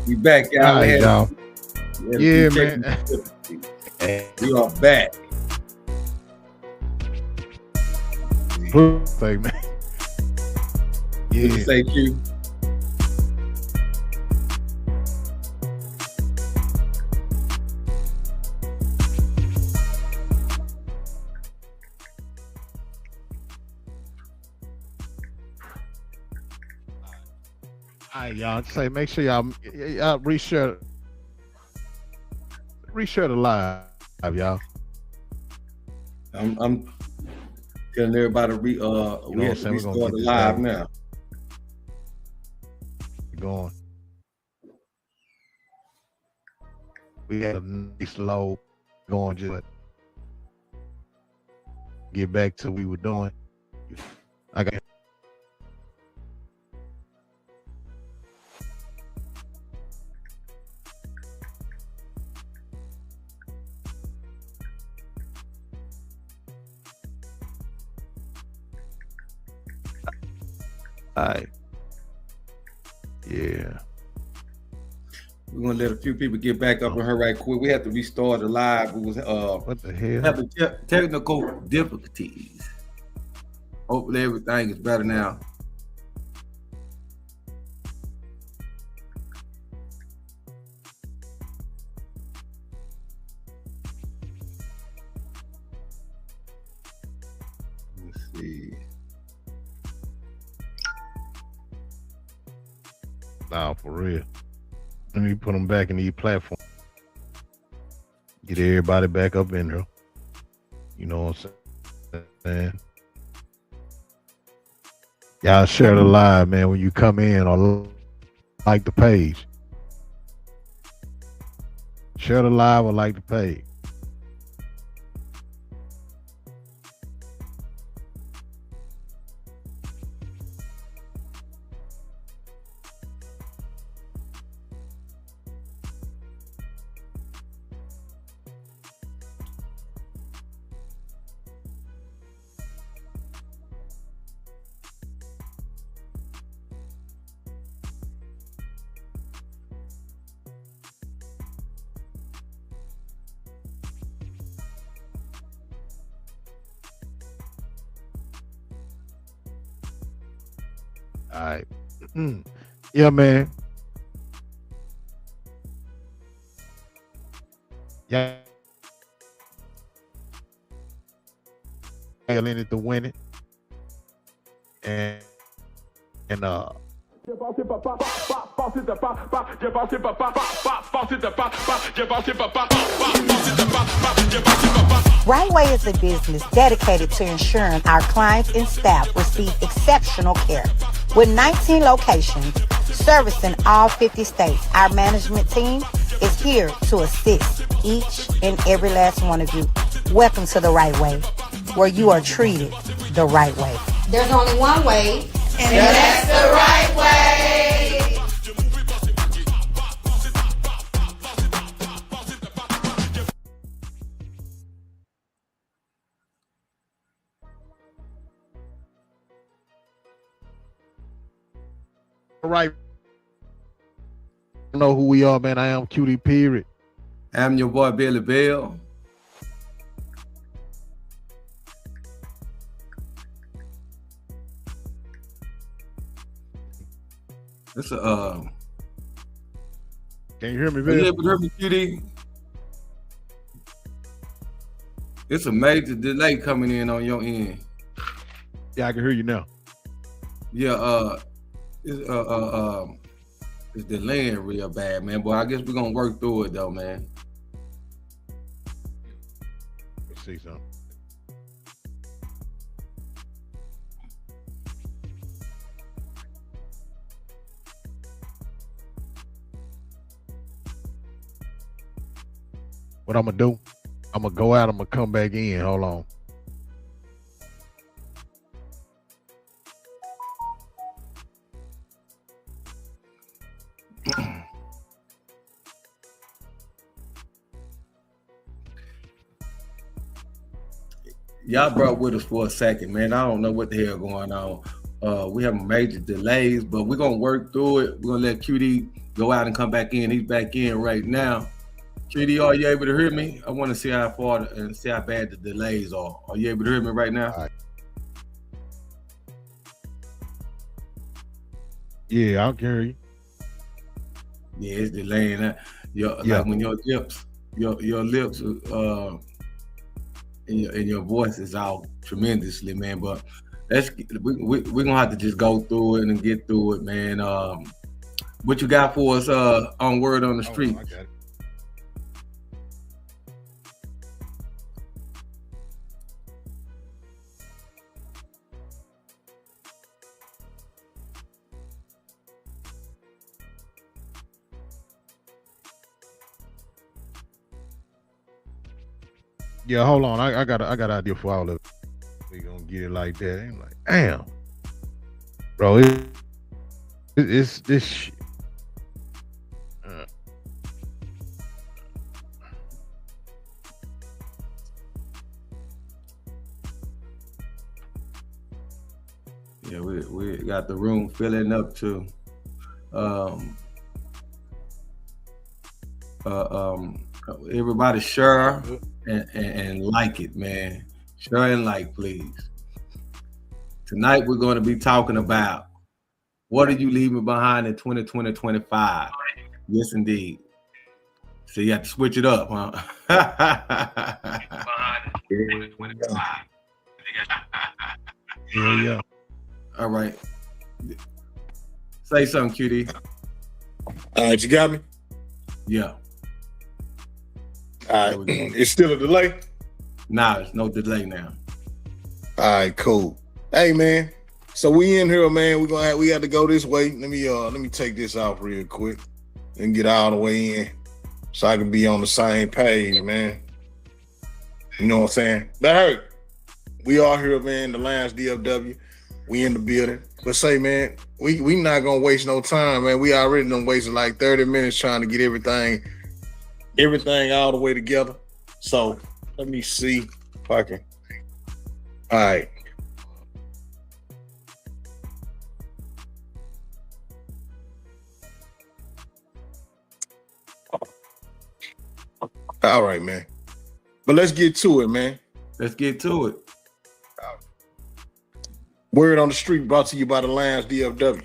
We back, y'all. All right, y'all. Yeah, man. We are back. Say, man. Yeah. Say Q. All right, y'all. Say, make sure y'all reshare the live, y'all. I'm telling everybody we have to restart the live now. Going. We had a nice low going, just get back to what we were doing. I got. All right. Yeah. We're gonna let a few people get back up on her right quick. We have to restart the live. We was what the hell? Having technical difficulties. Hopefully everything is better now. Let's see. Nah, for real. Let me put them back in these platforms. Get everybody back up in there. You know what I'm saying? Y'all share the live, man, when you come in, or like the page. Share the live or like the page. All right. Yeah, man. Yeah. In it to win it. And Rightway is a business dedicated to ensuring our clients and staff receive exceptional care. With 19 locations servicing all 50 states, our management team is here to assist each and every last one of you. Welcome to the Right Way, where you are treated the right way. There's only one way, and that's the right way. all right. You know who we are, man. I am Cutie Period. I'm your boy Billy Bell. It's a Can you hear me, Bill? Yeah, but hear me, Cutie. It's a major delay coming in on your end. Yeah, I can hear you now. Yeah, it's delaying real bad, man. But I guess we're gonna work through it though, man. Let's see something. What I'm gonna do? I'm gonna go out. I'm gonna come back in. Hold on. Y'all brought with us for a second, man. I don't know what the hell going on. We have major delays, but we're gonna work through it. We're gonna let QD go out and come back in. He's back in right now. QD, are you able to hear me? I want to see how far and see how bad the delays are. Are you able to hear me right now? Yeah, I'll hear you. Yeah, it's delaying that. Like when your lips, and your voice is out tremendously, man. But we're gonna have to just go through it and get through it, man. What you got for us on Word on the Street? I got it. Yeah, hold on. I got an idea for all of it. We gonna get it like that. I'm like, damn, bro, it's this shit. Yeah, we got the room filling up too. Everybody share and like it, man. Share and like, please. Tonight we're going to be talking about what are you leaving behind in 2020-25? Yes, indeed. So you have to switch it up, huh? Yeah. All right. Say something, QD. All right, you got me? Yeah. All right. It's still a delay? Nah, there's no delay now. All right, cool. Hey, man. So we in here, man. We got to go this way. Let me take this off real quick and get all the way in so I can be on the same page, man. You know what I'm saying? But hey, we are here, man. The Lions DFW. We in the building. But say, man, we not gonna waste no time, man. We already done wasted like 30 minutes trying to get everything all the way together. So let me see if I can. All right. All right, man. But let's get to it, man. Let's get to it. Word on the Street brought to you by the Lions DFW.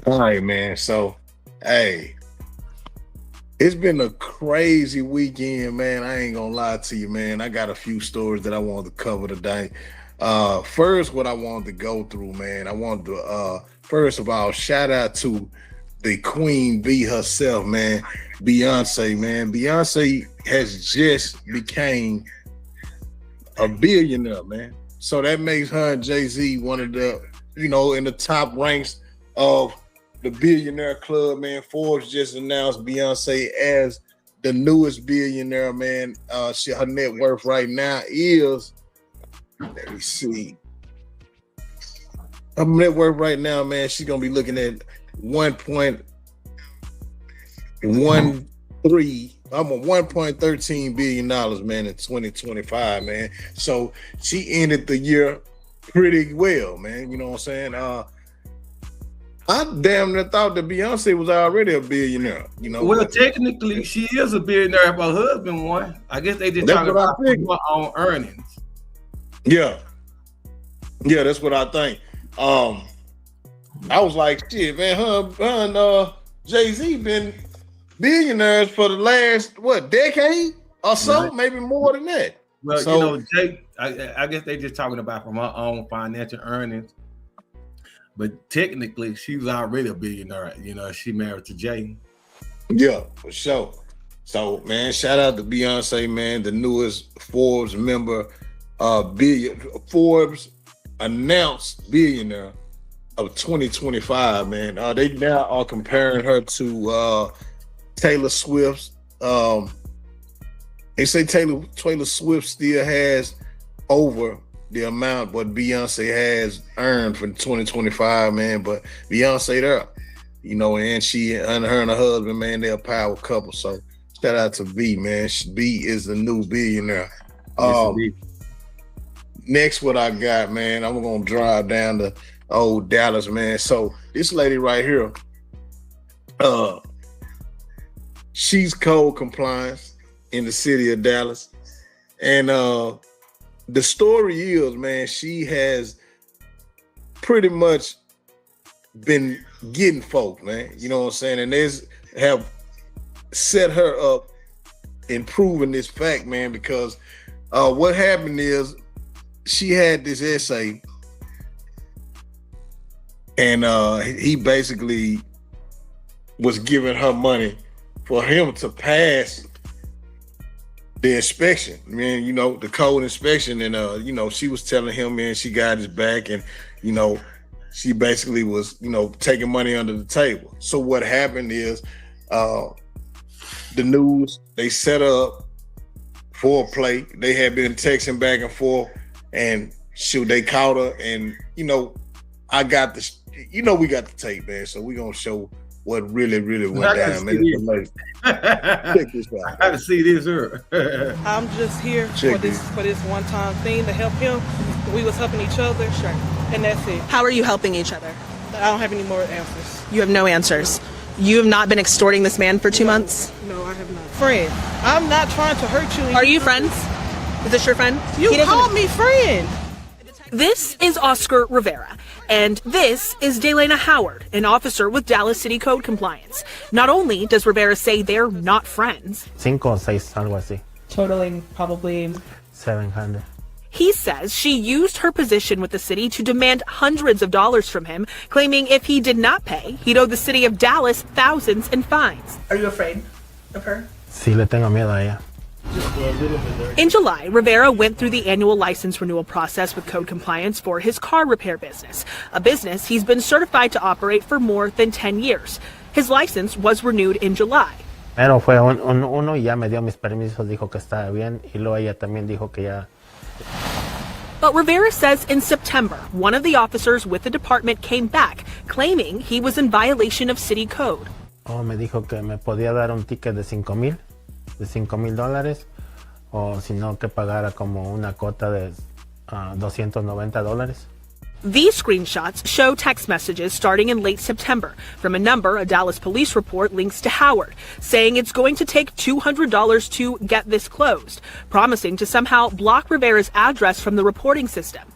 All right, man. So, hey, it's been a crazy weekend, man. I ain't gonna lie to you, man. I got a few stories that I wanted to cover today. First, what I wanted to go through, man, I wanted to first of all shout out to the Queen Bee herself, man, Beyonce, man. Beyonce has just became a billionaire, man. So that makes her and Jay-Z one of the, in the top ranks of the billionaire club, man. Forbes just announced Beyonce as the newest billionaire, man. Her net worth right now is, let me see. Her net worth right now, man, she's gonna be looking at 1.13 billion dollars, man, in 2025, man. So she ended the year pretty well, man. You know what I'm saying? I damn near thought that Beyonce was already a billionaire, Well, technically, she is a billionaire if her husband won. I guess they just talking about her own earnings. Yeah, that's what I think. I was like, shit, man, her and Jay-Z been billionaires for the last, decade or so, right? Maybe more than that. Well, so, Jay, I guess they just talking about from her own financial earnings. But technically, she was already a billionaire. She married to Jay. Yeah, for sure. So, man, shout out to Beyonce, man, the newest Forbes member. Forbes announced billionaire of 2025, man. They now are comparing her to Taylor Swift. They say Taylor Swift still has over the amount what Beyonce has earned for 2025, man. But Beyonce there, you know, and her and her husband, man, they're a power couple. So shout out to B, man. B is the new billionaire. Next, what I got, man, I'm gonna drive down to old Dallas, man. So this lady right here, she's code compliance in the city of Dallas. And the story is, man, she has pretty much been getting folk, man. You know what I'm saying? And they have set her up in proving this fact, man, because what happened is she had this essay and he basically was giving her money for him to pass the inspection, man, you know, the code inspection. And, you know, she was telling him, man, she got his back and, you know, she basically was, you know, taking money under the table. So what happened is the news, they set up foreplay. They had been texting back and forth and shoot, they caught her. And, you know, I got the, you know, we got the tape, man. So we're going to show what really, really went down, man. Check this out. I gotta see this, sir. I'm just here for this one-time thing to help him. We was helping each other, sure, and that's it. How are you helping each other? I don't have any more answers. You have no answers. You have not been extorting this man for 2 months? No, I have not. Friend, I'm not trying to hurt you. Are you friends? Is this your friend? You called me friend. This is Oscar Rivera, and this is Delana Howard, an officer with Dallas City Code Compliance. Not only does Rivera say they're not friends, 5 o 6, algo así. Totaling probably 700. He says she used her position with the city to demand hundreds of dollars from him, claiming if he did not pay, he'd owe the city of Dallas thousands in fines. Are you afraid of her? Sí, le tengo miedo a ella. In July, Rivera went through the annual license renewal process with Code Compliance for his car repair business, a business he's been certified to operate for more than 10 years. His license was renewed in July. Pero fue uno y ya me dio mis permisos, dijo que estaba bien, y luego ella también dijo que ya. But Rivera says in September, one of the officers with the department came back, claiming he was in violation of city code. Oh, me dijo que me podía dar un ticket de $5,000, o si no que pagara como una cuota de $290. These screenshots show text messages starting in late September from a number a Dallas police report links to Howard, saying it's going to take $200 to get this closed, promising to somehow block Rivera's address from the reporting system.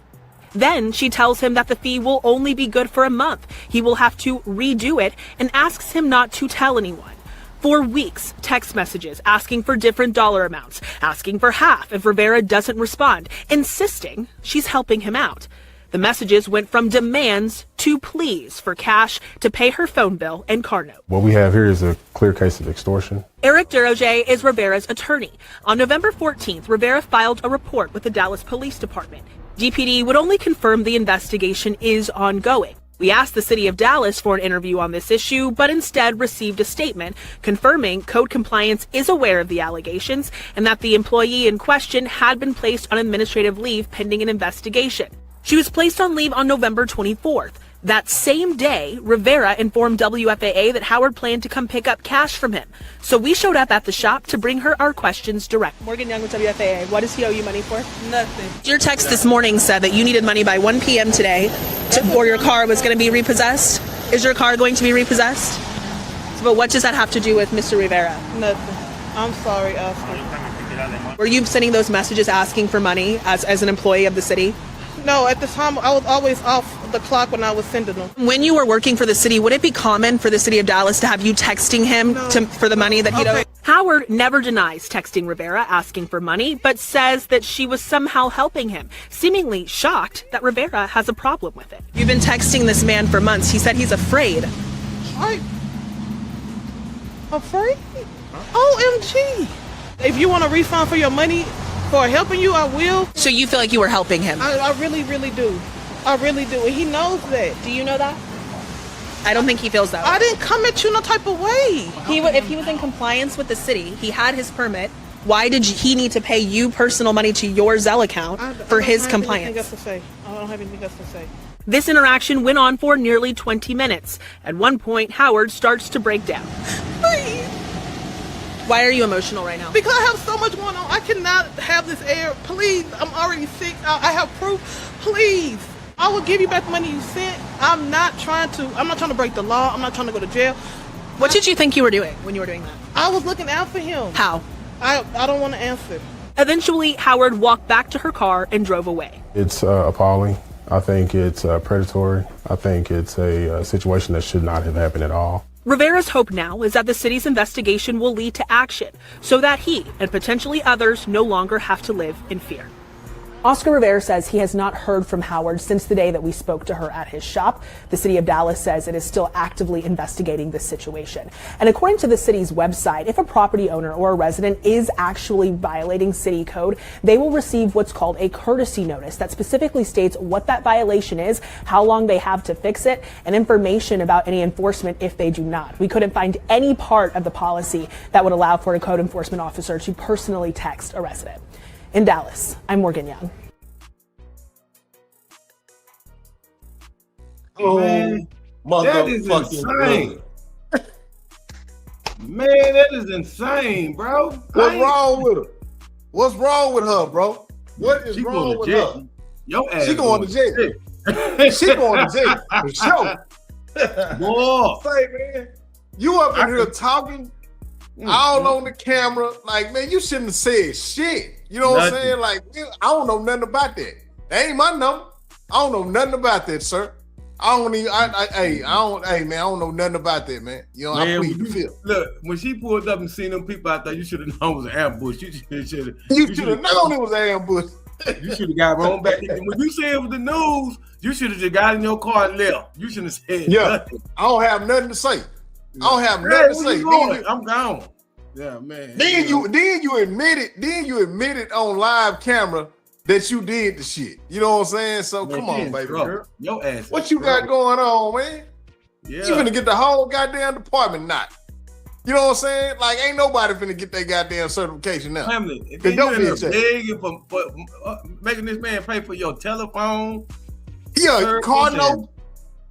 Then she tells him that the fee will only be good for a month. He will have to redo it and asks him not to tell anyone. For weeks, text messages asking for different dollar amounts, asking for half if Rivera doesn't respond, insisting she's helping him out. The messages went from demands to pleas for cash to pay her phone bill and car note. What we have here is a clear case of extortion. Eric Deroger is Rivera's attorney. On November 14th, Rivera filed a report with the Dallas Police Department. DPD would only confirm the investigation is ongoing. We asked the city of Dallas for an interview on this issue, but instead received a statement confirming Code Compliance is aware of the allegations and that the employee in question had been placed on administrative leave pending an investigation. She was placed on leave on November 24th. That same day, Rivera informed WFAA that Howard planned to come pick up cash from him. So we showed up at the shop to bring her our questions direct. Morgan Young with WFAA. What does he owe you money for? Nothing. Your text this morning said that you needed money by 1 p.m. today or your car was going to be repossessed. Is your car going to be repossessed? But what does that have to do with Mr. Rivera? Nothing. I'm sorry, Oscar. Were you sending those messages asking for money as an employee of the city? No, at the time, I was always off the clock when I was sending them. When you were working for the city, would it be common for the city of Dallas to have you texting him for the money that he'd owe? Howard never denies texting Rivera asking for money, but says that she was somehow helping him, seemingly shocked that Rivera has a problem with it. You've been texting this man for months. He said he's afraid. Afraid? OMG. If you want a refund for your money, for helping you, I will. So you feel like you were helping him? I really, really do. I really do. And he knows that. Do you know that? I don't think he feels that way. I didn't come at you no type of way. If he was in compliance with the city, he had his permit, Why did he need to pay you personal money to your Zelle account for his compliance? I don't have anything else to say. This interaction went on for nearly 20 minutes. At one point, Howard starts to break down. Please. Why are you emotional right now? Because I have so much going on. I cannot have this air. Please, I'm already sick. I have proof. Please. I will give you back the money you sent. I'm not trying to break the law. I'm not trying to go to jail. What did you think you were doing when you were doing that? I was looking out for him. How? I don't want to answer. Eventually, Howard walked back to her car and drove away. It's appalling. I think it's predatory. I think it's a situation that should not have happened at all. Rivera's hope now is that the city's investigation will lead to action so that he and potentially others no longer have to live in fear. Oscar Rivera says he has not heard from Howard since the day that we spoke to her at his shop. The city of Dallas says it is still actively investigating this situation. And according to the city's website, if a property owner or a resident is actually violating city code, they will receive what's called a courtesy notice that specifically states what that violation is, how long they have to fix it, and information about any enforcement if they do not. We couldn't find any part of the policy that would allow for a code enforcement officer to personally text a resident. In Dallas, I'm Morgan Young. Man, that is insane. Man, that is insane, bro. What's wrong with her? What's wrong with her, bro? What is wrong with her? Your ass she going to jail. She going to jail for sure. Boy. Say, man, you up in here talking all on the camera. Like, man, you shouldn't have said shit. You know what I'm saying? Like, I don't know nothing about that. That ain't my number. I don't know nothing about that, sir. I don't even. Hey, man, I don't know nothing about that, man. You know, man, I plead the fifth. Look, when she pulled up and seen them people out there, you should have known it was an ambush. You should have known it was an ambush. You should have got wrong back. When you said it was the news, you should have just got in your car and left. You shouldn't have said nothing. I don't have nothing to say. I don't have nothing to say. I'm gone. Yeah, man. Then you admitted on live camera that you did the shit. You know what I'm saying? So man, come on, baby girl. Your ass. What you got going on, man? Yeah. You finna get the whole goddamn department knocked. You know what I'm saying? Like, ain't nobody finna get that goddamn certification now. Family, if you begging for making this man pay for your telephone. Yeah, car note.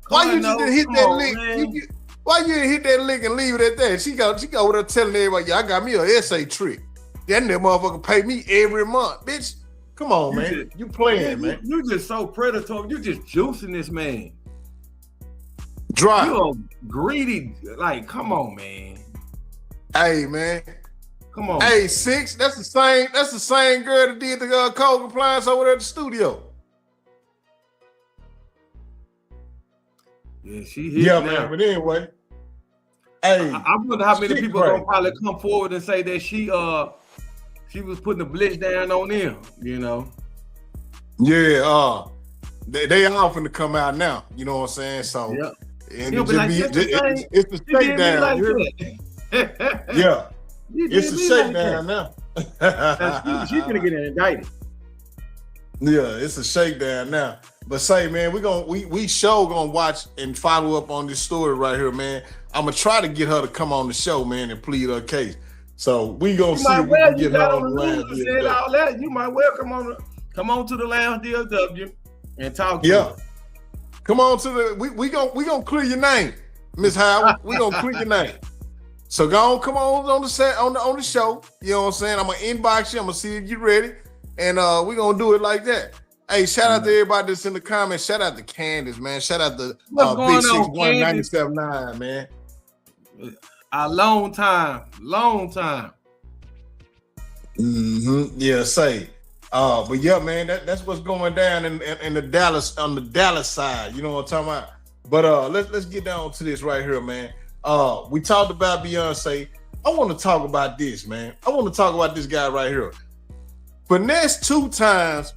Why you just hit that link? Why you didn't hit that link and leave it at that? She go over there telling everybody, yeah, I got me an essay trick. That motherfucker pay me every month. Bitch, come on, man. You playing, man. You just so predatory. You just juicing this man. Dry. You're greedy. Like, come on, man. Hey, man. Come on. Hey, Six, that's the same girl that did the code compliance over there at the studio. Yeah, she hit now. Man, but anyway. Hey, I wonder how many people gonna probably come forward and say that she was putting the blitz down on them, you know. Yeah, they all finna come out now, you know what I'm saying? So and it's the shakedown. Yeah. It's the shakedown now. She's gonna get indicted. Yeah, it's a shakedown now. But say, man, we sure gonna watch and follow up on this story right here, man. I'm gonna try to get her to come on the show, man, and plead her case. So we gonna see if we can get her on the line. You might well come on to the lounge DFW and talk. Yeah, come on to the we gonna clear your name, Miss Howard. We gonna clear your name. So go on, come on the set on the show. You know what I'm saying? I'm gonna inbox you. I'm gonna see if you're ready, and we gonna do it like that. Hey, shout out to everybody that's in the comments. Shout out to Candace, man. Shout out to Big 61 97.9, man. A long time. Yeah, say. But yeah, man, that's what's going down in the Dallas on the Dallas side. You know what I'm talking about? But let's get down to this right here, man. We talked about Beyonce. I want to talk about this, man. I want to talk about this guy right here. Finesse 2 times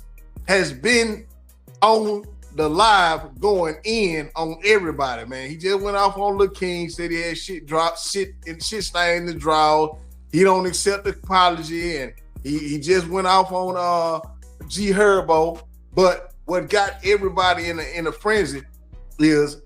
has been on the live going in on everybody, man. He just went off on Lil King, said he had shit stained in the drawer. He don't accept the apology, and he just went off on G Herbo. But what got everybody in a frenzy is,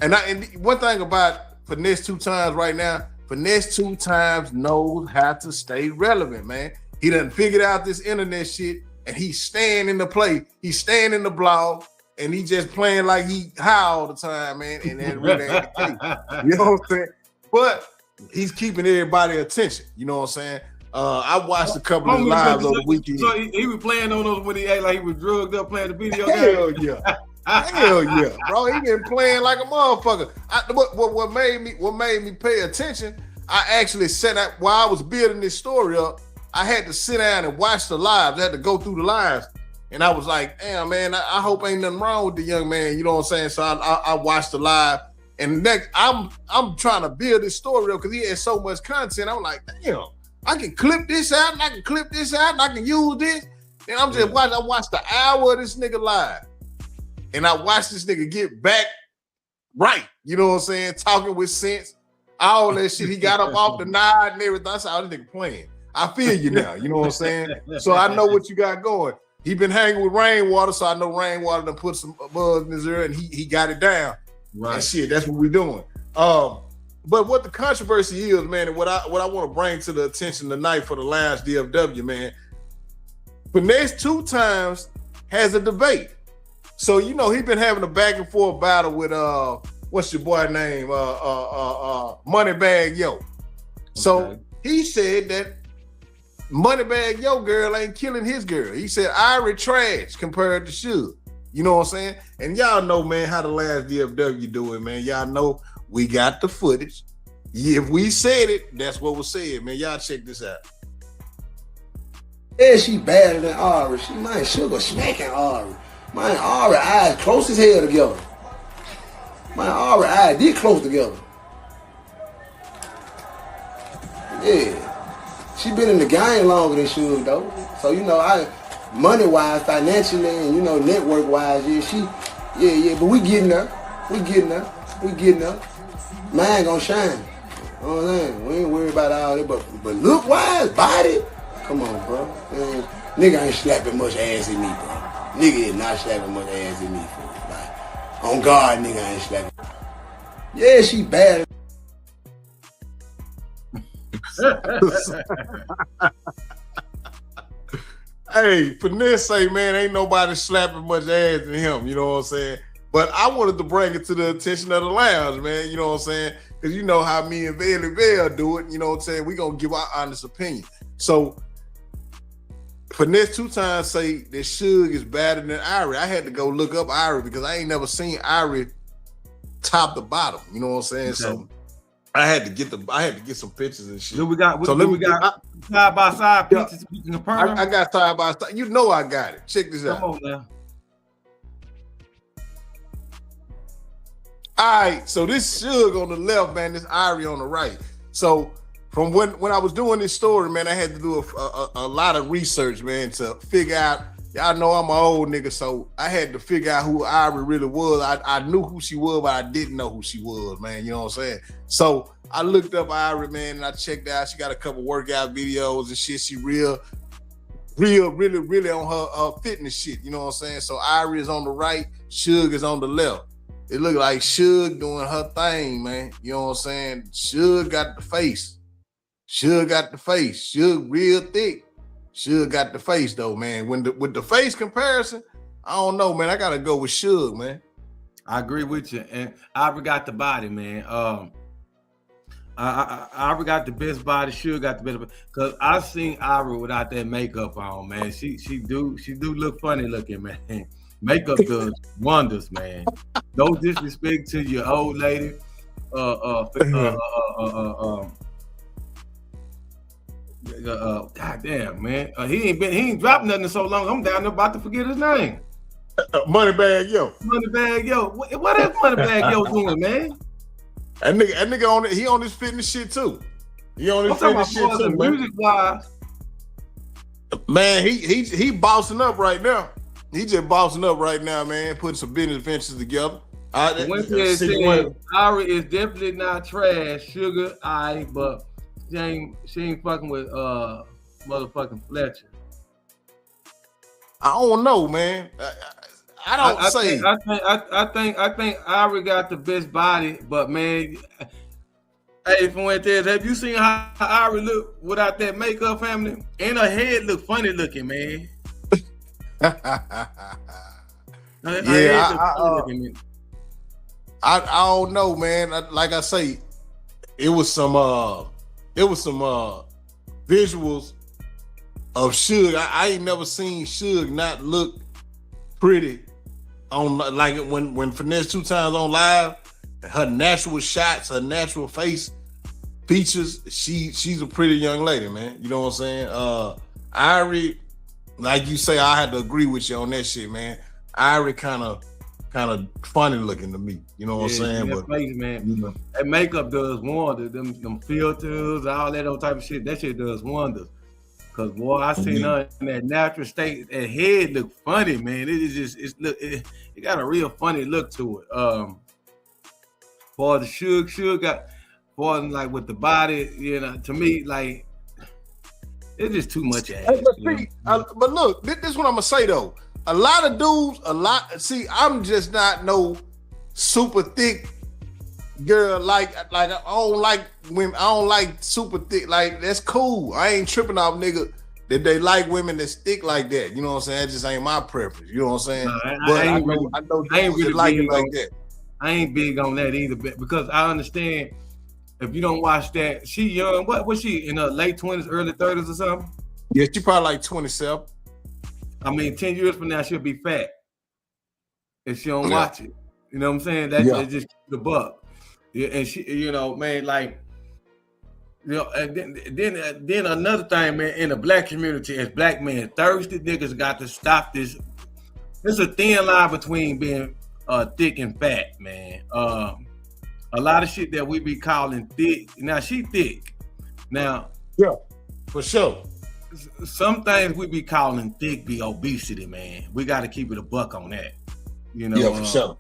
and one thing about Finesse 2 times right now, Finesse 2 Times knows how to stay relevant, man. He done figured out this internet shit, and he's staying in the play. He's staying in the blog, and he just playing like he high all the time, man. And that really ain't the case. You know what I'm saying? But he's keeping everybody's attention. You know what I'm saying? I watched a couple of lives over the weekend. So he was playing on those when he act like he was drugged up playing the video Hell game. yeah. Hell yeah, bro. He been playing like a motherfucker. What made me pay attention, I actually sat out while I was building this story up. I had to sit down and watch the lives. I had to go through the lives. And I was like, damn, man, I hope ain't nothing wrong with the young man. You know what I'm saying? So I watched the live. And next, I'm trying to build this story up because he has so much content. I'm like, damn, I can clip this out and I can clip this out and I can use this. And I'm just watching. I watched the hour of this nigga live. And I watched this nigga get back right. You know what I'm saying? Talking with sense. All that shit. He got up off the nod and everything. I said, oh, this nigga playing. I feel you now. You know what I'm saying? So I know what you got going. He been hanging with Rainwater, so I know Rainwater done put some buzz in his ear and he got it down. Right. And shit, that's what we're doing. But what the controversy is, man, and what I want to bring to the attention tonight for the last DFW, man, Finesse 2 Times has a debate. So, you know, he been having a back and forth battle with what's your boy name? Moneybag Yo. Okay. So he said that Moneybag Yo girl ain't killing his girl. He said Irie trash compared to Suge. You know what I'm saying? And y'all know, man, how the last DFW do it, man. Y'all know we got the footage. If we said it, that's what was said, man. Y'all check this out. Yeah, she better than Ari. She might Sugar smacking Ari. My Ari eyes close as hell together. My Ari eyes did close together. Yeah. She been in the game longer than Suge though. So you know, money-wise, financially, and you know, network-wise, yeah, but we getting there. We getting there. Mine gonna shine. You know what I'm saying? We ain't worried about all that, but look-wise, body, come on, bro. Man, nigga ain't slapping much ass in me, bro. Nigga is not slapping much ass in me, bro. Like, on God, nigga ain't slapping. Yeah, she bad. Hey, Finesse say, man, ain't nobody slapping much ass than him, you know what I'm saying? But I wanted to bring it to the attention of the lounge, man, you know what I'm saying? Because you know how me and Bailey Bell do it, you know what I'm saying? We gonna give our honest opinion. So, Finesse 2 Times say that Suge is better than Irie. I had to go look up Irie because I ain't never seen Irie top to bottom, you know what I'm saying? Okay. So, I had to get some pictures and shit. We got side by side pictures. I got side by side. You know I got it. Check this out. Come on now. All right, so this Suge on the left, man. This Irie on the right. So from when I was doing this story, man, I had to do a lot of research, man, to figure out. Y'all know I'm an old nigga, so I had to figure out who Irie really was. I knew who she was, but I didn't know who she was, man. You know what I'm saying? So I looked up Irie, man, and I checked out. She got a couple workout videos and shit. She really on her fitness shit. You know what I'm saying? So Irie is on the right, Suge is on the left. It looked like Suge doing her thing, man. You know what I'm saying? Suge got the face. Suge real thick. Suge got the face though, man. With the face comparison, I don't know, man. I gotta go with Suge, man. I agree with you, and Irie got the body, man. Irie got the best body. Suge got the best body. Cause I seen Irie without that makeup on, man. She do look funny looking, man. Makeup does wonders, man. No disrespect to your old lady. God damn, man. He ain't dropped nothing in so long. I'm down there about to forget his name. Moneybag Yo. Moneybag Yo. What is Moneybag Yo doing, man? That nigga on it. He on this fitness shit too. He on this fitness shit too, man. Music wise, man, he bossing up right now. He just bossing up right now, man. Putting some business ventures together. Irie is definitely not trash. Sugar, but she ain't fucking with motherfucking Fletcher. I don't know, man. I think Irie got the best body, but man, Hey, Fuentes, have you seen how Ari look without that makeup, family? And her head look funny looking, man. I don't know, man. Like I say, it was some visuals of Suge. I ain't never seen Suge not look pretty on, like when Finesse 2 Times on live. Her natural shots, her natural face features. She's a pretty young lady, man. You know what I'm saying? Ari, like you say, I had to agree with you on that shit, man. Ari kind of funny looking to me. You know what I'm saying? But face, man, you know, that makeup does wonders. Them filters, all that old type of shit. That shit does wonders. Cause boy, I seen her in that natural state. That head look funny, man. It got a real funny look to it. For the Suge got, for like with the body, you know, to me, like it's just too much ass. But look, this is what I'm gonna say though. A lot of dudes, I'm just not no super thick girl. Like I don't like women. I don't like super thick. Like that's cool. I ain't tripping off nigga that they like women that's thick like that. You know what I'm saying? That just ain't my preference. You know what I'm saying? No, I know really like it like that. I ain't big on that either, because I understand if you don't watch that, she young. What was she in her late 20s, early 30s or something? Yeah, she probably like 27. I mean, 10 years from now, she'll be fat if she don't watch it. You know what I'm saying? That's just the buck. Yeah, and she, you know, man, like, you know, and then another thing, man, in the black community, as black men, thirsty niggas got to stop this. There's a thin line between being thick and fat, man. A lot of shit that we be calling thick. Now she thick. Now, yeah, for sure. Some things we be calling thick be obesity, man. We got to keep it a buck on that. You know. Yeah, for sure.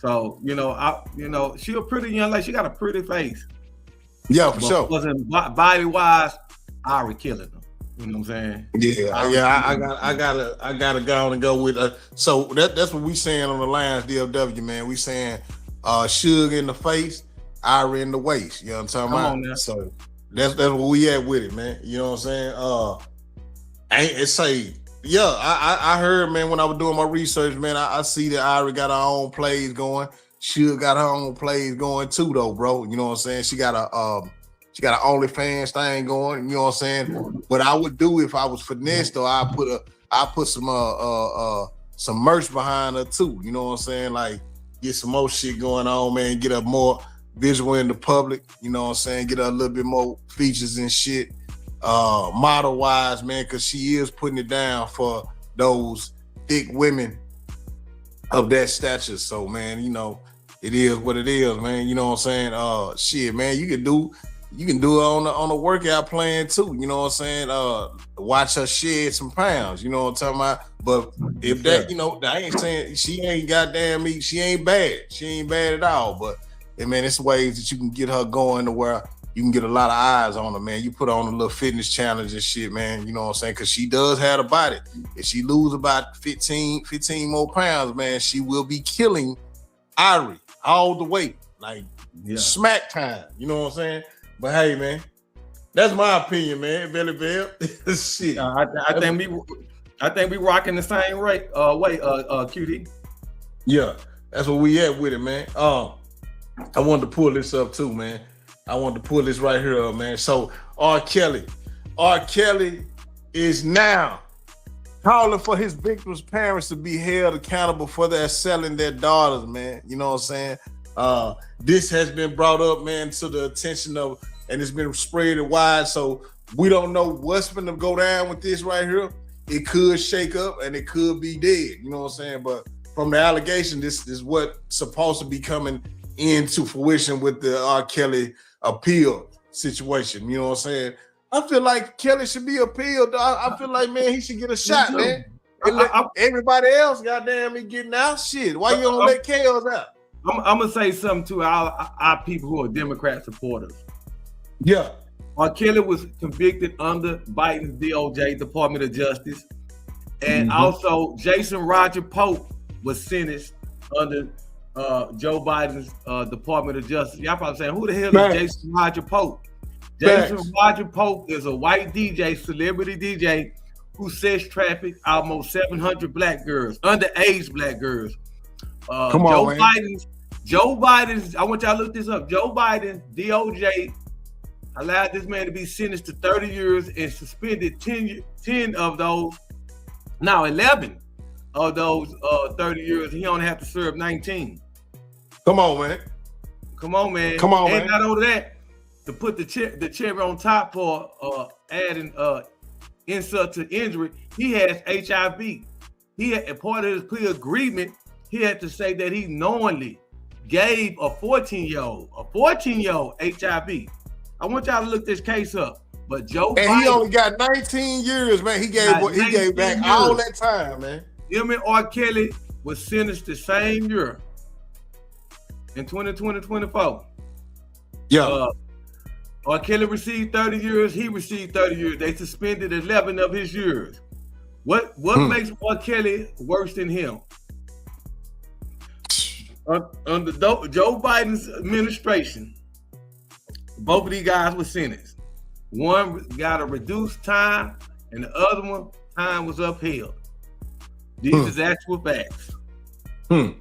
So you know, she a pretty young lady. She got a pretty face. Yeah, for sure. Wasn't body wise, Ari killing them. You know what I'm saying? Yeah. I gotta go on and go with. So that's what we saying on the lines, DFW, man. We saying Suge in the face, Ari in the waist. You know what I'm talking about? So that's where we at with it, man. You know what I'm saying? I heard, man, when I was doing my research, man, I see that Ari got her own plays going. Suge got her own plays going too, though, bro. You know what I'm saying? She got an OnlyFans thing going. You know what I'm saying? What I would do if I was Finesse, though, I put some merch behind her too. You know what I'm saying? Like get some more shit going on, man. Get her more visual in the public. You know what I'm saying? Get her a little bit more features and shit. Model wise, man, because she is putting it down for those thick women of that stature. So, man, you know, it is what it is, man. You know what I'm saying? Shit, man, you can do it on a workout plan too. You know what I'm saying? Watch her shed some pounds. You know what I'm talking about? But if that, you know, I ain't saying she ain't goddamn me. She ain't bad. She ain't bad at all. But man, it's ways that you can get her going to where you can get a lot of eyes on her, man. You put her on a little fitness challenge and shit, man. You know what I'm saying? Because she does have a body. If she lose about 15 more pounds, man, she will be killing Ari all the way. Like smack time. You know what I'm saying? But hey, man, that's my opinion, man. Billy Bell. Shit. I think we rocking the same way, QD. Yeah, that's what we at with it, man. I wanted to pull this up too, man. I wanted to pull this right here up, man. So R. Kelly is now calling for his victims' parents to be held accountable for their selling their daughters, man. You know what I'm saying? This has been brought up, man, to the attention of, and it's been spread wide. So we don't know what's going to go down with this right here. It could shake up and it could be dead. You know what I'm saying? But from the allegation, this is what's supposed to be coming into fruition with the R. Kelly appeal situation. You know what I'm saying? I feel like Kelly should be appealed. I feel like, man, he should get a shot, man. Everybody else, goddamn, me getting out. Shit, why you don't let Chaos out? I'm gonna say something to our people who are Democrat supporters. Yeah. R. Kelly was convicted under Biden's DOJ, Department of Justice. And also Jason Roger Pope was sentenced under Joe Biden's Department of Justice. Y'all probably saying, who the hell is Jason Roger Pope? Jason Roger Pope is a white DJ, celebrity DJ, who sex trafficked almost 700 black girls, underage black girls. Come on, Joe Biden's, I want y'all to look this up. Joe Biden, DOJ, allowed this man to be sentenced to 30 years and suspended 10 of those, now 11 of those 30 years. He only have to serve 19. Come on, man. Come on, man. Come on, and man. not only that, to put the cherry on top for adding insult to injury, he has HIV. He had, part of his plea agreement, he had to say that he knowingly gave a 14-year-old HIV. I want y'all to look this case up. But Joe Biden, he only got 19 years, man. He gave back years. All that time, man. Him and R. Kelly was sentenced the same year in 2024. Yeah. R. Kelly received 30 years. He received 30 years. They suspended 11 of his years. What makes R. Kelly worse than him? Under Joe Biden's administration, both of these guys were sentenced. One got a reduced time, and the other one, time was upheld. These is actual facts. Man,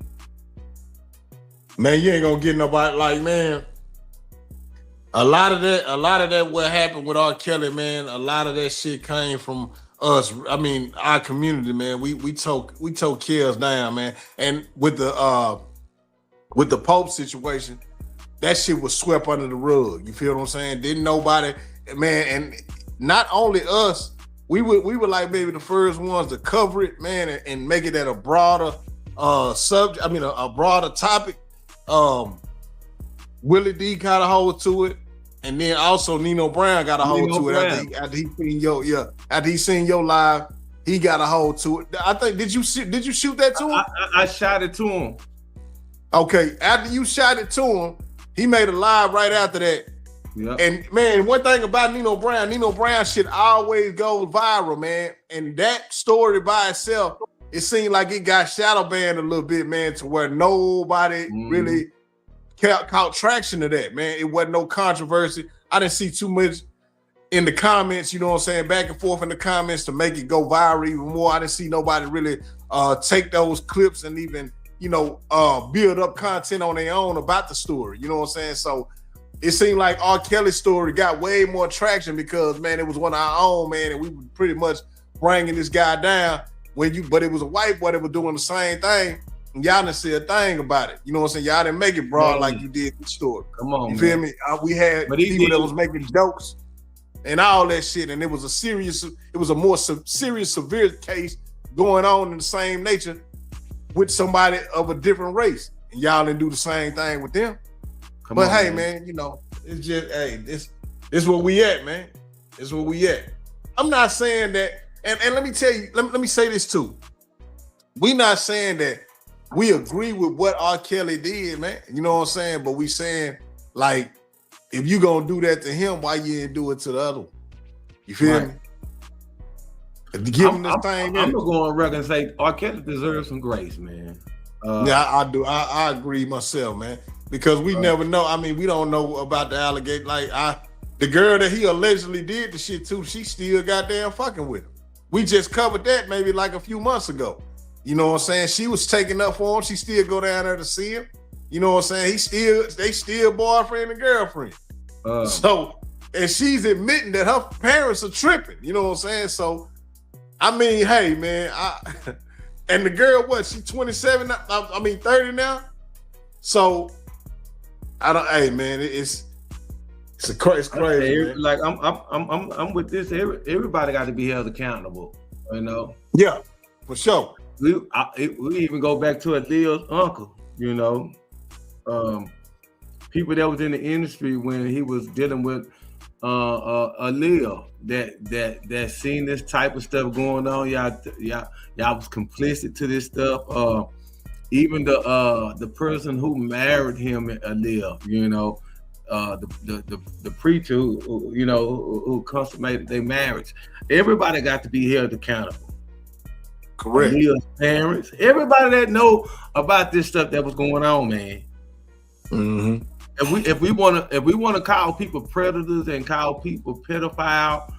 you ain't gonna get nobody like, man. A lot of that what happened with R. Kelly, man, a lot of that shit came from us. I mean, our community, man. We took kills down, man. And with the Pope situation, that shit was swept under the rug. You feel what I'm saying? Didn't nobody, man, and not only us, we were like maybe the first ones to cover it, man, and make it at a broader subject. I mean, a broader topic. Willie D got a hold to it, and then also Nino Brown got a hold to it after he seen your live. He got a hold to it. I think did you shoot that to him? I shot it to him. Okay, after you shot it to him, he made a live right after that. Yeah. And man, one thing about Nino Brown shit always goes viral, man. And that story by itself, it seemed like it got shadow banned a little bit, man, to where nobody really caught traction to that, man. It wasn't no controversy. I didn't see too much in the comments, you know what I'm saying, back and forth in the comments to make it go viral even more. I didn't see nobody really take those clips and even, build up content on their own about the story, you know what I'm saying? So it seemed like R. Kelly's story got way more traction because, man, it was one of our own, man, and we were pretty much bringing this guy down but it was a white boy that was doing the same thing, and y'all didn't say a thing about it. You know what I'm saying? Y'all didn't make it broad like you did the story. Come on, you feel me? We had people that was making jokes and all that shit, and it was a more serious, severe case going on in the same nature with somebody of a different race, and y'all didn't do the same thing with them. But hey, man, it's just, this is where we at, man. This is where we at. I'm not saying that, and let me tell you, let me say this too. We not saying that we agree with what R. Kelly did, man. You know what I'm saying? But we saying, like, if you gonna do that to him, why you didn't do it to the other one? You feel me? Give him this thing. I'm gonna go on record and say R. Kelly deserves some grace, man. Yeah, I do. I agree myself, man. Because we never know. I mean, we don't know about the allegation. Like, the girl that he allegedly did the shit to, she still goddamn fucking with him. We just covered that maybe like a few months ago. You know what I'm saying? She was taking up for him. She still go down there to see him. You know what I'm saying? They still boyfriend and girlfriend. So, and she's admitting that her parents are tripping. You know what I'm saying? So, I mean, hey, man. And the girl, what? She 27? 30 now. So, hey, man, it's crazy. Man. Like I'm with this. Everybody got to be held accountable. Yeah, for sure. We even go back to Aaliyah's uncle. People that was in the industry when he was dealing with Aaliyah that seen this type of stuff going on. Y'all was complicit to this stuff. Even the person who married him, Aaliyah, the preacher who consummated their marriage. Everybody got to be held accountable. Correct. Aaliyah's parents, everybody that know about this stuff that was going on, man. Mm-hmm. If we want to call people predators and call people pedophile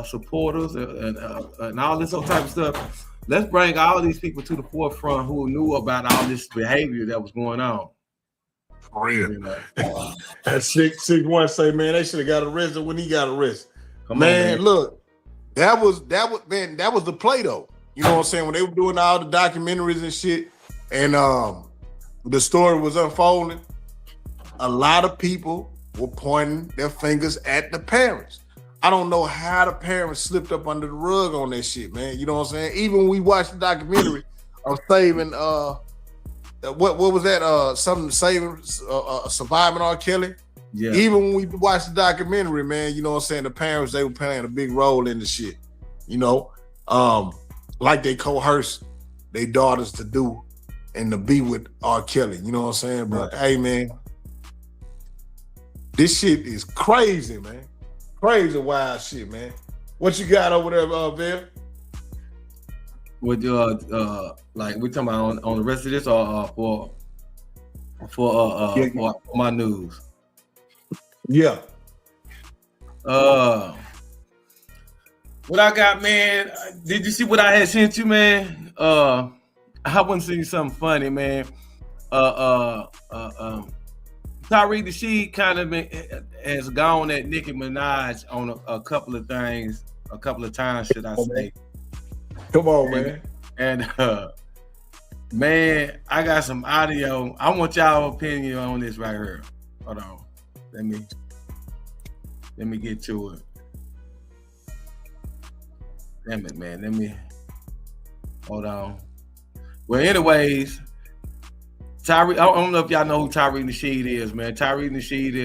supporters and all this type of stuff, let's bring all these people to the forefront who knew about all this behavior that was going on. For real. You know? That 661 say, man, they should have got arrested when he got arrested. Man, look, that was the play though. You know what I'm saying? When they were doing all the documentaries and shit, and the story was unfolding, a lot of people were pointing their fingers at the parents. I don't know how the parents slipped up under the rug on that shit, man. You know what I'm saying? Even when we watched the documentary of saving what was that? Something saving surviving R. Kelly. Yeah. Even when we watched the documentary, man, you know what I'm saying? The parents, they were playing a big role in the shit. You know, like they coerced their daughters to do and to be with R. Kelly. You know what I'm saying? But hey, man, this shit is crazy, man. Crazy wild shit, man. What you got over there, Bill? With like we talking about on the rest of this, or for my news? Yeah. What I got, man? Did you see what I had sent you, man? I want to see something funny, man. Tariq Nasheed kind of has gone at Nicki Minaj on a couple of things, a couple of times, should I say. Come on, man. And man, I got some audio. I want y'all opinion on this right here. Hold on. Let me get to it. Damn it, man. Let me hold on. Well, anyways, Tariq, I don't know if y'all know who Tariq Nasheed is, man. Tariq Nasheed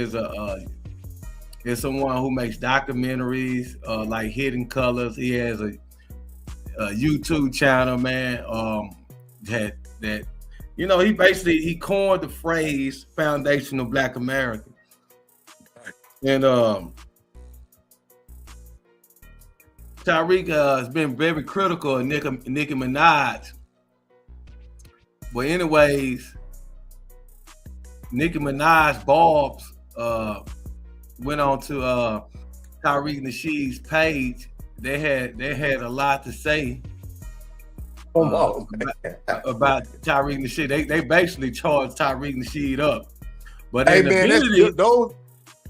is someone who makes documentaries like Hidden Colors. He has a YouTube channel, man. That you know, he coined the phrase "foundational Black American," and Tariq has been very critical of Nicki Minaj. But anyways, Nicki Minaj Barbs went on to Tariq Nasheed's page. They had a lot to say about Tariq Nasheed. They basically charged Tariq Nasheed up. But hey, man,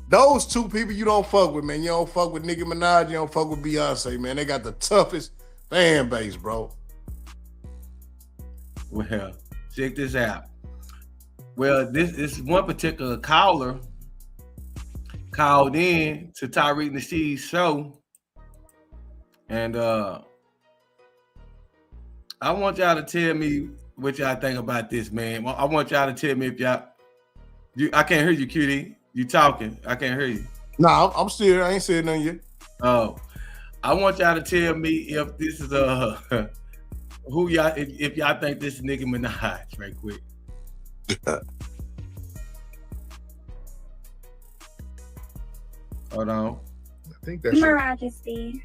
those two people you don't fuck with, man. You don't fuck with Nicki Minaj. You don't fuck with Beyonce, man. They got the toughest fan base, bro. Well, check this out. Well, this one particular caller called in to Tariq Nasheed's show, and I want y'all to tell me what y'all think about this, man. I want y'all to tell me if I can't hear you, QD. You talking? I can't hear you. No, I'm still here. I ain't said nothing yet. Oh, I want y'all to tell me if this is who y'all, if y'all think this is Nicki Minaj, right quick. Hold on. I think that's Majesty.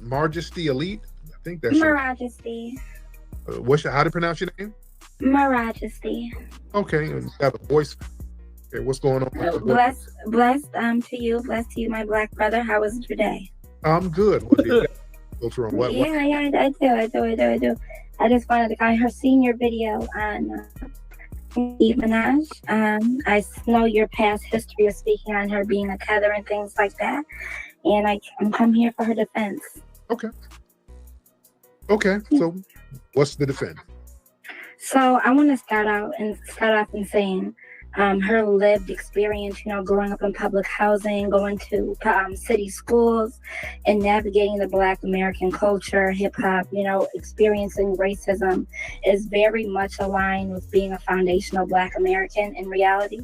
Majesty Elite. I think that's Majesty. How to pronounce your name? Majesty. Okay, and you have a voice. Okay, what's going on? Blessed to you, my black brother. How was your day? I'm good. What's wrong? What? Yeah, I do. I just wanted to call her senior video on Nicki Minaj. I know your past history of speaking on her being a tether and things like that, and I'm come here for her defense. Okay. So, what's the defense? So I want to start off and saying her lived experience, growing up in public housing, going to city schools, and navigating the Black American culture, hip hop, experiencing racism is very much aligned with being a foundational Black American in reality.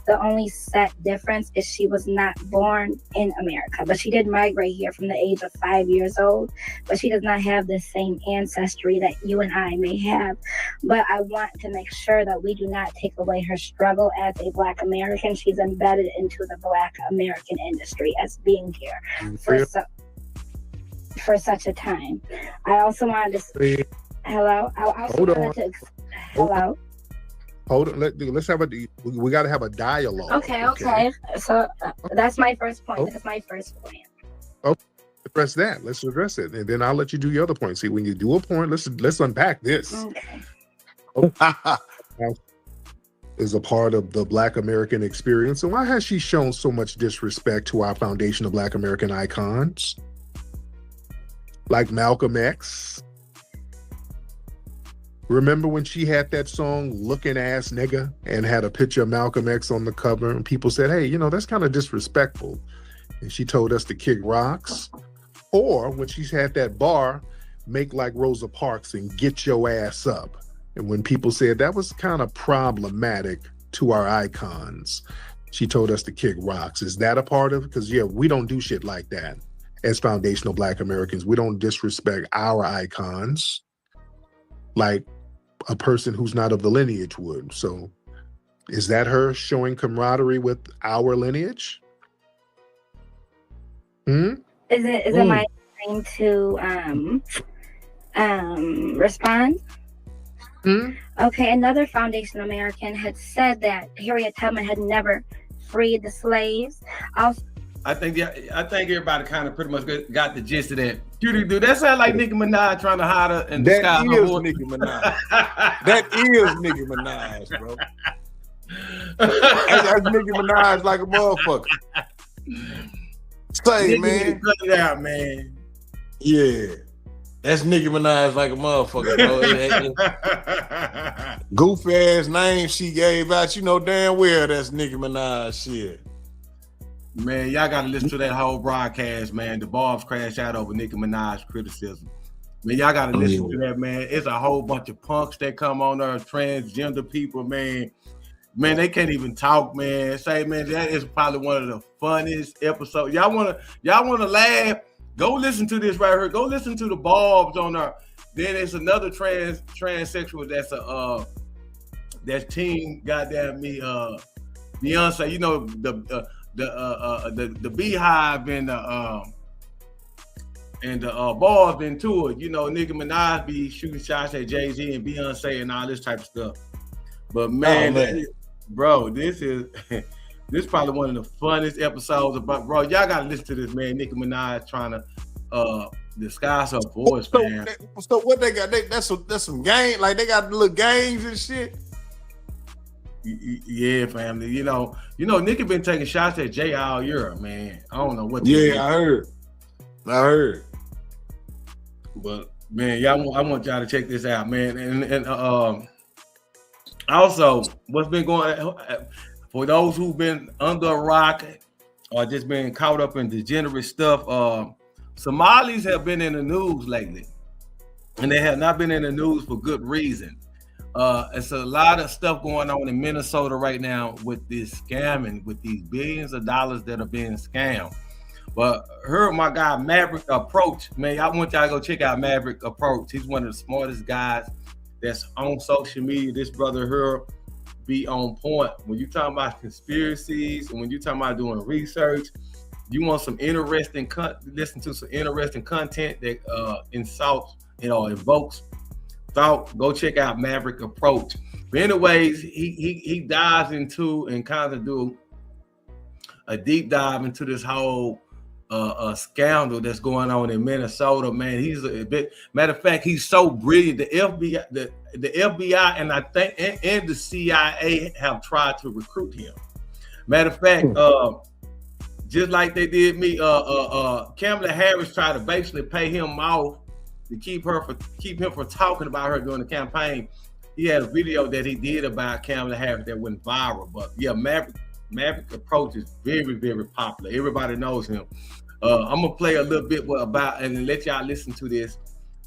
The only set difference is she was not born in America, but she did migrate here from the age of 5 years old, but she does not have the same ancestry that you and I may have. But I want to make sure that we do not take away her struggle as a Black American. She's embedded into the Black American industry as being here. for such a time. I also wanted to. Hello. I also Hold wanted to. Hello. Hold on. Let's have we got to have a dialogue. Okay. So that's my first point. That's my first point. Okay. Address that. Let's address it, and then I'll let you do your other point. See, when you do a point, let's unpack this. Okay. Is a part of the Black American experience, and why has she shown so much disrespect to our foundation of Black American icons, like Malcolm X? Remember when she had that song "Looking Ass Nigga" and had a picture of Malcolm X on the cover, and people said, "Hey, you know that's kind of disrespectful," and she told us to kick rocks. Or when she's had that bar, "Make like Rosa Parks and get your ass up." And when people said that was kind of problematic to our icons, she told us to kick rocks. Is that a part of it? Because, yeah, we don't do shit like that as foundational Black Americans. We don't disrespect our icons like a person who's not of the lineage would. So is that her showing camaraderie with our lineage? Is it my turn to respond? Okay, another foundational American had said that Harriet Tubman had never freed the slaves. I think everybody kind of pretty much got the gist of that. Dude, that sound like Nicki Minaj trying to hide her and disguise her voice. Nicki Minaj. That is Nicki Minaj, bro. That's Nicki Minaj like a motherfucker. Say, man. Cut it out, man. Yeah. That's Nicki Minaj like a motherfucker, bro. Goofy ass name she gave out, you know damn well that's Nicki Minaj shit. Man, y'all gotta listen to that whole broadcast, man. The barbs crashed out over Nicki Minaj criticism. Man, y'all gotta listen to that, man. It's a whole bunch of punks that come on there, transgender people, man. Man, they can't even talk, man. Say, man, that is probably one of the funniest episodes. Y'all wanna laugh? Go listen to this right here. Go listen to the barbs on there. Then there's another transsexual that's Team Goddamn Me, Beyonce. You know the Beehive and the bars been to it. You know, Nicki Minaj be shooting shots at Jay-Z and Beyonce and all this type of stuff. But man, bro, this is this is probably one of the funniest episodes about, bro. Y'all gotta listen to this, man. Nicki Minaj trying to disguise her voice, man. So what they got? That's some game. Like they got little games and shit. Yeah, family. You know, Nicki been taking shots at Jay all year, man. I don't know what. Yeah, I heard. But man, I want y'all to check this out, man. And also, what's been going on for those who've been under a rock or just been caught up in degenerate stuff? Somalis have been in the news lately, and they have not been in the news for good reason. It's a lot of stuff going on in Minnesota right now with this scamming, with these billions of dollars that are being scammed. But heard my guy Maverick Approach, man. I want y'all to go check out Maverick Approach. He's one of the smartest guys that's on social media. This brother here be on point. When you talking about conspiracies and when you talking about doing research, you want some interesting listen to some interesting content that insults, invokes thought, go check out Maverick Approach. But anyways, he dives into and kind of do a deep dive into this whole scandal that's going on in Minnesota. Man, he's a bit, matter of fact, he's so brilliant. The FBI and I think and the CIA have tried to recruit him. Matter of fact, just like they did me, Kamala Harris tried to basically pay him off to keep him from talking about her during the campaign. He had a video that he did about Kamala Harris that went viral. But yeah, Maverick Approach is very, very popular. Everybody knows him. I'm gonna play a little bit about and let y'all listen to this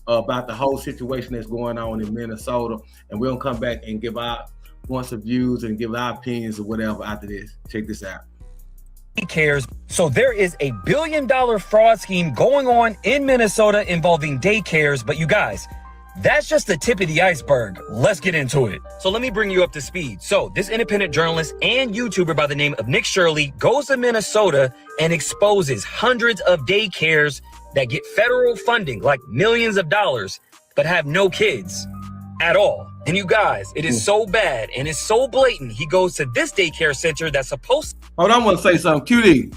about the whole situation that's going on in Minnesota, and we'll come back and give our points of views and give our opinions or whatever after this. Check this out. Cares. So there is a $1 billion fraud scheme going on in Minnesota involving daycares, but you guys, that's just the tip of the iceberg. Let's get into it. So let me bring you up to speed. So this independent journalist and YouTuber by the name of Nick Shirley goes to Minnesota and exposes hundreds of daycares that get federal funding, like millions of dollars, but have no kids at all. And you guys, it is so bad and it's so blatant. He goes to this daycare center that's supposed to. Hold on, I want to say something. QD,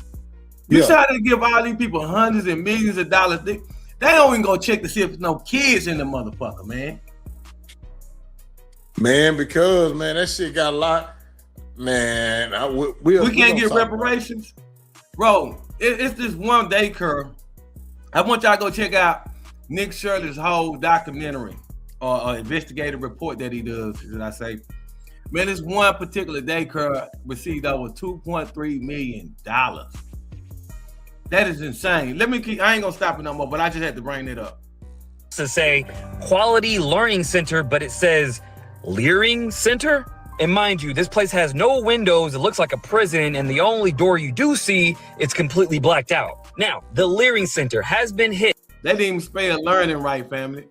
you try to give all these people hundreds and millions of dollars. They don't even go check to see if there's no kids in the motherfucker, man. Man, because, man, that shit got a lot. Man, we can't get reparations. Bro, it's this one daycare. I want y'all to go check out Nick Shirley's whole documentary or investigative report that he does, should I say. Man, this one particular daycare received over $2.3 million. That is insane. I ain't gonna stop it no more, but I just had to bring it up. To say Quality Learning Center, but it says Leering Center. And mind you, this place has no windows. It looks like a prison, and the only door you do see, it's completely blacked out. Now, the Leering Center has been hit. They didn't even spell learning right, family.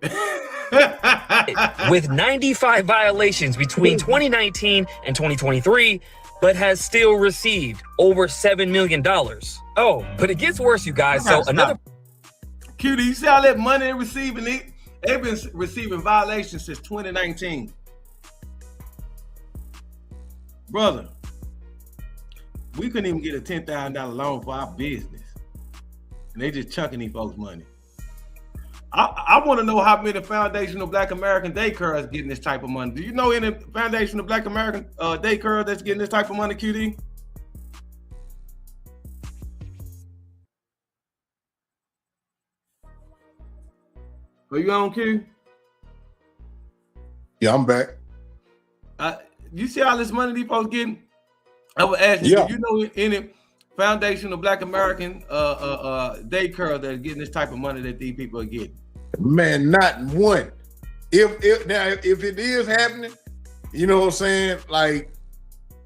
With 95 violations between 2019 and 2023, but has still received over $7 million. Oh, but it gets worse, you guys. So another. QD, you see all that money they're receiving? They've been receiving violations since 2019. Brother, we couldn't even get a $10,000 loan for our business. And they just chucking these folks money. I want to know how many foundational Black American daycare is getting this type of money. Do you know any foundational Black American daycare that's getting this type of money, QD? Are you on, Q? Yeah, I'm back. You see all this money these folks getting? I was asking, do you know any foundational Black American daycare that's getting this type of money that these people are getting? Man, not one. If it is happening, you know what I'm saying? Like,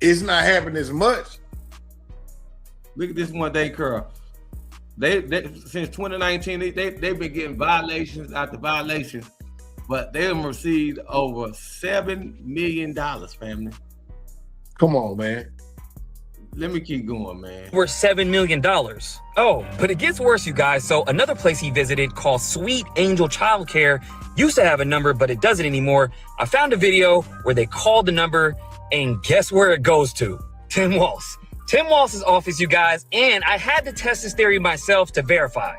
it's not happening as much. Look at this one daycare. They since 2019, they've been getting violations after violations, but they have received over $7 million, family. Come on, man. Let me keep going, man. We're $7 million. Oh, but it gets worse, you guys. So another place he visited called Sweet Angel Childcare used to have a number, but it doesn't anymore. I found a video where they called the number, and guess where it goes to? Tim Walz. Tim Walz's office, you guys, and I had to test this theory myself to verify.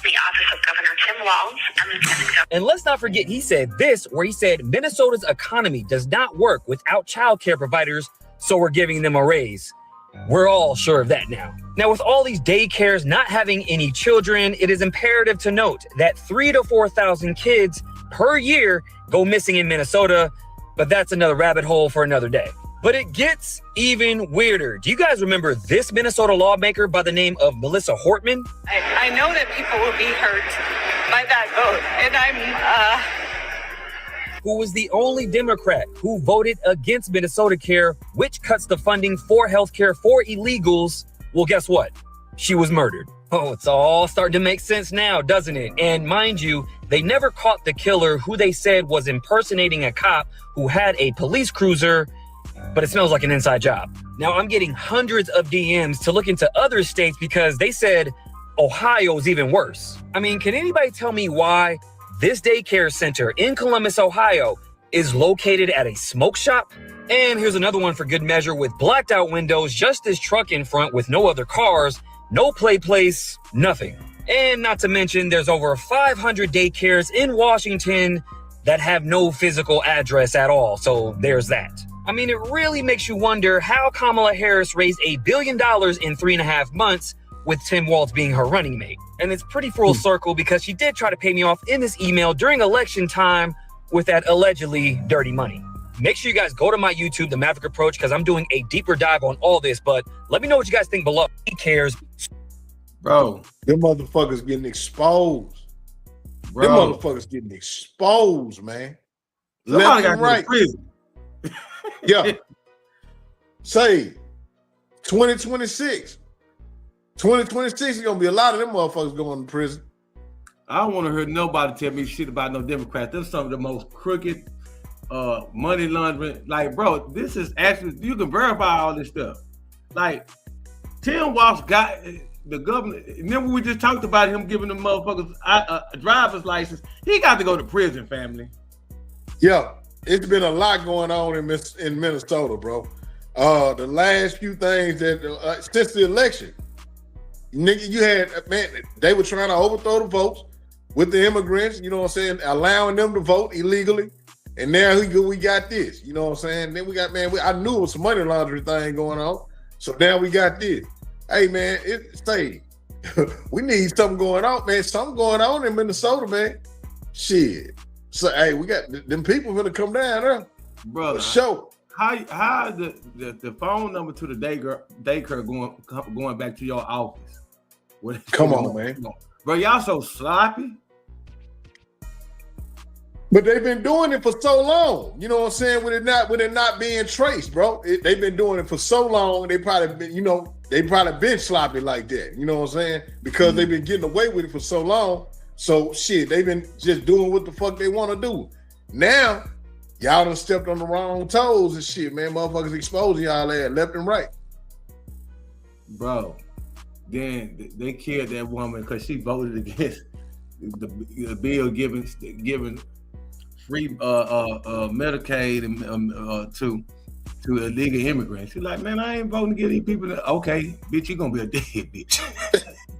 The office of Governor Tim Walz. And let's not forget, he said this, where he said Minnesota's economy does not work without childcare providers, so we're giving them a raise. We're all sure of that now. Now, with all these daycares not having any children, it is imperative to note that 3,000 to 4,000 kids per year go missing in Minnesota, but that's another rabbit hole for another day. But it gets even weirder. Do you guys remember this Minnesota lawmaker by the name of Melissa Hortman? I know that people will be hurt by that vote, and who was the only Democrat who voted against Minnesota Care, which cuts the funding for healthcare for illegals. Well, guess what? She was murdered. Oh, it's all starting to make sense now, doesn't it? And mind you, they never caught the killer, who they said was impersonating a cop who had a police cruiser, but it smells like an inside job. Now, I'm getting hundreds of DMs to look into other states because they said Ohio's even worse. I mean, can anybody tell me why this daycare center in Columbus, Ohio is located at a smoke shop? And here's another one for good measure with blacked out windows, just this truck in front with no other cars, no play place, nothing. And not to mention, there's over 500 daycares in Washington that have no physical address at all. So there's that. I mean, it really makes you wonder how Kamala Harris raised $1 billion in 3.5 months with Tim Walz being her running mate. And it's pretty full circle because she did try to pay me off in this email during election time with that allegedly dirty money. Make sure you guys go to my YouTube, The Maverick Approach, because I'm doing a deeper dive on all this, but let me know what you guys think below. He cares. Bro, them motherfuckers getting exposed. Bro. Them motherfuckers getting exposed, man. Somebody got to go to prison. Yeah. Say 2026. 2026 is gonna be a lot of them motherfuckers going to prison. I don't want to hear nobody tell me shit about no Democrats. They're some of the most crooked money laundering. Like, bro, this is actually, you can verify all this stuff. Like, Tim Walz the governor. Remember we just talked about him giving them motherfuckers a driver's license. He got to go to prison, family. Yeah, it's been a lot going on in Minnesota, bro. The last few things that since the election, nigga, you had they were trying to overthrow the votes with the immigrants. You know what I'm saying? Allowing them to vote illegally. And now we got this, you know what I'm saying? Then we got, I knew it was some money laundering thing going on. So now we got this. Hey, man, we need something going on, man. Something going on in Minnesota, man. Shit. So, hey, we got them people gonna come down there. Brother, show. How the phone number to the daycare going back to your office? Come on, man. Bro, y'all so sloppy. But they've been doing it for so long, you know what I'm saying? With it not being traced, bro. They've been doing it for so long. They probably been sloppy like that. You know what I'm saying? Because they've been getting away with it for so long. So shit, they've been just doing what the fuck they want to do. Now, y'all done stepped on the wrong toes and shit, man. Motherfuckers exposing y'all there left and right. Bro, then they killed that woman because she voted against the bill giving free Medicaid to illegal immigrants. She's like, man, I ain't voting to get these people. Okay, bitch, you gonna be a dead bitch.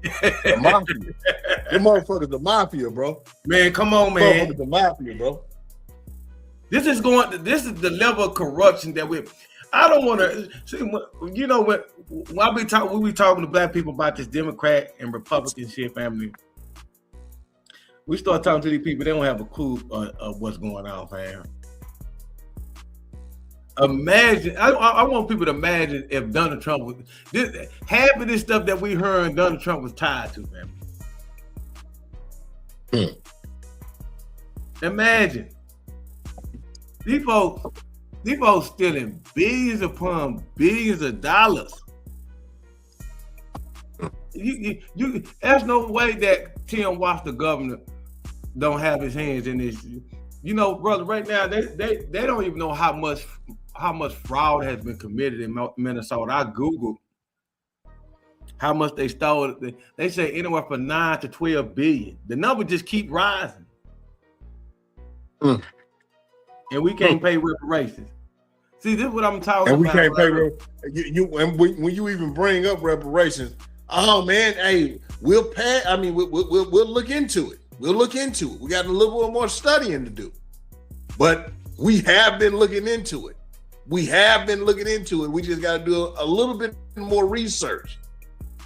The mafia. Them motherfuckers, the mafia, bro. Man, come on, man. The mafia, bro. This is the level of corruption that I don't want to see. You know when we be talking to black people about this Democrat and Republican shit, family. We start talking to these people, they don't have a clue of what's going on, fam. Imagine, I want people to imagine if Donald Trump was, half of this stuff that we heard Donald Trump was tied to, fam. Imagine. These folks stealing billions upon billions of dollars. There's no way that Tim Walz, the governor, don't have his hands in this. You know, brother, right now they don't even know how much fraud has been committed in Minnesota. I Googled how much they stole. They say anywhere from 9 to 12 billion. The number just keep rising. And we can't pay reparations. See, this is what I'm talking about. And we can't pay and when you even bring up reparations, oh man, hey, we'll pay. I mean, we'll look into it. We'll look into it. We got a little bit more studying to do. But we have been looking into it. We just got to do a little bit more research.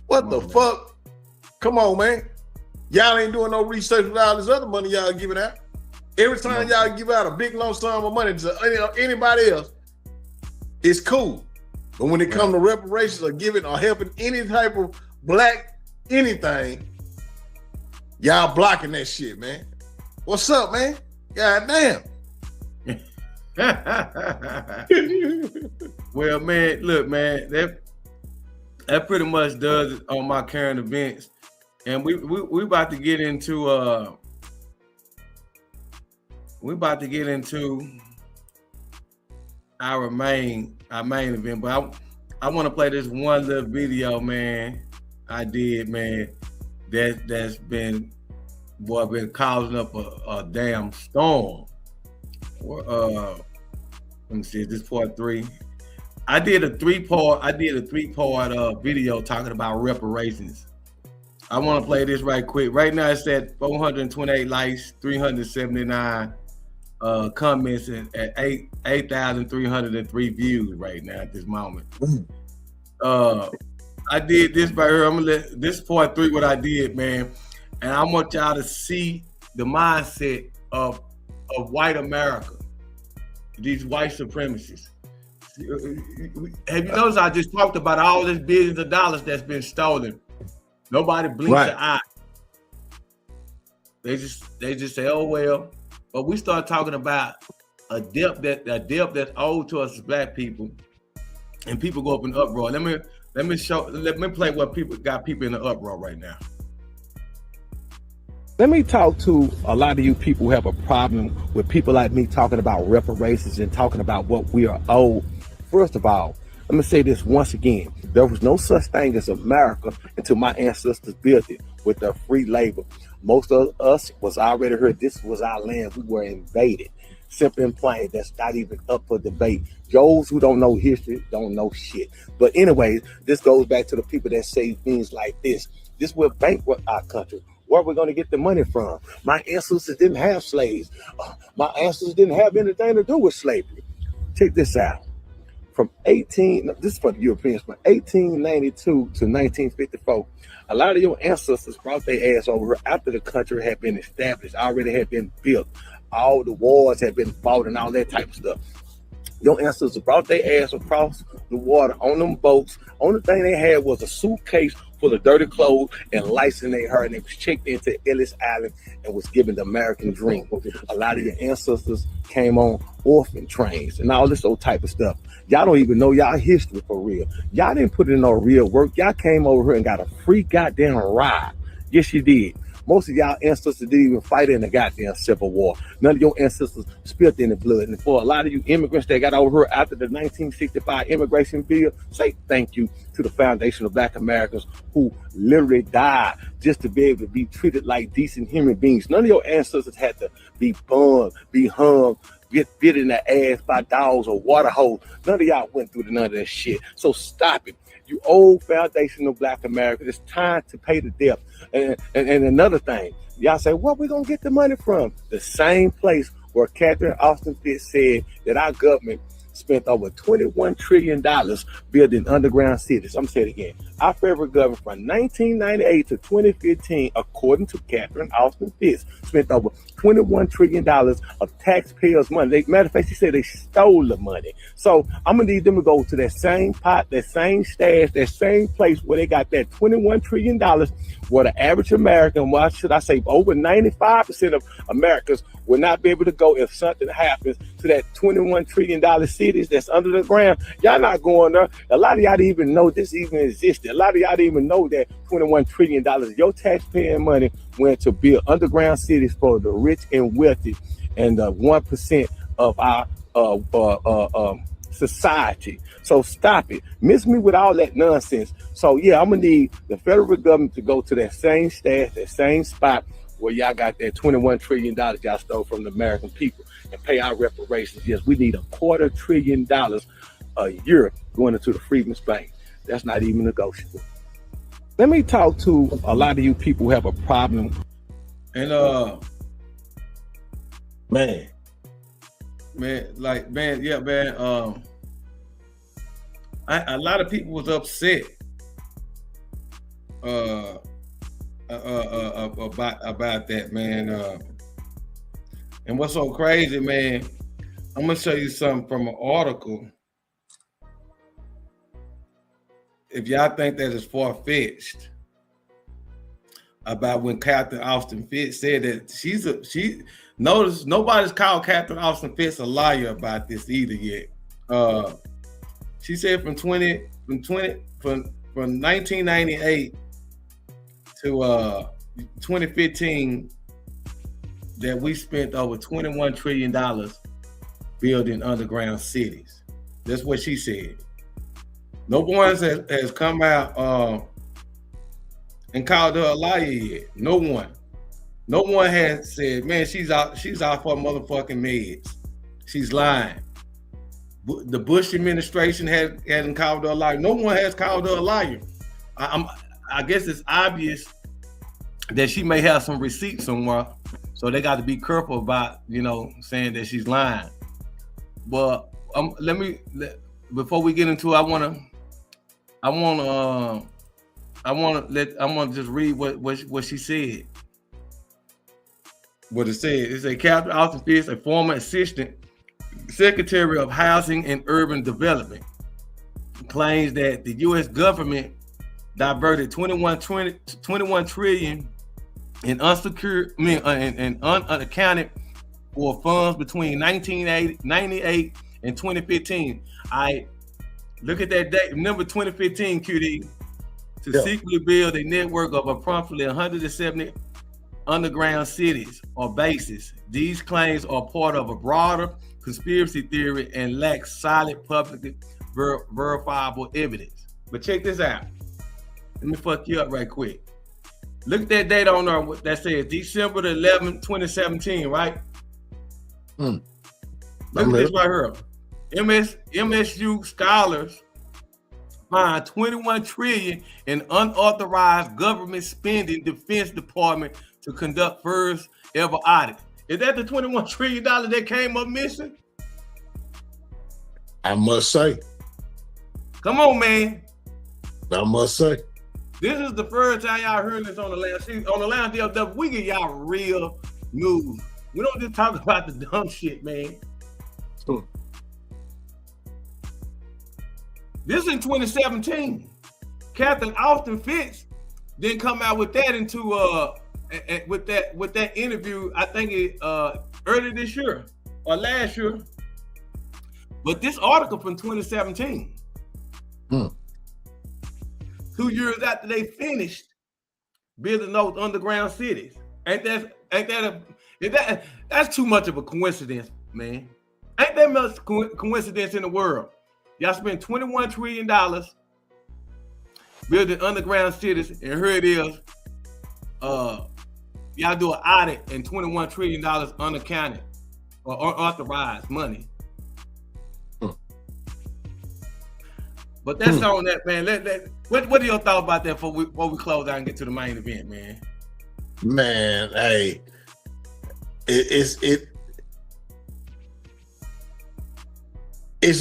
What the fuck? Come on, man. Y'all ain't doing no research with all this other money y'all giving out. Every time y'all give out a big lump sum of money to anybody else, it's cool. But when it comes to reparations or giving or helping any type of black anything, y'all blocking that shit, man. What's up, man? God damn. Well, man, look, man, that pretty much does it on my current events. And we about to get into our main event, but I want to play this one little video, man. I did, man. That's been causing up a damn storm. Let me see, is this part 3? I did a three-part video talking about reparations. I want to play this right quick. Right now it's at 428 likes, 379 comments, and at 8,303 views right now at this moment. I did this right here. This is part 3 what I did, man. And I want y'all to see the mindset of white America, these white supremacists. Have you noticed I just talked about all this billions of dollars that's been stolen? Nobody blinks an eye. They just say, oh well. But we start talking about a debt that's owed to us as black people, and people go up in uproar. Let me play what got people in the uproar right now. Let me talk to a lot of you people who have a problem with people like me talking about reparations and talking about what we are owed. First of all, let me say this once again. There was no such thing as America until my ancestors built it with their free labor. Most of us was already heard this was our land. We were invaded. Simple and plain. That's not even up for debate. Those who don't know history don't know shit. But anyway, this goes back to the people that say things like this. This will bankrupt our country. Where are we going to get the money from? My ancestors didn't have slaves. My ancestors didn't have anything to do with slavery. Check this out. This is for the Europeans, from 1892 to 1954, a lot of your ancestors brought their ass over here after the country had been established, already had been built. All the wars had been fought and all that type of stuff. Your ancestors brought their ass across the water on them boats. Only thing they had was a suitcase full of dirty clothes and lights in their hair, and they was checked into Ellis Island and was given the American dream. A lot of your ancestors came on orphan trains and all this old type of stuff. Y'all don't even know y'all history for real. Y'all didn't put in no real work. Y'all came over here and got a free goddamn ride. Yes, you did. Most of y'all ancestors didn't even fight in the goddamn Civil War. None of your ancestors spilled any blood. And for a lot of you immigrants that got over here after the 1965 immigration bill, say thank you to the foundation of Black Americans who literally died just to be able to be treated like decent human beings. None of your ancestors had to be burned, be hung, get bit in the ass by dogs or water holes. None of y'all went through none of that shit. So stop it. You old foundational Black Americans, it's time to pay the debt. And another thing, y'all say, where we gonna get the money from? The same place where Catherine Austin Fitts said that our government spent over $21 trillion building underground cities. I'm saying it again. Our federal government from 1998 to 2015, according to Catherine Austin Fitts, spent over $21 trillion of taxpayers' money. Matter of fact, she said they stole the money. So I'm gonna need them to go to that same pot, that same stash, that same place where they got that $21 trillion, where the average American, well, should I say over 95% of Americans will not be able to go if something happens to that $21 trillion cities that's under the ground. Y'all not going there. A lot of y'all didn't even know this even existed. A lot of y'all didn't even know that $21 trillion of your taxpaying money went to build underground cities for the rich and wealthy and the 1% of our society. So stop it. Miss me with all that nonsense. So yeah, I'm gonna need the federal government to go to that same stash, that same spot where y'all got that $21 trillion y'all stole from the American people and pay our reparations. Yes, we need $250 billion a year going into the Freedmen's Bank. That's not even negotiable. Let me talk to a lot of you people who have a problem. And a lot of people was upset about that, man. And what's so crazy, man, I'm gonna show you something from an article. If y'all think that is far-fetched, about when Catherine Austin Fitts said that notice nobody's called Catherine Austin Fitts a liar about this either yet. She said from 1998 to 2015 that we spent over $21 trillion building underground cities. That's what she said. No one has come out and called her a liar yet. No one. No one has said, man, she's out for motherfucking meds. She's lying. The Bush administration hasn't called her a liar. No one has called her a liar. I guess it's obvious that she may have some receipts somewhere, so they got to be careful about, saying that she's lying. But before we get into it, I want to just read what she said. What it said. It said Catherine Austin Fitts, a former assistant Secretary of Housing and Urban Development, claims that the U.S. government diverted $21 trillion in unaccounted for funds between 1998 and 2015. I look at that date. Remember 2015, QD, to secretly build a network of approximately 170 underground cities or bases. These claims are part of a broader conspiracy theory and lack solid, publicly verifiable evidence. But check this out. Let me fuck you up right quick. Look at that date on there that says December the 11th, 2017, right? Look at this right here. MSU scholars find 21 trillion in unauthorized government spending, Defense Department to conduct first ever audit. Is that the $21 trillion that came up missing? I must say. Come on, man. I must say. This is the first time y'all heard this on the last season. On the last DFW, we get y'all real news. We don't just talk about the dumb shit, man. This is in 2017. Captain Austin Fitz didn't come out with that with that interview. I think early this year or last year. But this article from 2017. 2 years after they finished building those underground cities. That's too much of a coincidence, man. Ain't that much coincidence in the world? Y'all spend $21 trillion building underground cities, and here it is. Y'all do an audit and $21 trillion unaccounted or unauthorized money. But that's on that, man. What are your thoughts about that before we close out and get to the main event, man? Man, hey, it's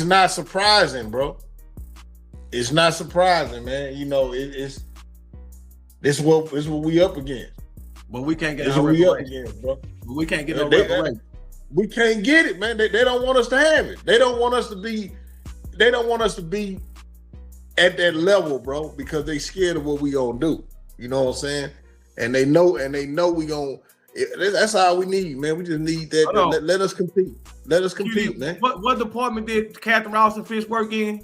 not surprising, bro. It's not surprising, man. You know, it's what we up against. But we can't get no reparations, bro. But we can't get no reparations. We can't get it, man. They don't want us to have it. They don't want us to be at that level, bro, because they scared of what we gonna do. You know what I'm saying? And they know we gonna. That's all we need, man. We just need that. Let us compete. Let us compete, man. What department did Catherine Austin Fitz work in?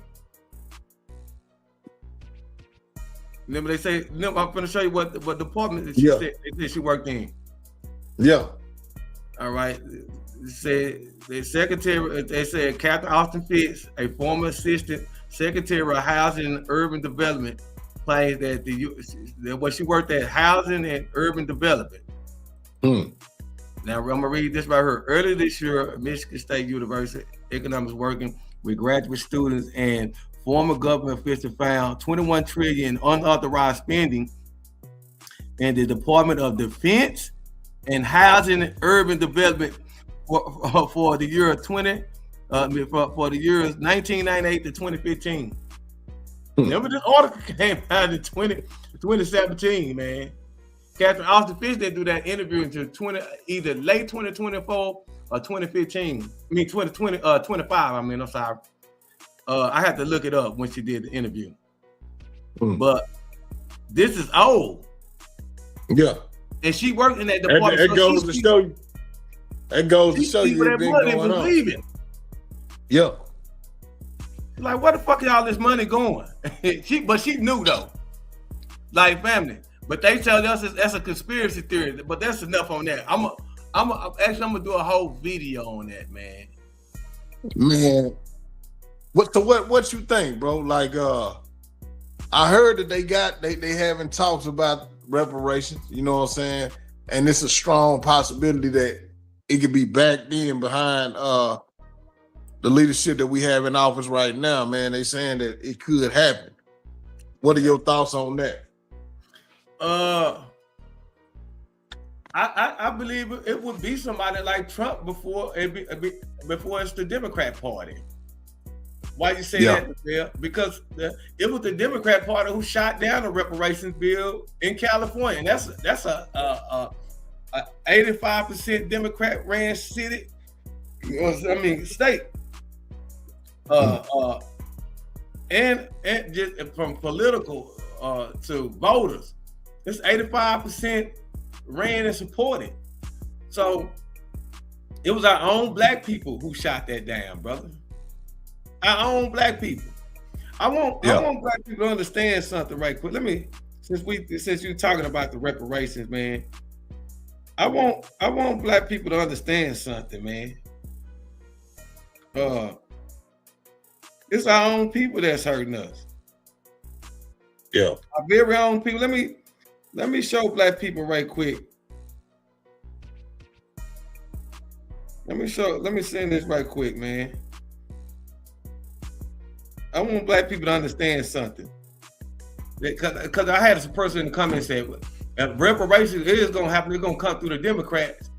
Remember they say. I'm gonna show you what department that she said she worked in. Yeah. All right. They said Catherine Austin Fitz, a former assistant Secretary of Housing and Urban Development, claims that what she worked at Housing and Urban Development. Now I'm gonna read this right here. Earlier this year, Michigan State University economics working with graduate students and former government officials found 21 trillion unauthorized spending in the Department of Defense and Housing and Urban Development for the year for the years 1998 to 2015. Remember this article came out in 2017, man. Catherine Austin Fitz didn't do that interview until either late 2024 or 2015. I mean 25. I'm sorry. I had to look it up when she did the interview. But this is old. Yeah. And she worked in that department. It goes to show you. It goes to show you it's been going on. Leaving. Yeah. Like, where the fuck is all this money going? But she knew though. Like, family. But they tell us that's a conspiracy theory. But that's enough on that. I'm gonna do a whole video on that, man. Man, what you think, bro? Like, I heard that they having talks about reparations. You know what I'm saying? And it's a strong possibility that it could be backed in behind the leadership that we have in office right now, man. They saying that it could happen. What are your thoughts on that? I believe it would be somebody like Trump before it's the Democrat Party. Why you say that, Bill? Because it was the Democrat Party who shot down the reparations bill in California, and that's a 85% Democrat ran city. State. And just from political to voters, it's 85% ran and supported. So it was our own black people who shot that down, brother. Our own black people. I want black people to understand something right quick. Since you're talking about the reparations, man. I want black people to understand something, man. It's our own people that's hurting us. Yeah. Our very own people. Let me show black people right quick. Let me send this right quick, man. I want black people to understand something. Because I had a person in the comments say, if reparations is going to happen, it's going to come through the Democrats.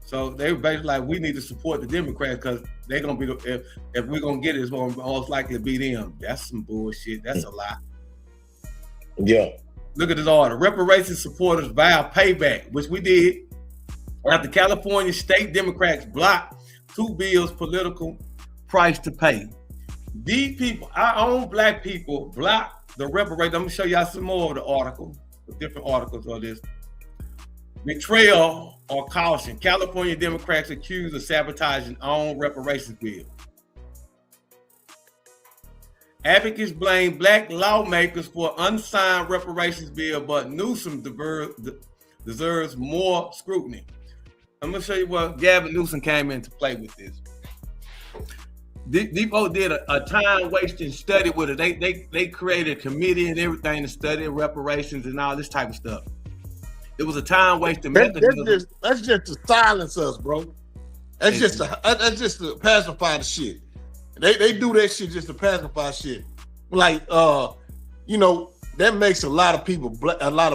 So they were basically like, we need to support the Democrats because they're going to be, if we're going to get it, it's going to most likely be them. That's some bullshit. That's a lie. Yeah. Look at this order. Reparations supporters vow payback, which we did after California state Democrats blocked 2 bills political price to pay. These people, our own black people, blocked the reparations. I'm going to show y'all some more of the article, the different articles of this. Betrayal or caution. California Democrats accused of sabotaging own reparations bill. Advocates blame black lawmakers for unsigned reparations bill, but Newsom deserves more scrutiny. I'm going to show you what Gavin Newsom came into play with this. These folks did a time-wasting study with it. They created a committee and everything to study reparations and all this type of stuff. It was a time-wasting mechanism. That's just to silence us, bro. That's just to pacify the shit. They do that shit just to pacify shit. Like, you know, that makes a lot of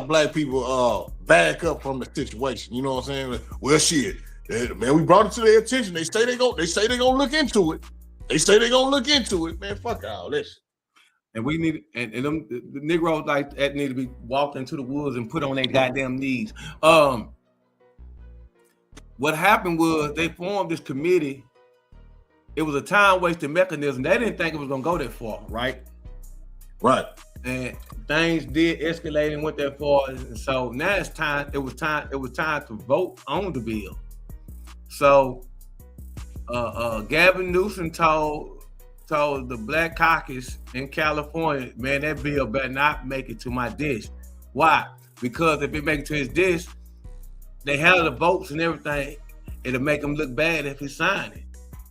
black people back up from the situation. You know what I'm saying? Like, well, shit, man, we brought it to their attention. They say they're gonna look into it. Man, fuck all this. And we need, and them the Negroes like that need to be walked into the woods and put on their goddamn knees. What happened was they formed this committee. It was a time-wasting mechanism. They didn't think it was gonna go that far, right? Right. And things did escalate and went that far. And so now it's time. It was time to vote on the bill. So Gavin Newsom told the Black Caucus in California, man, that bill better not make it to my dish. Why? Because if it make it to his dish, they have the votes and everything. It'll make him look bad if he sign it.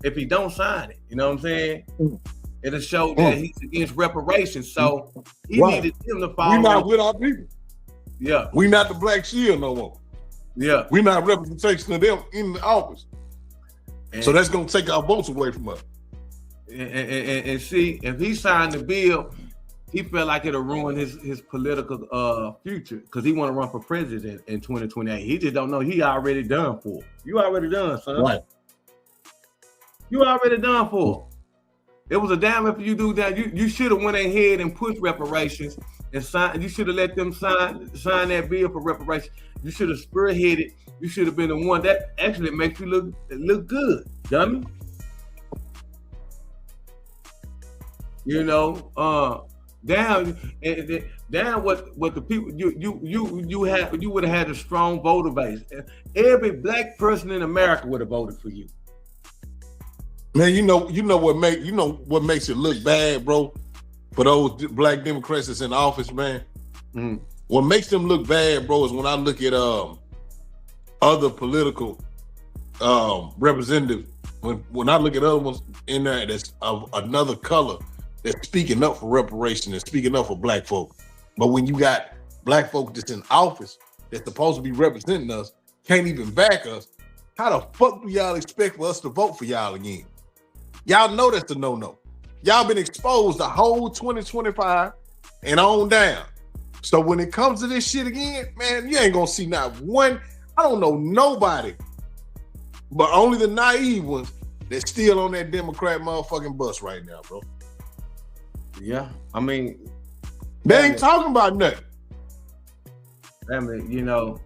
If he don't sign it, you know what I'm saying? It'll show that he's against reparations. So he needed them to follow. We not with our people. Yeah. We not the Black Shield no more. Yeah. We not representation of them in the office. And so that's gonna take our votes away from us. And see, if he signed the bill, he felt like it'll ruin his political future because he want to run for president in 2028. He just don't know he already done for. You already done, son. Right. You already done for. It was a damn if you do that. You should have went ahead and pushed reparations and signed. You should have let them sign that bill for reparations. You should have spearheaded. You should have been the one that actually makes you look good, dummy. You know, down what the people you would have had a strong voter base. Every black person in America would have voted for you. Man, you know what makes it look bad, bro, for those black Democrats that's in office, man. Mm-hmm. What makes them look bad, bro, is when I look at other political representatives. When I look at other ones in there that's of another color that's speaking up for reparation and speaking up for black folk. But when you got black folk that's in office that's supposed to be representing us, can't even back us, how the fuck do y'all expect for us to vote for y'all again? Y'all know that's the no-no. Y'all been exposed the whole 2025 and on down. So when it comes to this shit again, man, you ain't gonna see not one. I don't know nobody, but only the naive ones that's still on that Democrat motherfucking bus right now, bro. Yeah, I mean, they ain't talking about nothing. I mean, you know,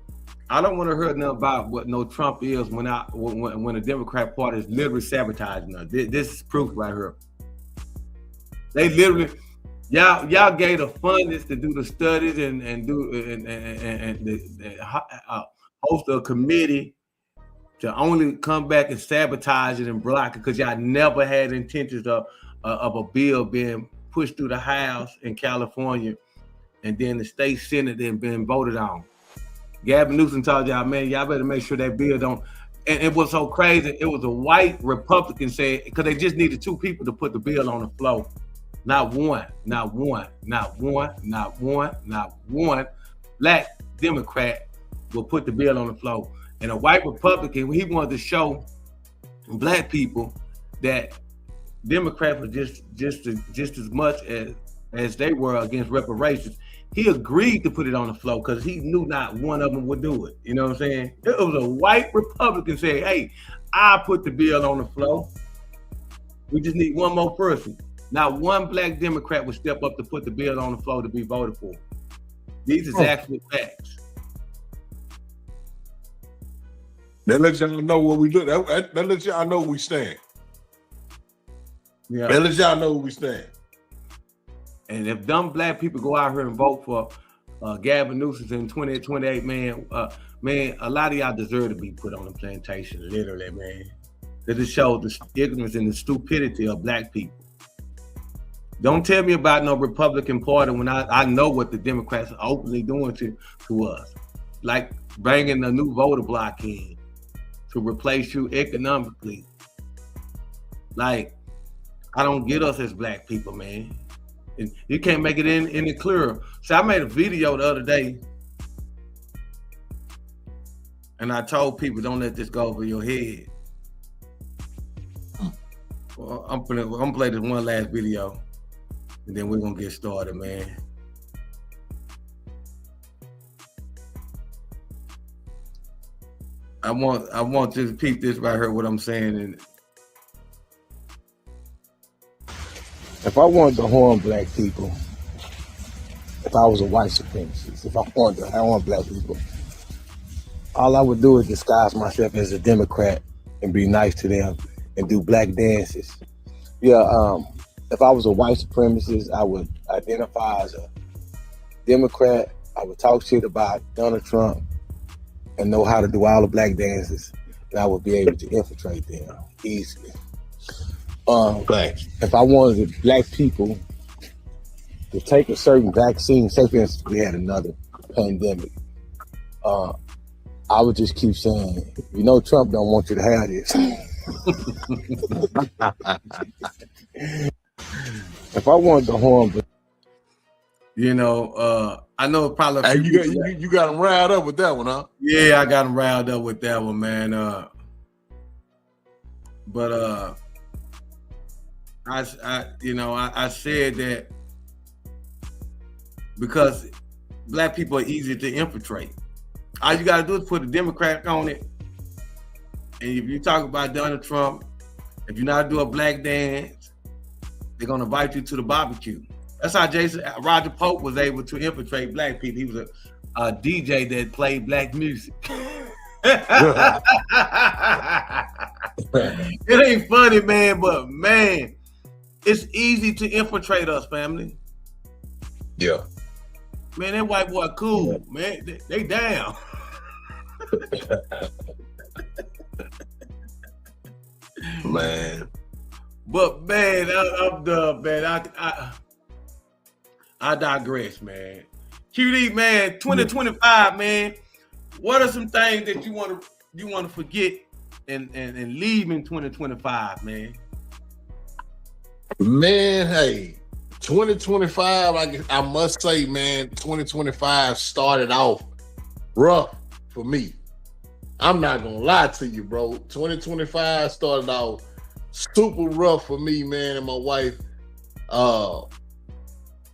I don't want to hear nothing about what no Trump is when the Democrat Party is literally sabotaging us. This is proof right here. They literally, y'all gave the funders to do the studies and host a committee to only come back and sabotage it and block it because y'all never had intentions of a bill being pushed through the House in California and then the state Senate and being voted on. Gavin Newsom told y'all, man, y'all better make sure that bill don't. And it was so crazy. It was a white Republican said, because they just needed 2 people to put the bill on the floor. Not one black Democrat will put the bill on the floor. And a white Republican, he wanted to show black people that Democrats were just as much as they were against reparations. He agreed to put it on the floor because he knew not one of them would do it. You know what I'm saying? It was a white Republican saying, hey, I put the bill on the floor. We just need one more person. Not one black Democrat would step up to put the bill on the floor to be voted for. These is actual facts. That lets y'all know what we do. That lets y'all know where we stand. Yeah. That lets y'all know where we stand. And if dumb black people go out here and vote for Gavin Newsom in 2028, man, a lot of y'all deserve to be put on the plantation, literally, man. Because it shows the ignorance and the stupidity of black people. Don't tell me about no Republican Party when I know what the Democrats are openly doing to us. Like bringing a new voter block in to replace you economically. Like, I don't get us as black people, man. And you can't make it any clearer. So I made a video the other day and I told people, don't let this go over your head. Well, I'm gonna play this one last video and then we're gonna get started, man. I want you to peep this right here, what I'm saying. And if I wanted to harm black people, if I was a white supremacist, if I wanted to harm black people, all I would do is disguise myself as a Democrat and be nice to them and do black dances. Yeah, if I was a white supremacist, I would identify as a Democrat. I would talk shit about Donald Trump and know how to do all the black dances, and I would be able to infiltrate them easily. If I wanted black people to take a certain vaccine, say for instance we had another pandemic, I would just keep saying, you know, Trump don't want you to have this. If I wanted to harm, you know, I know probably. Hey, you got him riled up with that one, huh? Yeah, I got him riled up with that one, man. But I said that because black people are easy to infiltrate. All you got to do is put a Democrat on it. And if you talk about Donald Trump, if you're not doing a black dance, they're going to invite you to the barbecue. That's how Roger Pope was able to infiltrate black people. He was a DJ that played black music. It ain't funny, man, but man, it's easy to infiltrate us, family. Yeah. Man, that white boy cool, man. They down. Man. But man, I'm done, man. I digress, man. QD, man, 2025, man. What are some things that you want to forget and leave in 2025, man? Man, hey, 2025, I must say, man, 2025 started off rough for me. I'm not gonna lie to you, bro. 2025 started off super rough for me, man, and my wife.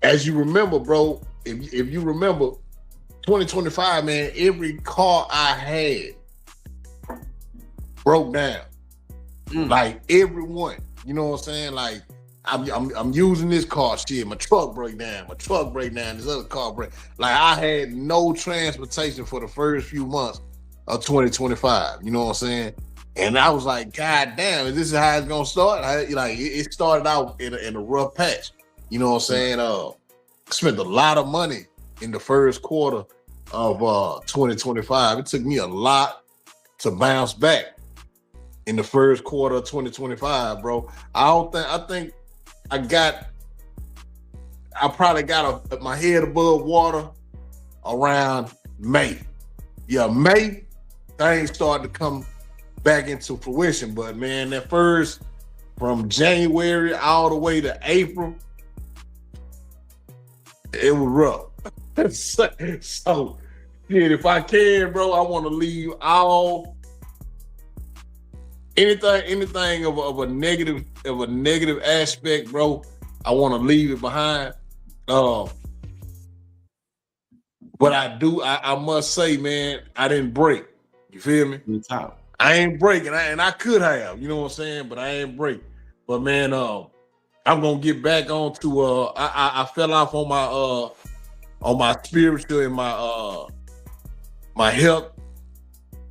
As you remember, bro, if you remember 2025, man, every car I had broke down. Like everyone, you know what I'm saying? Like I'm using this car, shit, my truck break down, this other car break. Like I had no transportation for the first few months of 2025, you know what I'm saying? And I was like, God damn, this is how it's gonna start? It started out in a rough patch, you know what I'm saying? Spent a lot of money in the first quarter of 2025. It took me a lot to bounce back in the first quarter of 2025, bro. I think I probably got my head above water around May. Yeah, May, things started to come back into fruition. But man, that first, from January all the way to April, It was rough. So shit, if I can, bro, I want to leave all anything of a negative aspect, bro. I want to leave it behind. But I must say, man, I didn't break. You feel me? I ain't breaking, and I could have, you know what I'm saying, but I ain't break. But man, I'm gonna get back on to I fell off on my spiritual and my health,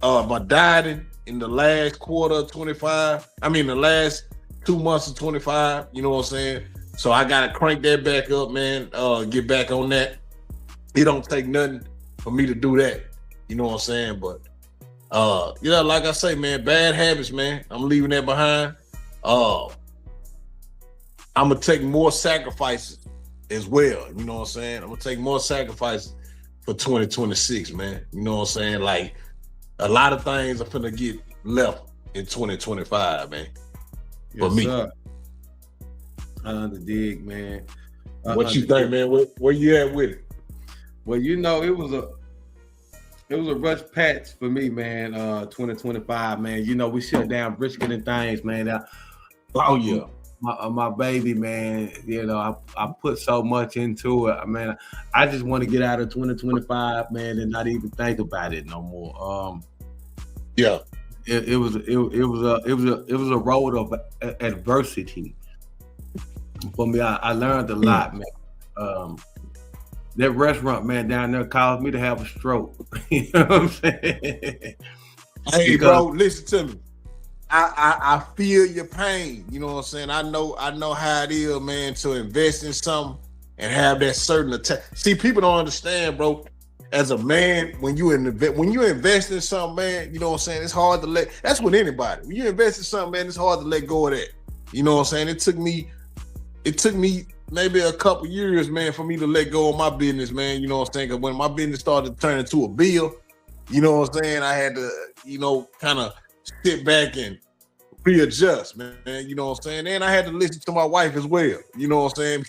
my dieting in the last quarter of 25. I mean the last 2 months of 25, you know what I'm saying? So I gotta crank that back up, man. Get back on that. It don't take nothing for me to do that. You know what I'm saying? But yeah, like I say, man, bad habits, man. I'm leaving that behind. I'm gonna take more sacrifices as well. You know what I'm saying? I'm gonna take more sacrifices for 2026, man. You know what I'm saying? Like a lot of things are gonna get left in 2025, man. For me. Sir. The dig, man. What you think, man? Where you at with it? Well, you know, it was a rush patch for me, man. 2025, man. You know, we shut down brisket and things, man. Oh yeah. My baby, man, you know, I put so much into it. Man, I just want to get out of 2025, man, and not even think about it no more. Yeah, it was a road of adversity for me. I learned a lot, man. That restaurant, man, down there caused me to have a stroke. You know what I'm saying? Hey, bro, listen to me. I feel your pain. You know what I'm saying? I know how it is, man, to invest in something and have that certain attack. See, people don't understand, bro. As a man, when you invest in something, man, you know what I'm saying? It's hard to that's with anybody. When you invest in something, man, it's hard to let go of that. You know what I'm saying? It took me maybe a couple years, man, for me to let go of my business, man. You know what I'm saying? 'Cause when my business started to turn into a bill, you know what I'm saying? I had to, you know, kind of sit back and readjust, man. You know what I'm saying? And I had to listen to my wife as well. You know what I'm saying?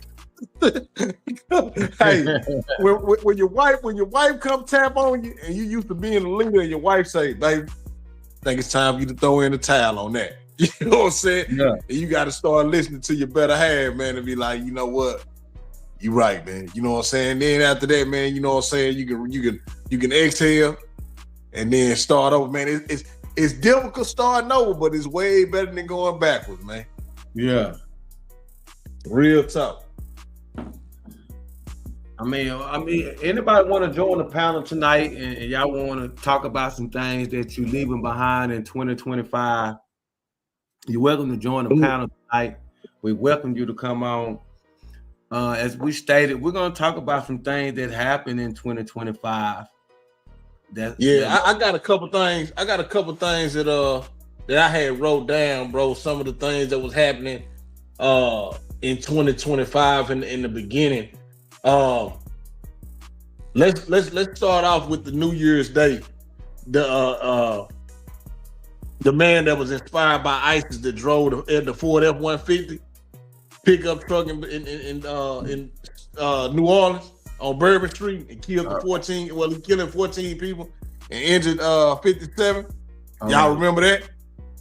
Hey, when your wife come tap on you and you used to being a leader and your wife say, baby, I think it's time for you to throw in the towel on that. You know what I'm saying? Yeah. And you got to start listening to your better half, man, and be like, you know what? You right, man. You know what I'm saying? Then after that, man, you know what I'm saying? You can exhale and then start over, man. It's difficult starting over, but it's way better than going backwards, man. Yeah. Real tough. I mean, anybody want to join the panel tonight and y'all want to talk about some things that you're leaving behind in 2025, you're welcome to join the panel tonight. We welcome you to come on. As we stated, we're going to talk about some things that happened in 2025. I got a couple things. I got a couple things that I had wrote down, bro. Some of the things that was happening in 2025 in the beginning. Let's start off with the New Year's Day. The man that was inspired by ISIS that drove the Ford F-150 pickup truck in New Orleans on Bourbon Street and killed he killed 14 people and injured 57. Y'all remember that?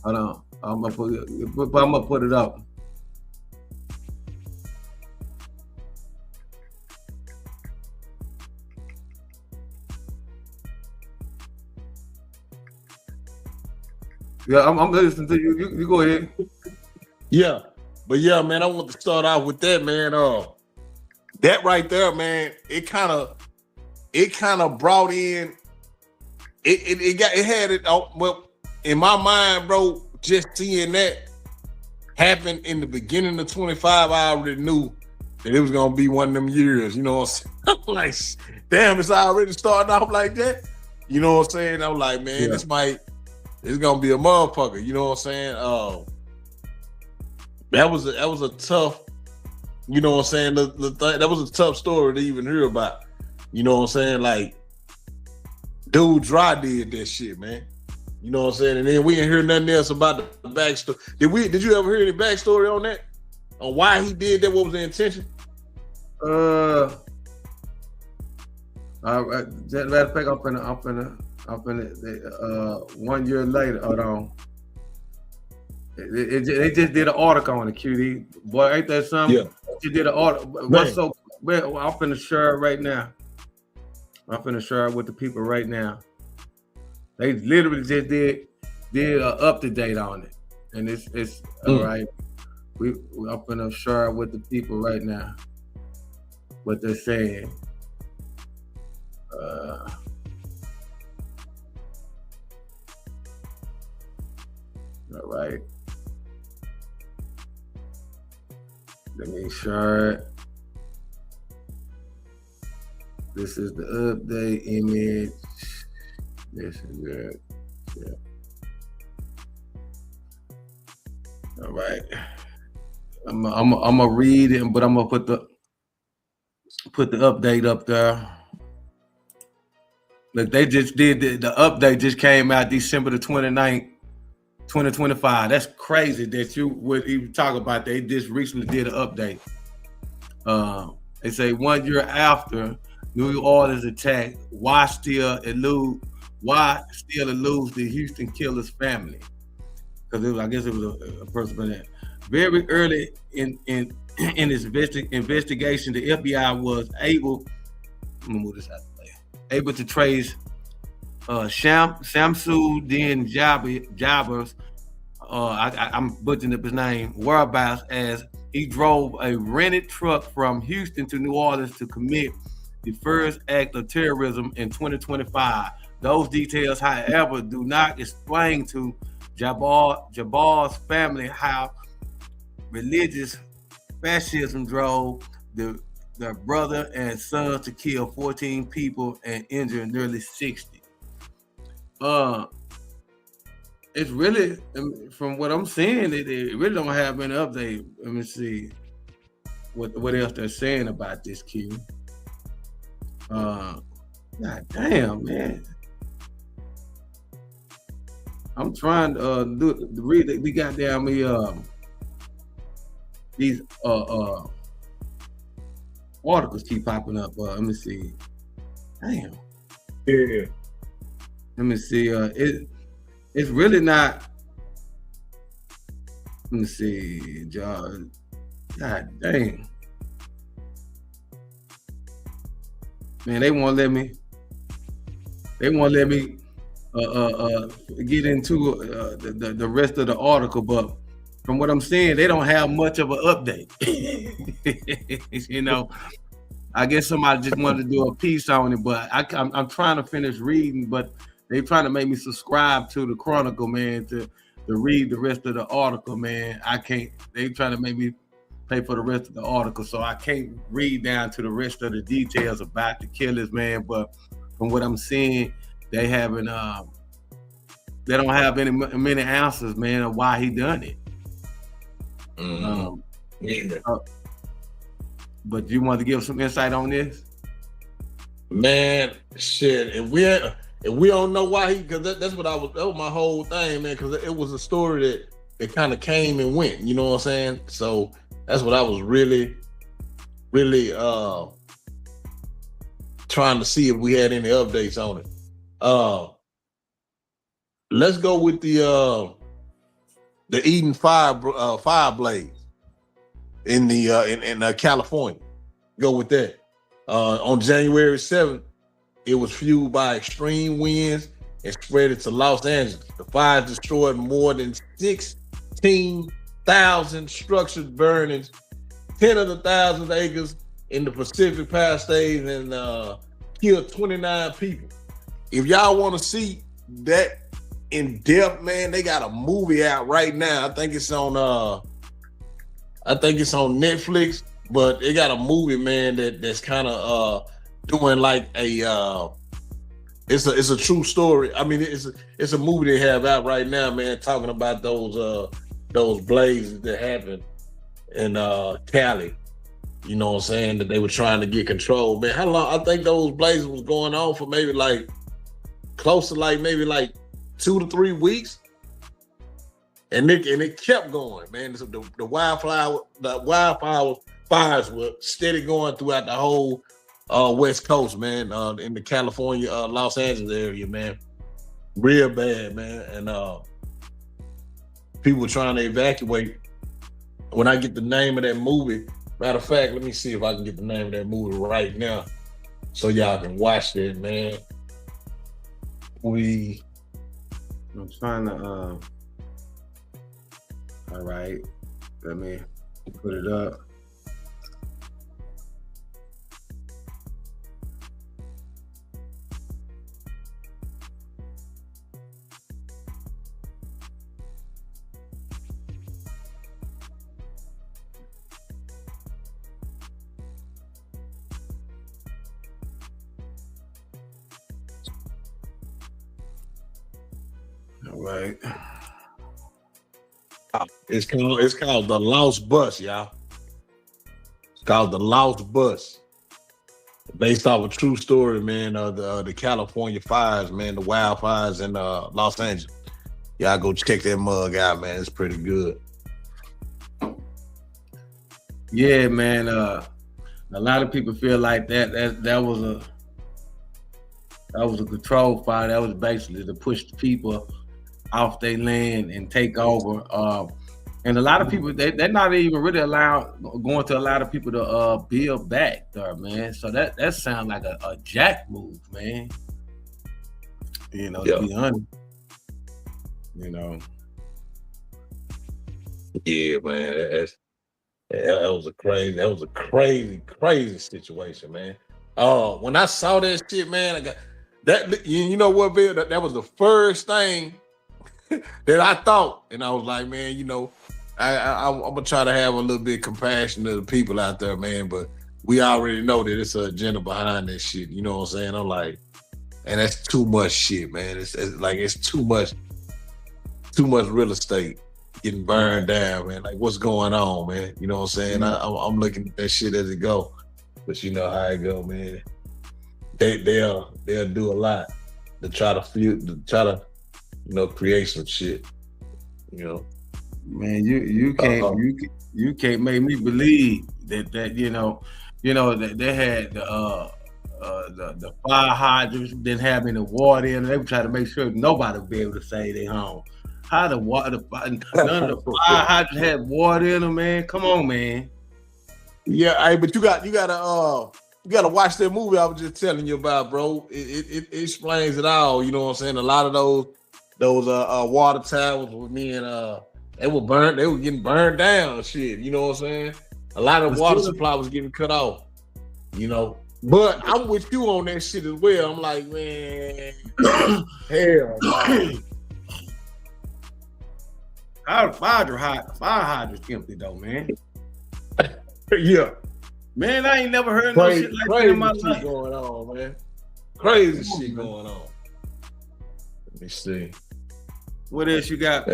Hold on. I'm gonna put it up. Yeah, I'm listening to you. You go ahead. Yeah. But yeah, man, I want to start out with that, man. That right there, man, it kind of brought in well, in my mind, bro, just seeing that happen in the beginning of 25, I already knew that it was gonna be one of them years, you know what I'm saying? Like, damn, it's already starting off like that. You know what I'm saying? I'm like, man, it's gonna be a motherfucker, you know what I'm saying? That was a tough, you know what I'm saying? That was a tough story to even hear about. You know what I'm saying? Like, dude dry did that shit, man. You know what I'm saying? And then we didn't hear nothing else about the backstory. Did you ever hear any backstory on that? On why he did that? What was the intention? Matter of fact, I'm finna 1 year later. Hold on. They just did an article on the QD. Boy, ain't that something? Yeah. You did an article. What's so? Well, I'm finna share it right now. I'm finna share it with the people right now. They literally just did an up to date on it, and it's all right. I'm finna share it with the people right now. What they're saying. All right. Let me share it. This is the update image. This is it. Yeah. All right. I'm gonna read it, but I'm gonna put the update up there. Look, they just did the update just came out December the 29th, 2025. That's crazy that you would even talk about. They just recently did an update. They say 1 year after New Orleans attack, why still elude the Houston killer's family? Because I guess it was a person by that. Very early in this investigation, the FBI was able to trace Shamsu Din Jabbers, I'm butchering up his name, whereabouts as he drove a rented truck from Houston to New Orleans to commit the first act of terrorism in 2025. Those details, however, do not explain to Jabbar's family how religious fascism drove their brother and son to kill 14 people and injure nearly 60. It's really, from what I'm seeing, it really don't have any update. Let me see what else they're saying about this Q. God damn, man. I'm trying to read the goddamn these articles keep popping up. Let me see. Damn. Yeah. Let me see. It's really not. Let me see, John. God dang. Man, they won't let me. They won't let me get into the rest of the article, but from what I'm seeing, they don't have much of an update. You know, I guess somebody just wanted to do a piece on it, but I'm trying to finish reading, but they're trying to make me subscribe to the Chronicle, man, to read the rest of the article, man. I can't. They trying to make me pay for the rest of the article, so I can't read down to the rest of the details about the killers, man. But from what I'm seeing, they haven't. They don't have many answers, man, of why he done it. But you want to give some insight on this? Man, shit. If we don't know why because that was my whole thing, man. Because it was a story that kind of came and went. You know what I'm saying? So that's what I was really trying to see if we had any updates on it. Let's go with the Eden fire blaze in California. Go with that. On January 7th, it was fueled by extreme winds and spread it to Los Angeles. The fire destroyed more than 16,000 structures, burning 10 of the 1,000 acres in the Pacific Palisades and killed 29 people. If y'all want to see that in depth, man, they got a movie out right now. I think it's on Netflix, but they got a movie, man, that's kind of doing like a it's a true story. I mean, it's a movie they have out right now, man, talking about those blazes that happened in Cali. You know what I'm saying? That they were trying to get control. Man, how long? I think those blazes was going on for maybe like close to like maybe like 2 to 3 weeks. And it kept going, man. The wildfire fires were steady going throughout the whole West Coast, man, in the California, Los Angeles area, man. Real bad, man. And people trying to evacuate. When I get the name of that movie, matter of fact, let me see if I can get the name of that movie right now so y'all can watch that, man. I'm trying to all right, let me put it up. All right. It's called The Lost Bus, y'all. It's called The Lost Bus. Based off a true story, man, the California fires, man, the wildfires in Los Angeles. Y'all go check that mug out, man. It's pretty good. Yeah, man. A lot of people feel like that was a control fire. That was basically to push the people off their land and take over. And a lot of people, they're not even really going to a lot of people to build back there, man. So that sounds like a jack move, man. You know, to be honest. You know. Yeah, man. That was a crazy situation, man. When I saw that shit, man, I got that. You know what, Bill? That was the first thing that I thought, and I was like, man, you know, I'm gonna try to have a little bit of compassion to the people out there, man. But we already know that it's an agenda behind that shit. You know what I'm saying? I'm like, and that's too much shit, man. It's too much real estate getting burned down, man. Like, what's going on, man? You know what I'm saying? I'm looking at that shit as it go, but you know how it go, man. They'll do a lot to try to you know, create some shit. You know, man, you can't make me believe that you know that they had the fire hydrants didn't have any water in. They were trying to make sure nobody would be able to save their home. How none of the fire hydrants had water in them, man? Come on, man. Yeah, hey, but you gotta watch that movie I was just telling you about, bro. It explains it all. You know what I'm saying? A lot of those water towers were being they were getting burned down and shit. You know what I'm saying? A lot of water supply was getting cut off. You know, but I'm with you on that shit as well. I'm like, man, hell, man. Our fire hydrant's empty though, man. Yeah. Man, I ain't never heard no shit like that in my life. Going on, man. Crazy shit going on. Let me see. What else you got? I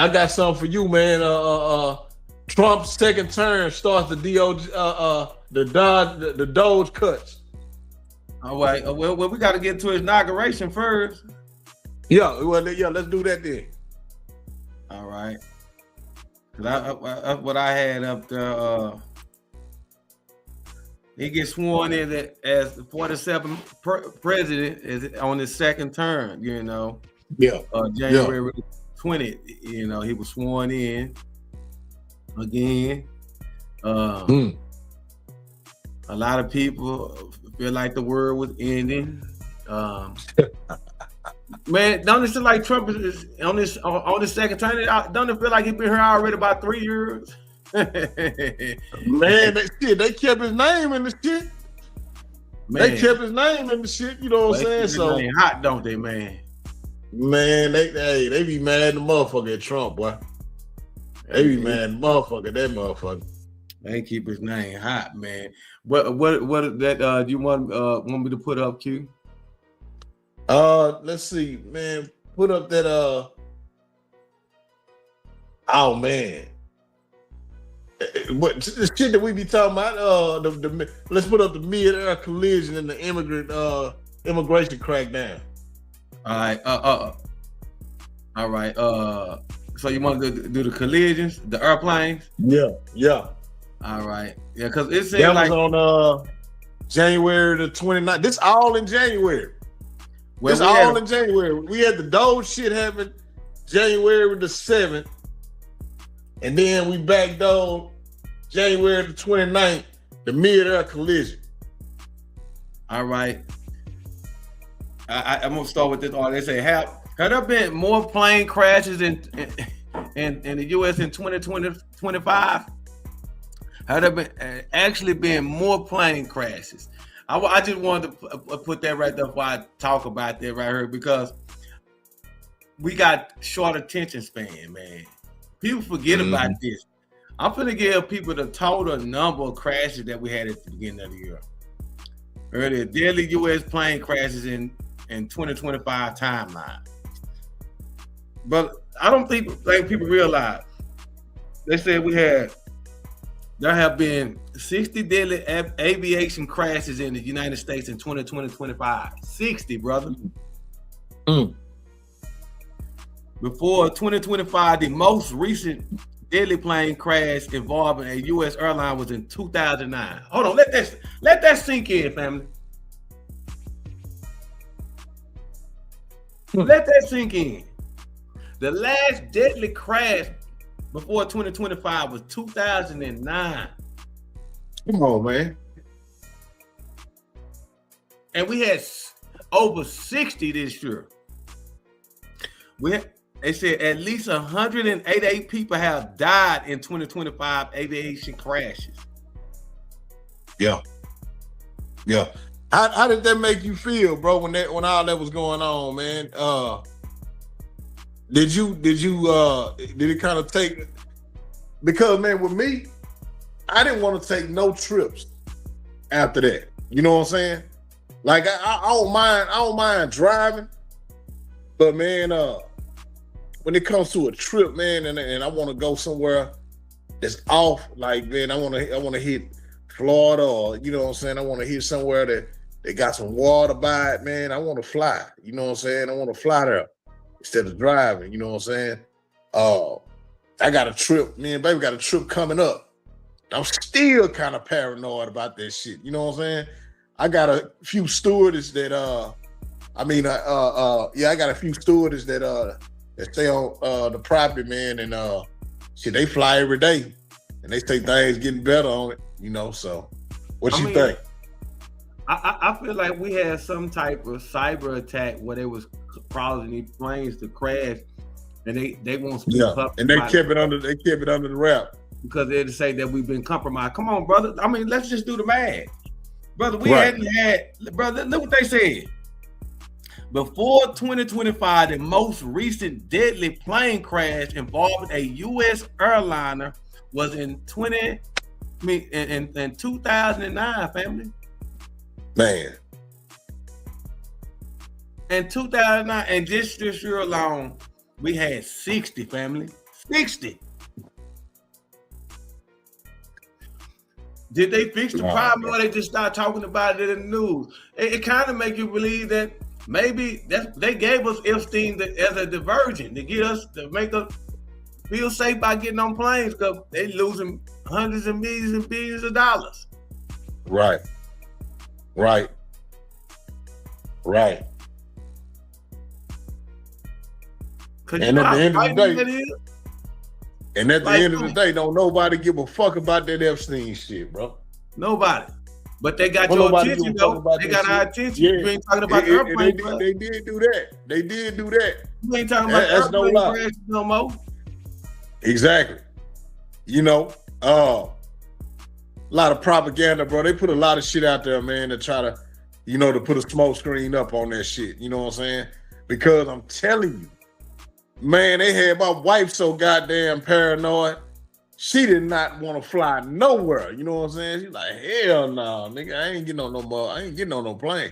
got something for you, man. Trump's second term starts the Doge cuts. All right. Well, we got to get to his inauguration first. Yeah. Let's do that then. All right. That's what I had up there. He gets sworn in as the 47th president on his second term. You know. Yeah. January 20th. You know, he was sworn in again. A lot of people feel like the world was ending. Man, don't it feel like Trump is on his second term? Don't it feel like he's been here already about 3 years? Man, they kept his name in the shit. Man. They kept his name in the shit. You know what I'm saying? So hot, don't they, man? Man, they be mad at the motherfucker at Trump, boy. They be mad at that motherfucker. They keep his name hot, man. What that do you want me to put up, Q? Let's see, man. Put up that oh man. What the shit that we be talking about? Let's put up the mid-air collision and the immigration crackdown. All right. All right. So you want to do the collisions, the airplanes? Yeah. All right. Yeah, because it seems That like was on January the 29th. This all in January. Well, This all in January. We had the Doge shit happen January the 7th. And then we backdoored January the 29th, the mid-air collision. All right. I'm gonna start with this. They say, have there been more plane crashes in the U.S. in 2025? Have there been actually been more plane crashes? I just wanted to put that right there before I talk about that right here, because we got short attention span, man. People forget about this. I'm gonna give people the total number of crashes that we had at the beginning of the year. Earlier, deadly U.S. plane crashes in 2025 timeline. But I don't think people realize. They said there have been 60 deadly aviation crashes in the United States in 2025. 60, brother. Before 2025, the most recent deadly plane crash involving a U.S. airline was in 2009. Hold on, let that sink in, family. Let that sink in. The last deadly crash before 2025 was 2009. Come on, man. And we had over 60 this year. They said at least 188 people have died in 2025 aviation crashes. Yeah. How did that make you feel, bro, when all that was going on, man? Did it kind of take, because man, with me, I didn't want to take no trips after that. You know what I'm saying? Like I don't mind driving, but man, when it comes to a trip, man, and I want to go somewhere that's off, like man, I want to hit Florida, or you know what I'm saying, I want to hit somewhere that they got some water by it, man. I want to fly. You know what I'm saying? I want to fly there instead of driving. You know what I'm saying? I got a trip. Me and baby got a trip coming up. I'm still kind of paranoid about that shit. You know what I'm saying? I got a few stewardess that I got a few stewardess that stay on the property, man, and shit, they fly every day, and they say things getting better on it, you know. So, what you think? I feel like we had some type of cyber attack where they was causing these planes to crash, and they won't speak up. And they kept it under the wrap because they say that we've been compromised. Come on, brother. I mean, let's just do the math, brother. We Right. hadn't had, brother. Look what they said. Before 2025, the most recent deadly plane crash involving a U.S. airliner was in 2009, family. Man. In 2009, and just this year alone, we had 60, family. 60. Did they fix the problem, or they just start talking about it in the news? It kind of make you believe that maybe they gave us Epstein as a diversion to make us feel safe by getting on planes, because they losing hundreds of millions and billions of dollars. Right. And at the end of the day, don't nobody give a fuck about that Epstein shit, bro. Nobody. But they got your attention, though. They got our attention. Yeah. You ain't talking about airplane They crashes. did do that. You ain't talking about That's no airplane lie. crashes no more. Exactly. You know, a lot of propaganda, bro. They put a lot of shit out there, man, to try to, to put a smoke screen up on that shit. You know what I'm saying? Because I'm telling you, man, they had my wife so goddamn paranoid. She did not want to fly nowhere. You know what I'm saying? She's like, hell no, nigga, I ain't getting on no more. I ain't getting on no plane.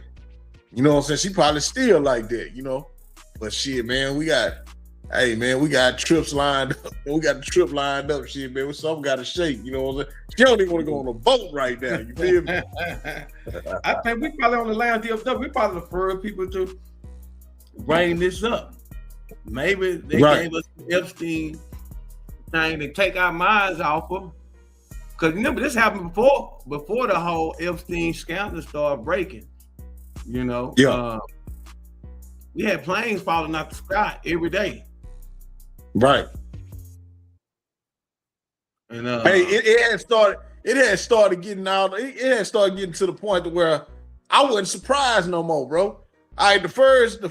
You know what I'm saying? She probably still like that, But shit, man, we got trips lined up. We got the trip lined up, shit, man. Something got to shake, you know what I'm saying? She don't even want to go on a boat right now, you feel me? I think we probably on the line DFW. We probably refer people to bring this up. Maybe they gave us Epstein thing to take our minds off of, Because remember, this happened before the whole Epstein scandal started breaking. You know, we had planes falling out the sky every day. Right. And hey, it had started getting out. It had started getting to the point to where I wasn't surprised no more, bro. All right, the first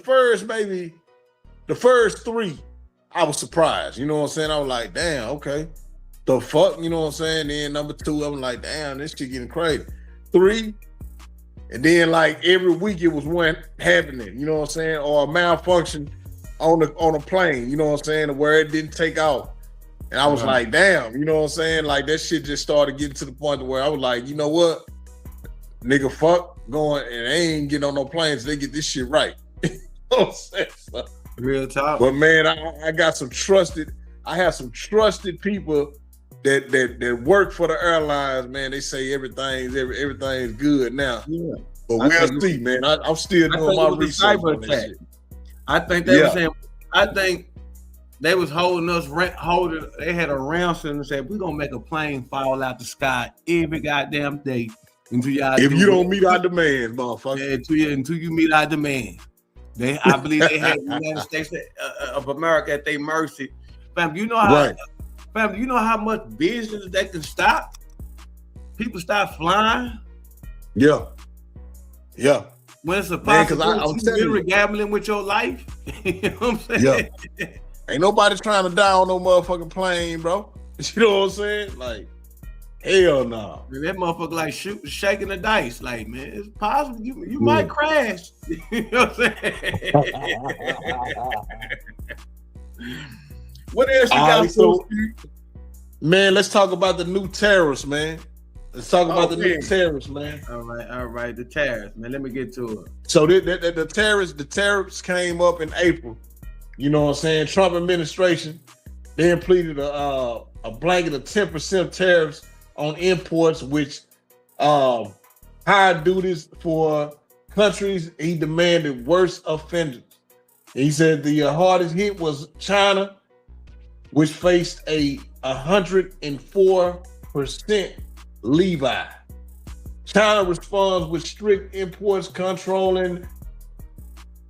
three, I was surprised. You know what I'm saying? I was like, damn, okay. The fuck, you know what I'm saying? Then number 2, I'm like, damn, this shit getting crazy. 3, and then like every week it was one happening, you know what I'm saying? Or a malfunction on a plane, you know what I'm saying, where it didn't take off. And I was like, damn, you know what I'm saying? Like that shit just started getting to the point where I was like, you know what? Nigga, fuck going, and they ain't getting on no planes. They get this shit right. You know what I'm saying? So, real talk. But man, I have some trusted people that work for the airlines, man. They say everything's good now. Yeah. But we'll see, man. I'm still doing my research on that shit. I think they were saying, I think they was holding us, they had a ransom and said, we're gonna make a plane fall out the sky every goddamn day until y'all if you don't meet our demands, motherfucker. Yeah, until you meet our demands. I believe they had the United States of America at their mercy. Fam, you know how you know how much business they can stop? People stop flying. Yeah. When it's a possibility, you're literally gambling with your life. You know what I'm saying? Yeah. Ain't nobody trying to die on no motherfucking plane, bro. You know what I'm saying? Like, hell no. Man, that motherfucker like shaking the dice. Like, man, it's possible you might crash. You know what I'm saying? What else you got? So, man, let's talk about the new tariffs, man. Let's talk about the new tariffs, man. All right, the tariffs, man. Let me get to it. So the tariffs came up in April. You know what I'm saying? Trump administration then pleaded a blanket of 10% tariffs on imports, which higher duties for countries he demanded worse offenders. He said the hardest hit was China, which faced a 104% levy. China responds with strict imports controlling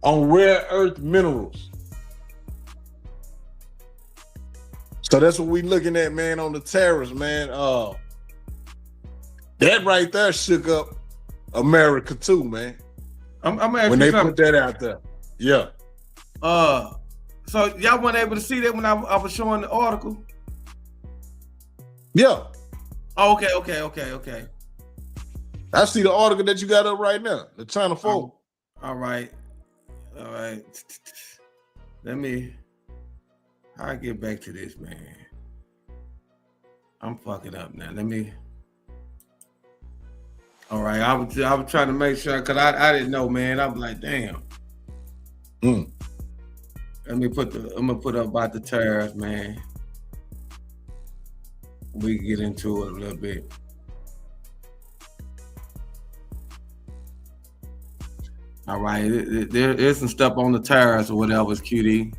on rare earth minerals. So that's what we looking at, man, on the tariffs, man. That right there shook up America too, man. I'm when they put that out there. Yeah. So y'all weren't able to see that when I was showing the article? Yeah. Oh, okay. I see the article that you got up right now, the China 4. All right. I'll get back to this, man. I'm fucking up now. All right, I was trying to make sure, because I didn't know, man. I'm like, damn. I'm gonna put up about the tariffs, man. We can get into it a little bit. All right, there's some stuff on the tariffs or whatever, it's QD.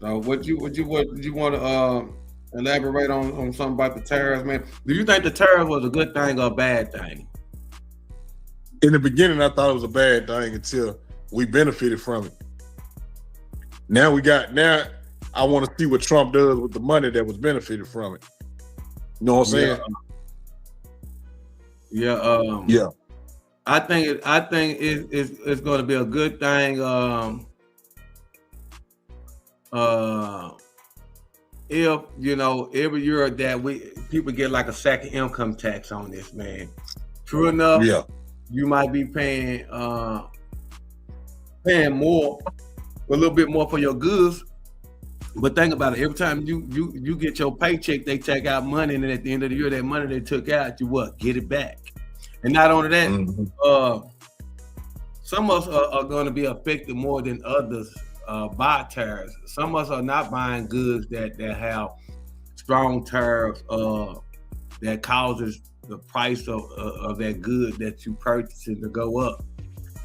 So what you want to elaborate on something about the tariffs, man? Do you think the tariff was a good thing or a bad thing? In the beginning, I thought it was a bad thing until we benefited from it. Now I want to see what Trump does with the money that was benefited from it. You know what I'm saying? Yeah. I think it's going to be a good thing. If every year that people get like a second income tax on this, man. True enough, you might be paying more, a little bit more for your goods. But think about it, every time you get your paycheck, they take out money, and then at the end of the year, that money they took out, you get it back. And not only that, some of us are going to be affected more than others by tariffs. Some of us are not buying goods that have strong tariffs that causes the price of that good that you purchasing to go up.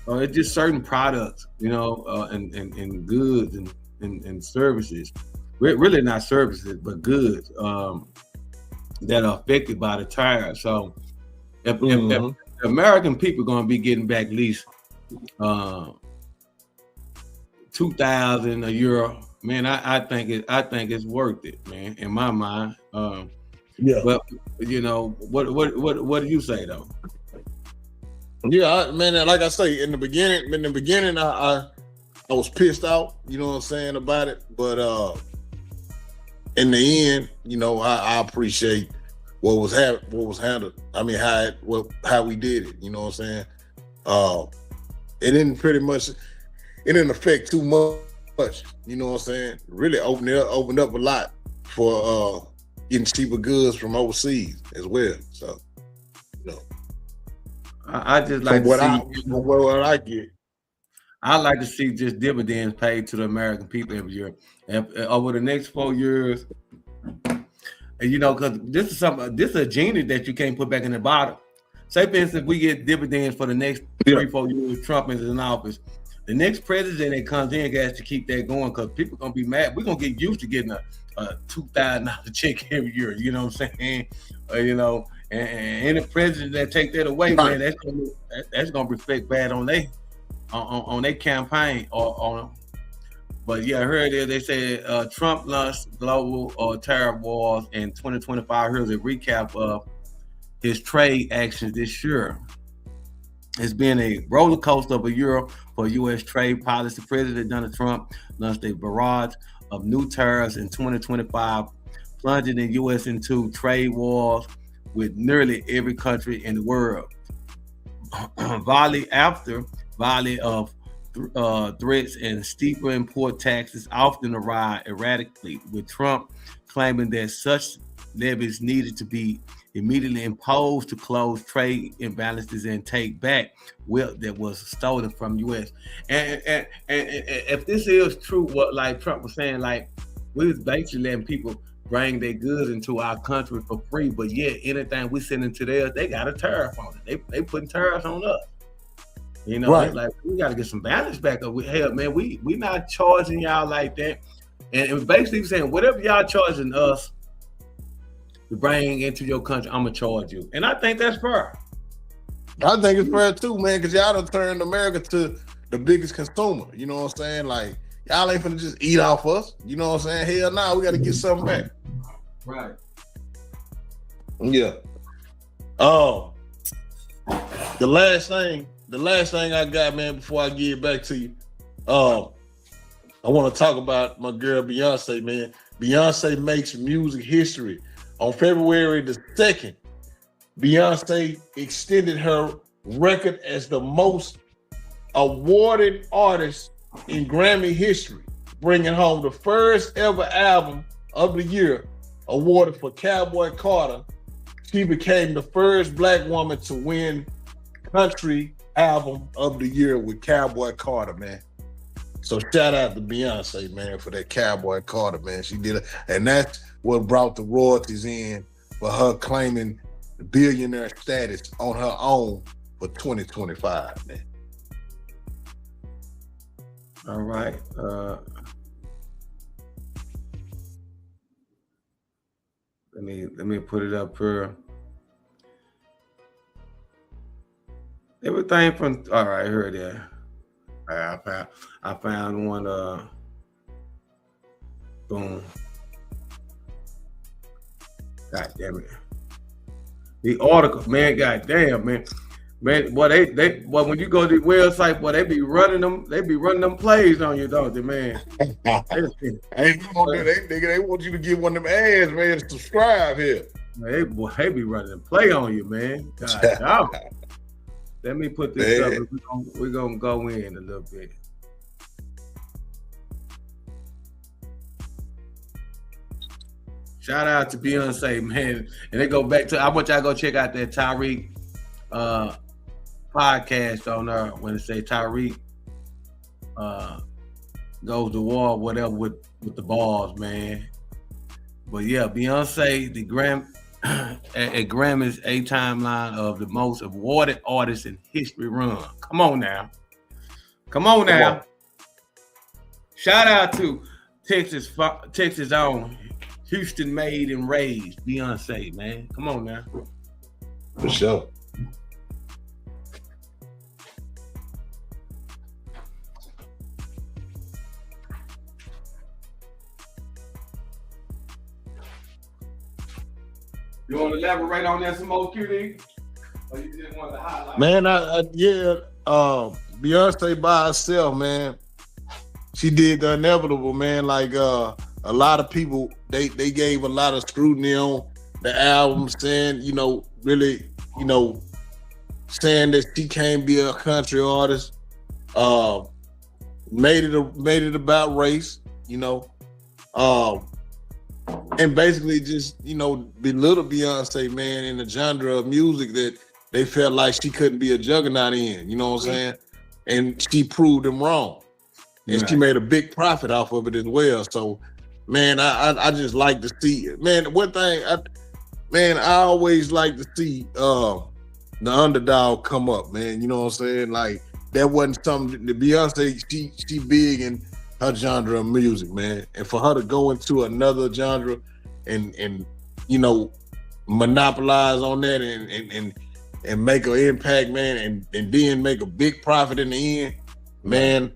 It's just certain products, and goods and services. really not services, but goods that are affected by the tariff. So if American people going to be getting back at least $2,000 a year, man, I think it's worth it, man, in my mind. But you know, what do you say though? Yeah, man, like I say, in the beginning, I was pissed out, you know what I'm saying, about it. But in the end, you know, I appreciate what was handled. I mean, how we did it, you know what I'm saying? It didn't affect too much, you know what I'm saying? Really opened up a lot for getting cheaper goods from overseas as well. So, you know, I just like what I get. I like to see just dividends paid to the American people every year. And over the next 4 years, and you know, because this is a genie that you can't put back in the bottle. Say, for instance, we get dividends for the next 3-4 years Trump is in office. The next president that comes in has to keep that going because people gonna be mad. We're gonna get used to getting a $2,000 check every year. You know what I'm saying? You know, and any president that take that away, man, that's gonna reflect bad on their campaign or on. But yeah, I heard it. They said Trump launched global tariff wars in 2025. Here's a recap of his trade actions this year. It's been a roller coaster of a year for U.S. trade policy. President Donald Trump launched a barrage of new tariffs in 2025, plunging the U.S. into trade wars with nearly every country in the world. Volley after volley of threats and steeper import taxes often arrive erratically, with Trump claiming that such levies needed to be immediately imposed to close trade imbalances and take back wealth that was stolen from U.S. And if this is true, what like Trump was saying, like we was basically letting people bring their goods into our country for free, but yet anything we send into theirs, they got a tariff on it. They putting tariffs on us. You know, like we got to get some balance back up. Hell, man, we not charging y'all like that. And basically saying whatever y'all charging us to bring into your country, I'm gonna charge you. And I think that's fair. I think it's fair too, man, because y'all done turned America to the biggest consumer. You know what I'm saying? Like y'all ain't finna just eat off us. You know what I'm saying? Hell nah, we got to get something back. Right. Yeah. The last thing I got, man, before I give it back to you, I want to talk about my girl Beyonce, man. Beyonce makes music history. On February the 2nd, Beyonce extended her record as the most awarded artist in Grammy history, bringing home the first ever album of the year awarded for Cowboy Carter. She became the first Black woman to win country album of the year with Cowboy Carter, man. So shout out to Beyonce, man, for that Cowboy Carter, man. She did it, and that's what brought the royalties in for her claiming the billionaire status on her own for 2025, man. All right. Let me put it up here. Everything from all right, here it is. I found one. Boom. God damn it. The article, man. God damn, man. Man, boy, they when you go to the website, boy, they be running them plays on you, don't they, man? They want you to get one of them ads, man, to subscribe here. They be running them play on you, man. God damn. Let me put this up. We're gonna go in a little bit. Shout out to Beyonce, man. And they go back to, I want y'all to go check out that Tyreek podcast on there when it say Tyreek goes to war, whatever, with the balls, man. But yeah, Beyonce, the at Grammys, a timeline of the most awarded artists in history run. Come on now. Shout out to Texas own, Houston made and raised Beyonce, man. Come on now. For sure. You want to elaborate on that some more, QD? Or you just want to highlight? Man, Beyonce by herself, man. She did the inevitable, man. Like a lot of people, they gave a lot of scrutiny on the album, saying, really, saying that she can't be a country artist. Made it about race, and basically just, belittle Beyonce, man, in the genre of music that they felt like she couldn't be a juggernaut in, you know what I'm saying? And she proved them wrong. And she made a big profit off of it as well. So, man, I just like to see it. Man, one thing, I always like to see the underdog come up, man. You know what I'm saying? Like, that wasn't something, the Beyonce, she big in her genre of music, man. And for her to go into another genre and monopolize on that and make an impact, man, and then make a big profit in the end, man,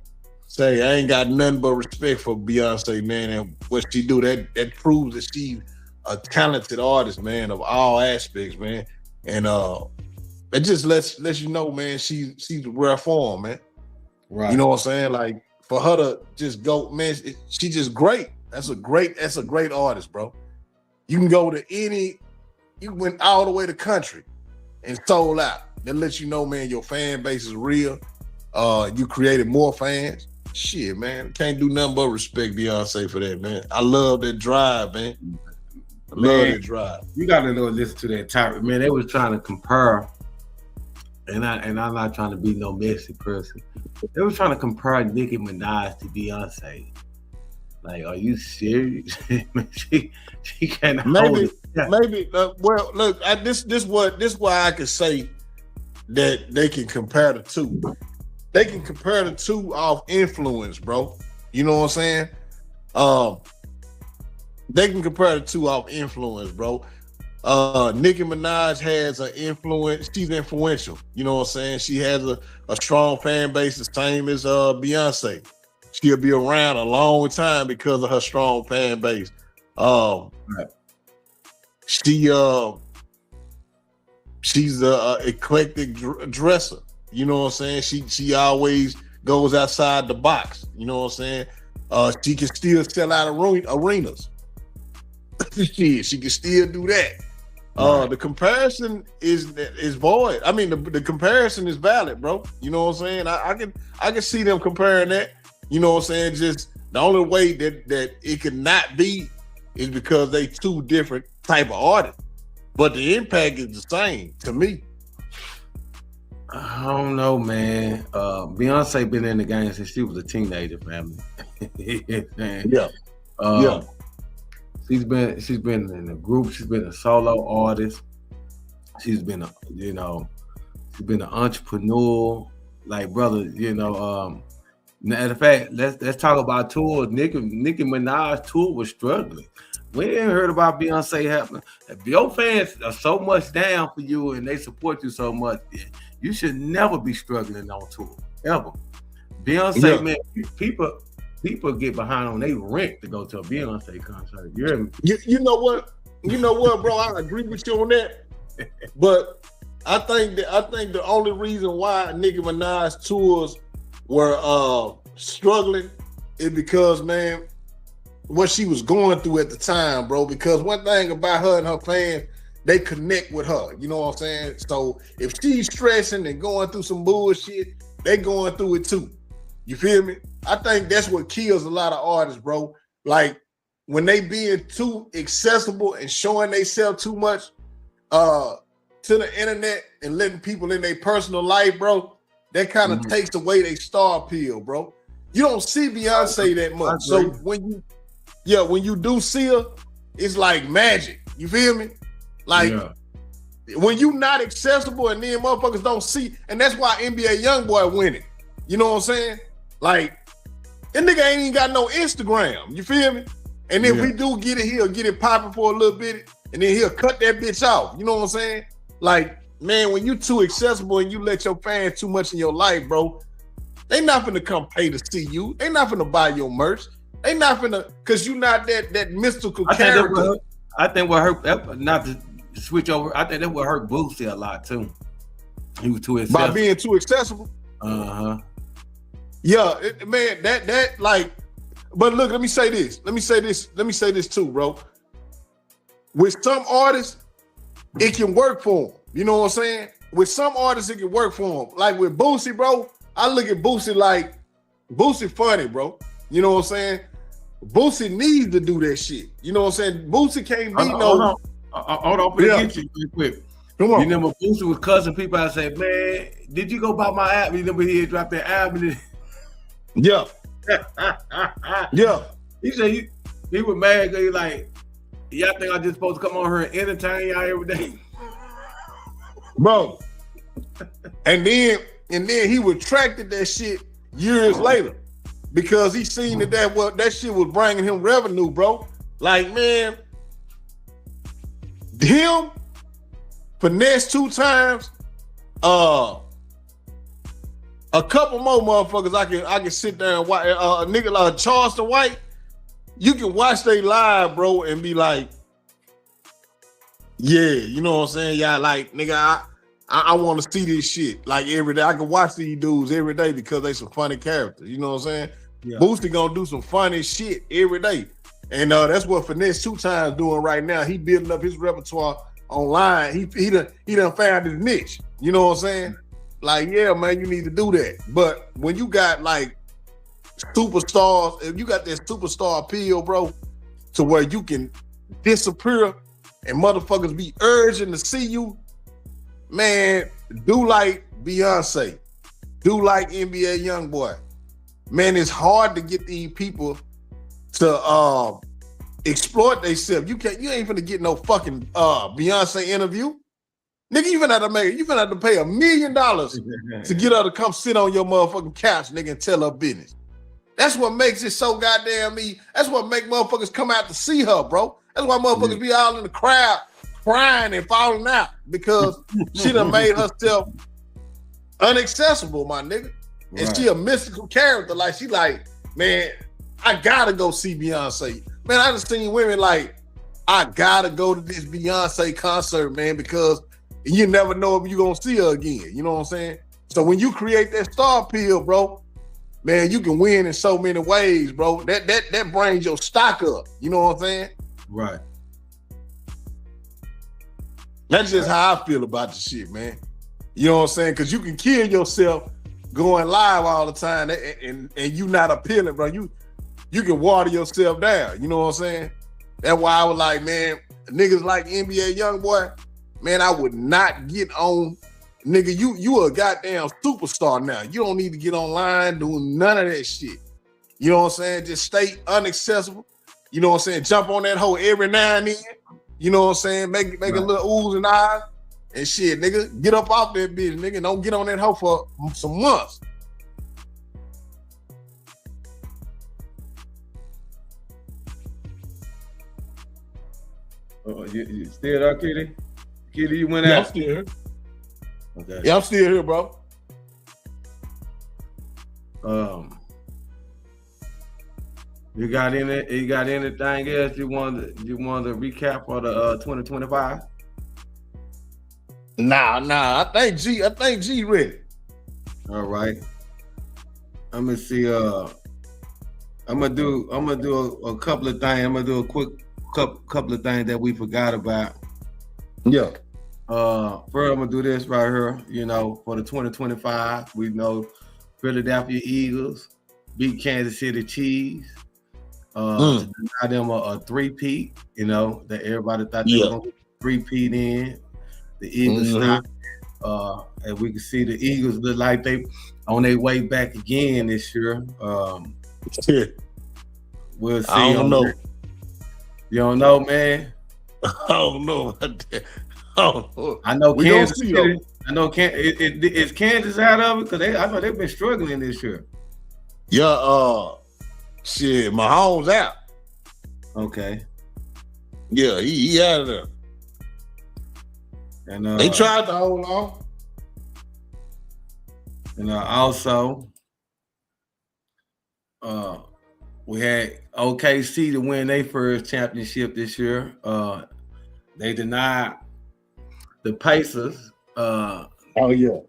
say I ain't got nothing but respect for Beyonce, man, and what she do. That proves that she's a talented artist, man, of all aspects, man. And it just lets you know, man, she's a rare form, man. Right. You know what I'm saying? Like, for her to just go, man, she just great. That's a great artist, bro. You can go to you went all the way to country and sold out. That lets you know, man, your fan base is real. You created more fans. Shit, man, can't do nothing but respect Beyonce for that, man. I love that drive, man. I love that drive. You got to listen to that topic, man. They was trying to compare, and I'm not trying to be no messy person. They were trying to compare Nicki Minaj to Beyonce. Like, are you serious? she can't hold it. Maybe. Well, look, this why I could say that they can compare the two. They can compare the two off influence, bro. You know what I'm saying? They can compare the two off influence, bro. Nicki Minaj has an influence. She's influential. You know what I'm saying? She has a strong fan base, the same as Beyonce. She'll be around a long time because of her strong fan base. She's a eclectic dresser. You know what I'm saying? She always goes outside the box. You know what I'm saying? She can still sell out arenas. She can still do that. The comparison is void. I mean, the comparison is valid, bro. You know what I'm saying? I can see them comparing that. You know what I'm saying? Just the only way that it could not be is because they two different type of artists. But the impact is the same to me. I don't know, man. Beyonce been in the game since she was a teenager, family. Yeah. She's been in a group. She's been a solo artist. She's been she's been an entrepreneur. Like, brother, matter of fact, let's talk about tours. Nicki Minaj tour was struggling. We ain't heard about Beyonce happening. If your fans are so much down for you and they support you so much, you should never be struggling on tour, ever. Beyonce, man, people get behind on their rent to go to a Beyonce concert. You know what, bro? I agree with you on that. But I think the only reason why Nicki Minaj tours were struggling is because, man, what she was going through at the time, bro. Because one thing about her and her fans, they connect with her. You know what I'm saying? So if she's stressing and going through some bullshit, they going through it too. You feel me? I think that's what kills a lot of artists, bro. Like, when they being too accessible and showing themselves too much to the internet and letting people in their personal life, bro, that kind of takes away their star appeal, bro. You don't see Beyonce that much. So when you do see her, it's like magic. You feel me? Like, when you not accessible and then motherfuckers don't see, and that's why NBA YoungBoy winning. You know what I'm saying? Like, That nigga ain't even got no Instagram. You feel me? And if we do get it, he'll get it popping for a little bit, and then he'll cut that bitch off. You know what I'm saying? Like, man, when you too accessible and you let your fans too much in your life, bro, they not finna come pay to see you. They not finna buy your merch. They not finna, cause you not that mystical character. I think what hurt, not to switch over, I think that would hurt Boosie a lot too. He was too accessible. By being too accessible. Yeah, man, that like, but look, let me say this too, bro. With some artists, it can work for them. You know what I'm saying? With some artists, it can work for them. Like with Boosie, bro, I look at Boosie like, Boosie funny, bro. You know what I'm saying? Boosie needs to do that shit. You know what I'm saying? Boosie can't be Hold on, get you real quick. Come on. You remember Boosie was cussing people out, say, man, did you go buy my album? You remember he had dropped that album? Yeah. Yeah. He said he was mad because he like, y'all think I just supposed to come on here and entertain y'all every day? Bro. And then he retracted that shit years later because he seen that shit was bringing him revenue, bro. Like, man, him, Finesse 2 times, a couple more motherfuckers I can sit there and watch. A nigga like Charleston White, you can watch they live, bro, and be like, yeah, you know what I'm saying? Yeah, like, nigga, I want to see this shit like every day. I can watch these dudes every day because they some funny characters. You know what I'm saying? Yeah. Boosie gonna do some funny shit every day. And that's what Finesse 2 times doing right now. He building up his repertoire online. He done found his niche. You know what I'm saying? Like, yeah, man, you need to do that. But when you got like superstars, if you got that superstar appeal, bro, to where you can disappear and motherfuckers be urging to see you, man, do like Beyonce, do like NBA Youngboy. Man, it's hard to get these people to exploit themselves. You ain't finna get no fucking Beyonce interview. Nigga, you finna have to pay $1 million to get her to come sit on your motherfucking couch, nigga, and tell her business. That's what makes it so goddamn me. That's what make motherfuckers come out to see her, bro. That's why motherfuckers be all in the crowd crying and falling out because she done made herself unaccessible, my nigga. And she a mystical character. Like, she like, man, I gotta go see Beyonce. Man, I just seen women like, I gotta go to this Beyonce concert, man, because you never know if you're gonna see her again. You know what I'm saying? So when you create that star appeal, bro, man, you can win in so many ways, bro. That brings your stock up. You know what I'm saying? Right. That's just how I feel about the shit, man. You know what I'm saying? Because you can kill yourself going live all the time and you not appealing, bro. You can water yourself down. You know what I'm saying? That's why I was like, man, niggas like NBA Youngboy, man, I would not get on. Nigga, you a goddamn superstar now. You don't need to get online doing none of that shit. You know what I'm saying? Just stay unaccessible. You know what I'm saying? Jump on that hoe every now and then. You know what I'm saying? Make a little oohs and ahs and shit, nigga. Get up off that bitch, nigga. Don't get on that hoe for some months. You still there, Kitty? Kitty, you went out? I'm still here. Okay. Yeah, I'm still here, bro. You got anything else you want to recap for the 2025? Nah. I think G ready. All right. I'm gonna see. I'm gonna do a couple of things. I'm gonna do a quick couple of things that we forgot about. Yeah. First, I'm gonna do this right here. You know, for the 2025, we know Philadelphia Eagles beat Kansas City Chiefs. To deny them a three-peat. You know that everybody thought they were gonna three-peat in. The Eagles stopped. And we can see the Eagles look like they on their way back again this year. We'll see. I don't know. You don't know, man? I don't know. I know Kansas City. I know is Kansas out of it? Because I know they've been struggling this year. Yeah, Shit, Mahomes out. Okay. Yeah, he out of there. And they tried to hold on. And also, we had OKC to win their first championship this year. They denied the Pacers. Oh yeah,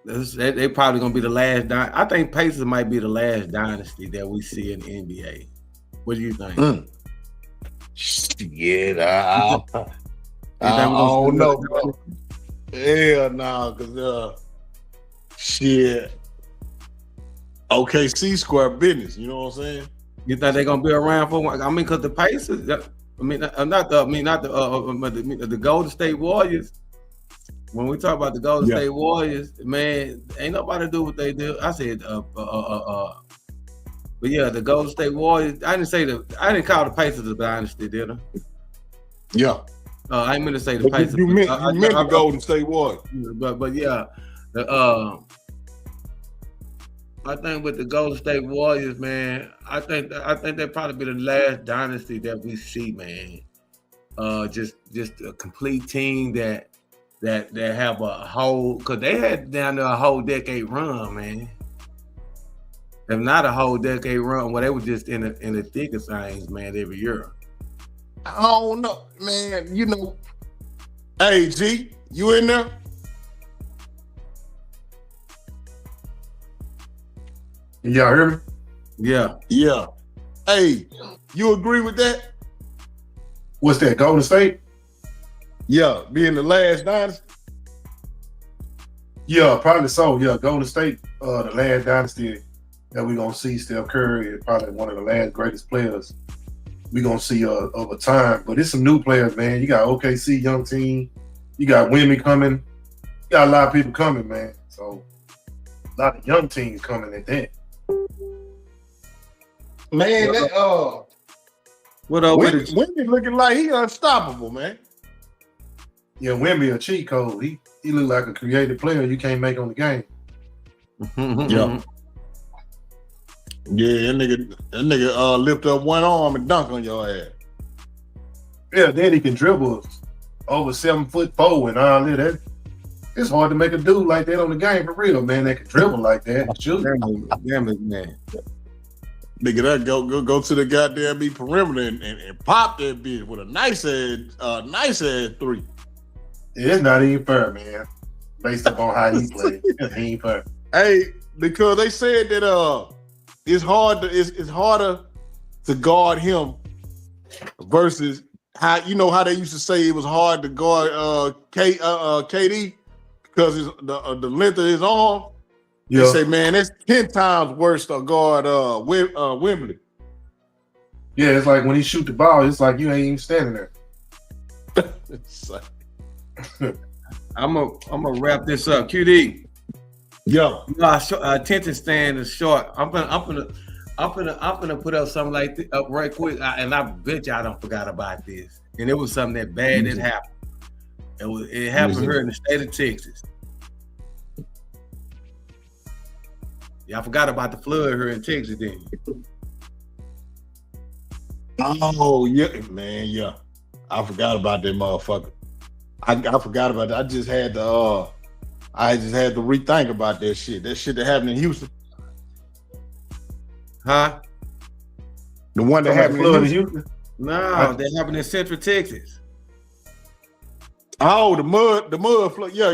they probably gonna be the last. I think Pacers might be the last dynasty that we see in the NBA. What do you think? Shit, I don't know, bro. Hell no, cause shit. OKC square business, you know what I'm saying? You think they're gonna be around for? I mean, cause the Pacers. Not the Golden State Warriors. When we talk about the Golden State Warriors, man, ain't nobody do what they do. I said, but yeah, the Golden State Warriors. I didn't call the Pacers a dynasty, did I? Yeah. I didn't mean to say the Pacers. You meant the Golden State Warriors. But yeah, I think with the Golden State Warriors, man, I think they'll probably be the last dynasty that we see, man. Just a complete team that have a whole, because they had down there a whole decade run, man. If not a whole decade run, well, they were just in the thick of things, man, every year. I don't know, man. You know, hey G, you in there? Y'all hear me? Yeah. Hey, you agree with that? What's that, Golden State? Yeah, being the last dynasty? Yeah, probably so. Yeah, Golden State, the last dynasty that we're going to see. Steph Curry is probably one of the last greatest players we're going to see over time. But it's some new players, man. You got OKC, young team. You got Wemby coming. You got a lot of people coming, man. So a lot of young teams coming at that. Man, Wemby looking like he unstoppable, man. Yeah, Wemby a cheat code. He look like a creative player you can't make on the game. Yeah. Yeah, that nigga lift up one arm and dunk on your ass. Yeah, then he can dribble over 7'4" and all that. It's hard to make a dude like that on the game for real, man. That can dribble like that. Damn it, man. Nigga, that go to the goddamn perimeter and pop that bitch with a nice ass three. It's not even fair, man. Based upon how he played, it ain't fair. Hey, because they said that it's harder to guard him versus how they used to say it was hard to guard KD because the length of his arm. Yeah. They say, man, that's 10 times worse to guard Wembley. Yeah, it's like when he shoot the ball, it's like you ain't even standing there. I'm gonna wrap this up. QD. Yo. Our attention span is short. I'm gonna put up something like this up right quick, and I bet y'all don't forgot about this. And it was something that bad that happened. It happened here in the state of Texas. Y'all forgot about the flood here in Texas, didn't you? Oh yeah, man, yeah. I forgot about that motherfucker. I forgot about that. I just had to rethink about that shit. That shit that happened in Houston. Huh? The one that happened in Houston? No, that happened in Central Texas. Oh, the mud flood. Yeah.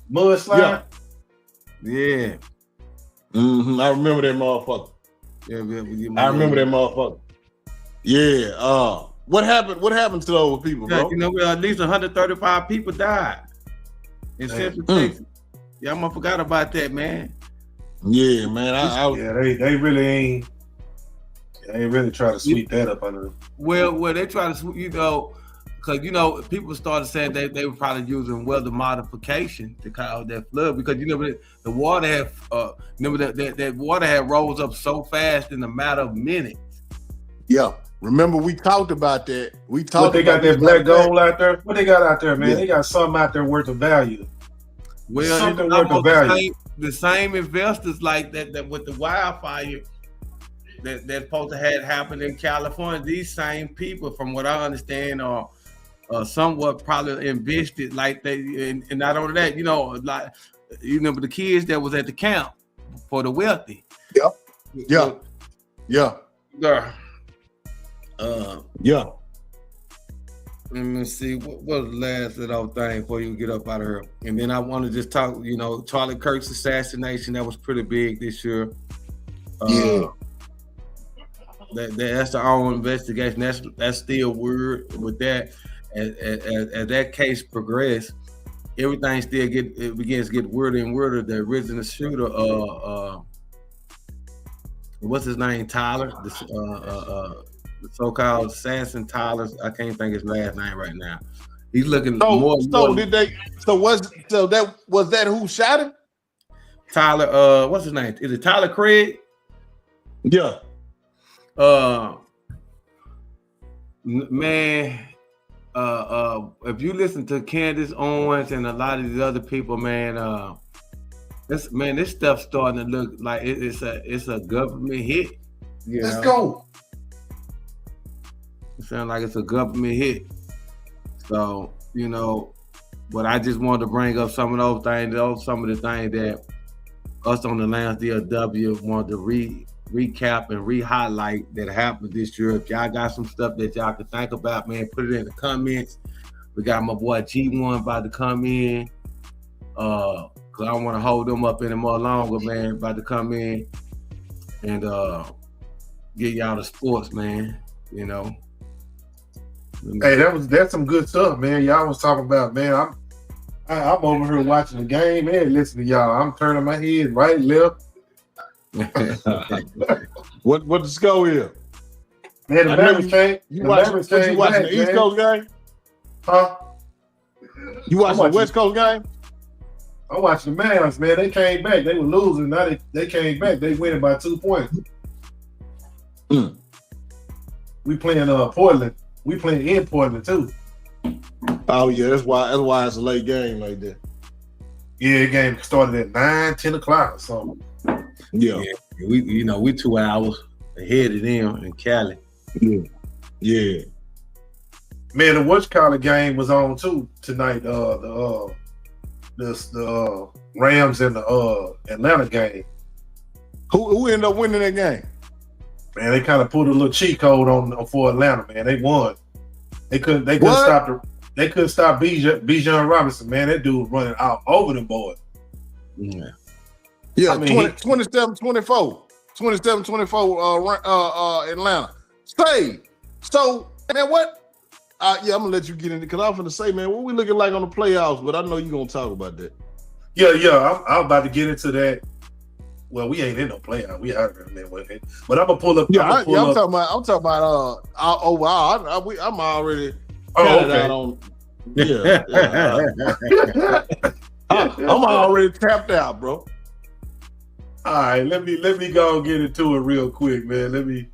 Mud slide? Yeah. Mm-hmm. I remember that motherfucker. Yeah, I remember that motherfucker. Yeah. What happened to those people, bro? You know, at least 135 people died in Central Texas. Yeah, I forgot about that, man. Yeah, man. They really ain't try to sweep that up under them. Well, they try to, because people started saying they were probably using weather modification to cause that flood because the water had that water had rose up so fast in a matter of minutes. Yeah. Remember we talked about that. What they got that black gold out there? What they got out there, man? Yeah. They got something out there worth of value. Well, something worth of value. The same investors like that with the wildfire that's supposed to have happened in California. These same people, from what I understand, are somewhat probably invested like they, and not only that, like you remember the kids that was at the camp for the wealthy. Yeah. Let me see what was the last little thing before you get up out of here, and then I want to just talk. Charlie Kirk's assassination, that was pretty big this year. That's the own investigation. That's still weird with that. As that case progressed, everything still begins to get weirder and weirder. The original shooter, what's his name? Tyler, the so-called assassin Tyler. I can't think his last name right now. He's looking more. Was that who shot him? Tyler. What's his name? Is it Tyler Craig? Yeah. Man. If you listen to Candace Owens and a lot of these other people, man, this stuff's starting to look like it's a government hit. Let's go. It sounds like it's a government hit. So, but I just wanted to bring up some of those things, some of the things that us on the Lance DLW wanted to recap and re-highlight that happened this year. If y'all got some stuff that y'all can think about, man, put it in the comments. We got my boy G1 about to come in. Cause I don't want to hold them up any more longer, man. About to come in and get y'all the sports, man. Hey, that's some good stuff, man. Y'all was talking about, man. I'm over here watching the game and listening to y'all. I'm turning my head right, left. What the score is? Man, the Mavericks came. You watching the East Coast game? Huh? You watching the West Coast game? I'm watching the Mavs, man. They came back. They were losing. Now they came back. They winning by 2 points. We playing Portland. We playing in Portland too. Oh yeah, that's why it's a late game like that. Yeah, the game started at 9-10 o'clock or something. Yeah. We 2 hours ahead of them in Cali. Yeah. Man, the whatchamacallit game was on too tonight. The Rams and the Atlanta game. Who ended up winning that game? Man, they kind of put a little cheat code on for Atlanta. Man, they won. They couldn't stop Bijan Robinson. Man, that dude was running all over the board. Yeah. Yeah, 27-24. 27-24 Atlanta. So, man, what? I'm gonna let you get in it because I'm gonna say, man, what we looking like on the playoffs? But I know you're gonna talk about that. Yeah. I'm about to get into that. Well, we ain't in no playoff. We out there, man. But I'm gonna pull up. I'm talking about. Overall. I'm already. Okay. I'm already tapped out, bro. All right, let me go and get into it real quick, man. Let me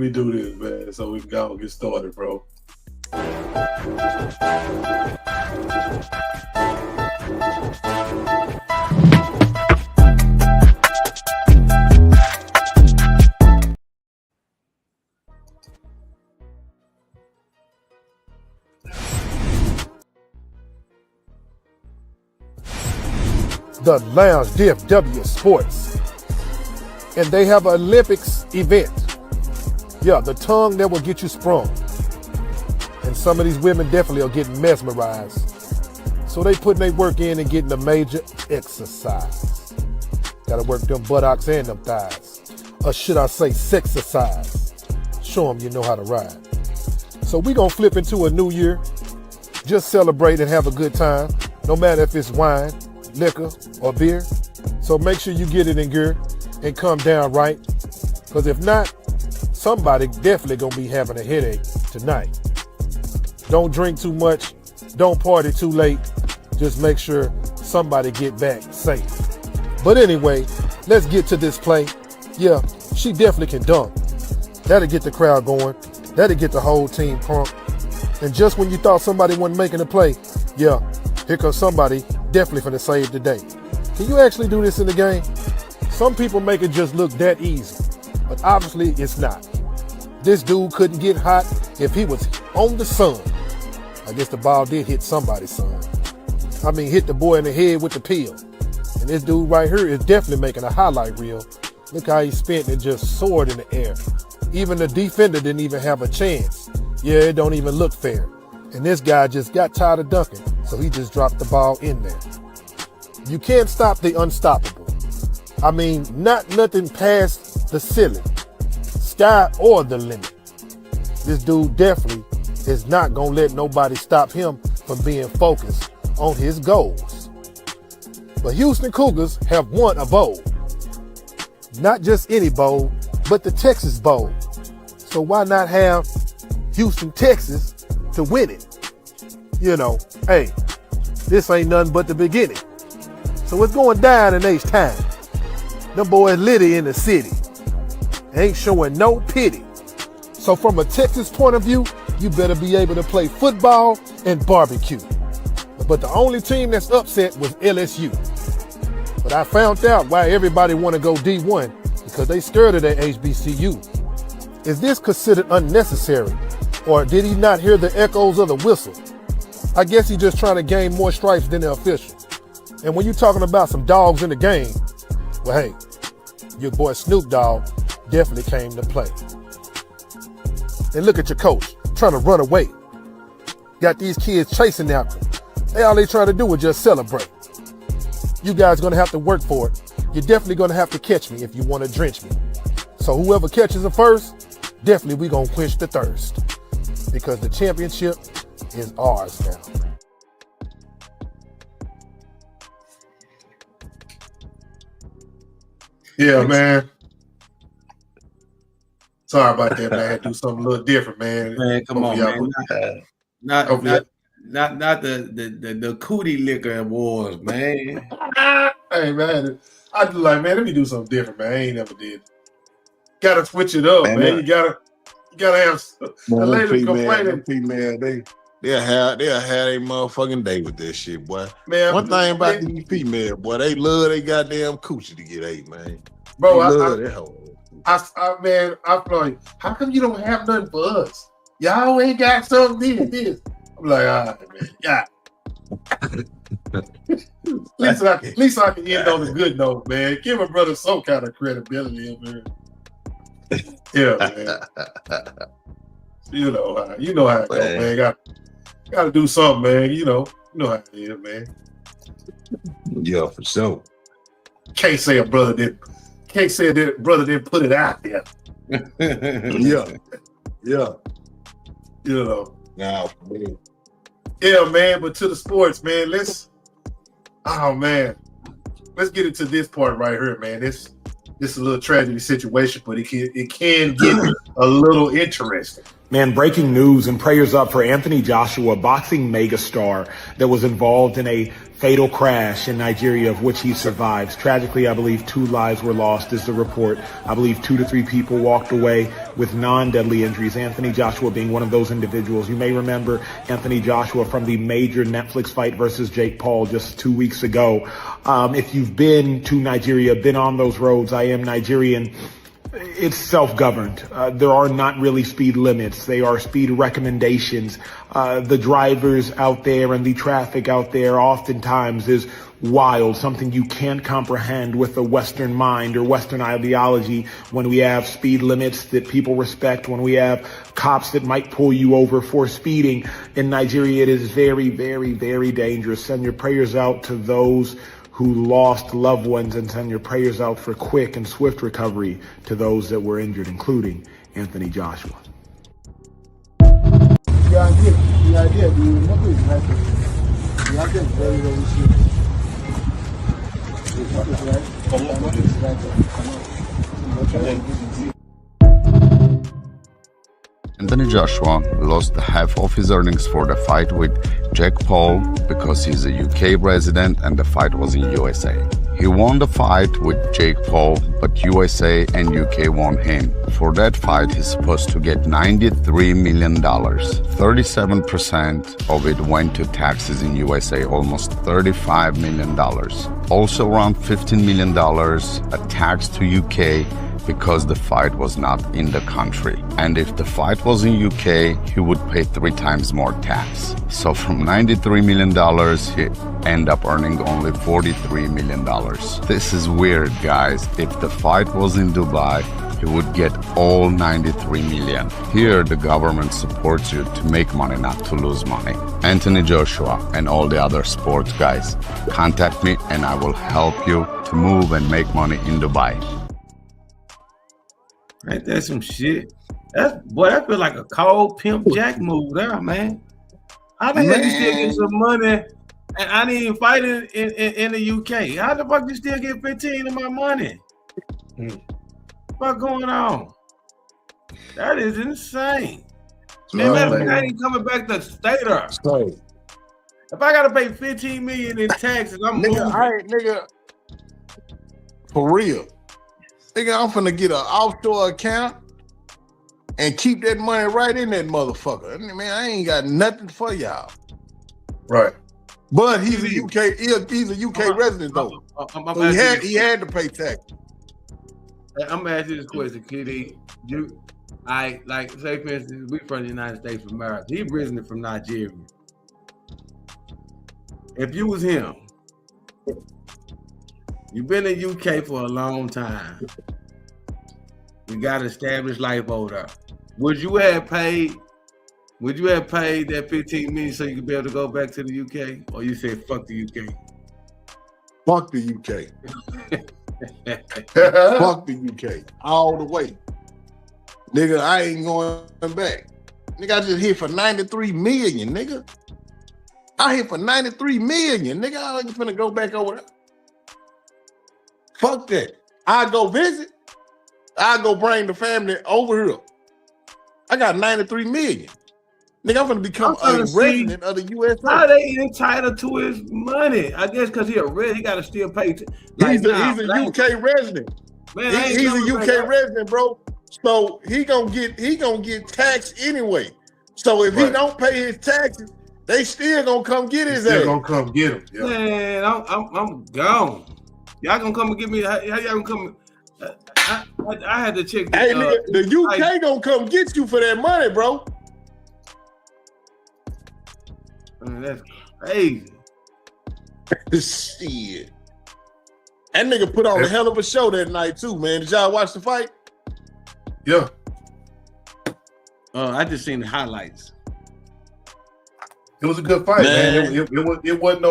do this, man, so we can go and get started, bro. The Lounge DFW Sports, and they have an Olympics event. Yeah, the tongue that will get you sprung. And some of these women definitely are getting mesmerized. So they putting their work in and getting a major exercise. Gotta work them buttocks and them thighs. Or should I say sexercise. Show them you know how to ride. So we gonna flip into a new year. Just celebrate and have a good time. No matter if it's wine, liquor, or beer. So make sure you get it in gear and come down right. Because if not, somebody definitely gonna be having a headache tonight. Don't drink too much. Don't party too late. Just make sure somebody get back safe. But anyway, let's get to this play. Yeah, she definitely can dunk. That'll get the crowd going. That'll get the whole team pumped. And just when you thought somebody wasn't making a play, yeah, here comes somebody definitely finna save the day. Can you actually do this in the game? Some people make it just look that easy. but obviously it's not. This dude couldn't get hot if he was on the sun. I guess the ball did hit somebody's son. I mean, hit the boy in the head with the peel. And this dude right here is definitely making a highlight reel. Look how he spent and just soared in the air. Even the defender didn't even have a chance. Yeah, it don't even look fair. And this guy just got tired of dunking, so he just dropped the ball in there. You can't stop the unstoppable. I mean, not nothing past the ceiling, sky or the limit. This dude definitely is not gonna let nobody stop him from being focused on his goals. But Houston Cougars have won a bowl. Not just any bowl, but the Texas Bowl. So why not have Houston, Texas to win it? You know, hey, this ain't nothing but the beginning. So it's going down in H-Town. Them boys litty in the city. Ain't showing no pity. So from a Texas point of view, you better be able to play football and barbecue. But the only team that's upset was LSU. But I found out why everybody want to go D1, because they scared of that HBCU. Is this considered unnecessary, or did he not hear the echoes of the whistle? I guess he's just trying to gain more stripes than the official. And when you're talking about some dogs in the game, well, hey, your boy Snoop Dogg definitely came to play. And look at your coach, trying to run away. Got these kids chasing after him. All they trying to do is just celebrate. You guys gonna have to work for it. You're definitely gonna have to catch me if you wanna drench me. So whoever catches it first, definitely we gonna quench the thirst. Because the championship is ours now. Yeah, man. Sorry about that, man. Do something a little different, man. Man, come on, man. Not the cootie liquor awards, man. Hey, man. I do like, man, let me do something different, man. I ain't never did. Gotta switch it up, man. You gotta have a lady complaining. Female, they'll have a motherfucking day with this shit, boy. Man, one thing about these female, boy, they love they goddamn coochie to get ate, man. Bro, I feel like, how come you don't have nothing for us? Y'all ain't got something this. I'm like, all right, man. Yeah. At least I can end on a good note, man. Give a brother some kind of credibility, man. Yeah, man. You know how it goes, man. Got to do something, man. You know how it is, man. Yeah, for sure. Can't say that brother didn't put it out there. Yeah. You know. Nah, man. Yeah, man. But to the sports, man. Let's get into this part right here, man. This is a little tragedy situation, but it can get a little interesting. Man, breaking news and prayers up for Anthony Joshua, boxing megastar that was involved in a fatal crash in Nigeria, of which he survives. Tragically, I believe 2 lives were lost is the report. I believe 2 to 3 people walked away with non-deadly injuries. Anthony Joshua being one of those individuals. You may remember Anthony Joshua from the major Netflix fight versus Jake Paul just 2 weeks ago. If you've been to Nigeria, been on those roads, I am Nigerian. It's self-governed. There are not really speed limits. They are speed recommendations. The drivers out there and the traffic out there oftentimes is wild, something you can't comprehend with a Western mind or Western ideology when we have speed limits that people respect, when we have cops that might pull you over for speeding. In Nigeria, it is very, very, very dangerous. Send your prayers out to those who lost loved ones, and send your prayers out for quick and swift recovery to those that were injured, including Anthony Joshua. Anthony Joshua lost half of his earnings for the fight with Jake Paul because he's a UK resident and the fight was in USA. He won the fight with Jake Paul, but USA and UK won him. For that fight, he's supposed to get $93 million. 37% of it went to taxes in USA, almost $35 million. Also around $15 million a tax to UK, because the fight was not in the country. And if the fight was in UK, he would pay 3 times more tax. So from $93 million, he ended up earning only $43 million. This is weird, guys. If the fight was in Dubai, he would get all 93 million. Here, the government supports you to make money, not to lose money. Anthony Joshua and all the other sports guys, contact me and I will help you to move and make money in Dubai. Ain't that some shit? That feel like a cold pimp jack move there, man. How the hell you still get some money and I didn't even fight in the UK? How the fuck you still get 15 of my money? What's going on? That is insane. Man, I ain't coming back to stay there. If I gotta pay 15 million in taxes, I'm moving. Nigga, for real. Nigga, I'm finna get an offshore account and keep that money right in that motherfucker. Man, I ain't got nothing for y'all. Right. But he's a UK resident though. So he had to pay tax. I'm gonna ask you this question, Kitty. Like, say for instance, we from the United States of America. He originally from Nigeria. If you was him, you've been in UK for a long time. You got established life over there. Would you have paid that 15 million so you could be able to go back to the UK? Or you said fuck the UK? Fuck the UK. Fuck the UK all the way. Nigga, I ain't going back. Nigga, I just hit for 93 million, nigga. I hit for 93 million, nigga. I ain't finna go back over there. Fuck that. I go visit. I go bring the family over here. I got 93 million. Nigga, I'm gonna become a resident of the USA. How they entitled to his money? I guess because he a resident, he gotta still pay. He's a UK resident. Man, he's a UK resident, bro. So he gonna get taxed anyway. So if he don't pay his taxes, they still gonna come get his ass. Still gonna come get him. Yeah. Man, I'm gone. Y'all gonna come and get me? How y'all gonna come? I had to check. Hey, nigga, the UK gonna come get you for that money, bro. Man, that's crazy. Shit. That nigga put on a hell of a show that night too, man. Did y'all watch the fight? Yeah. I just seen the highlights. It was a good fight, man. It wasn't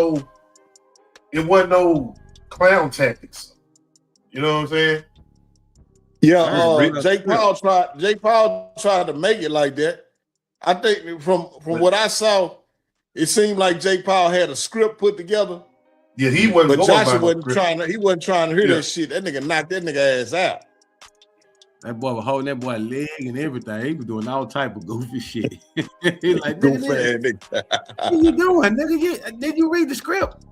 no clown tactics. You know what I'm saying? Yeah, Jake Paul tried to make it like that. I think from what I saw, it seemed like Jake Paul had a script put together. Yeah, he wasn't. But Joshua wasn't trying to. He wasn't trying to hear that shit. That nigga knocked that nigga ass out. That boy was holding that boy leg and everything. He was doing all type of goofy shit. He like, nigga, what you doing, nigga? Did you read the script?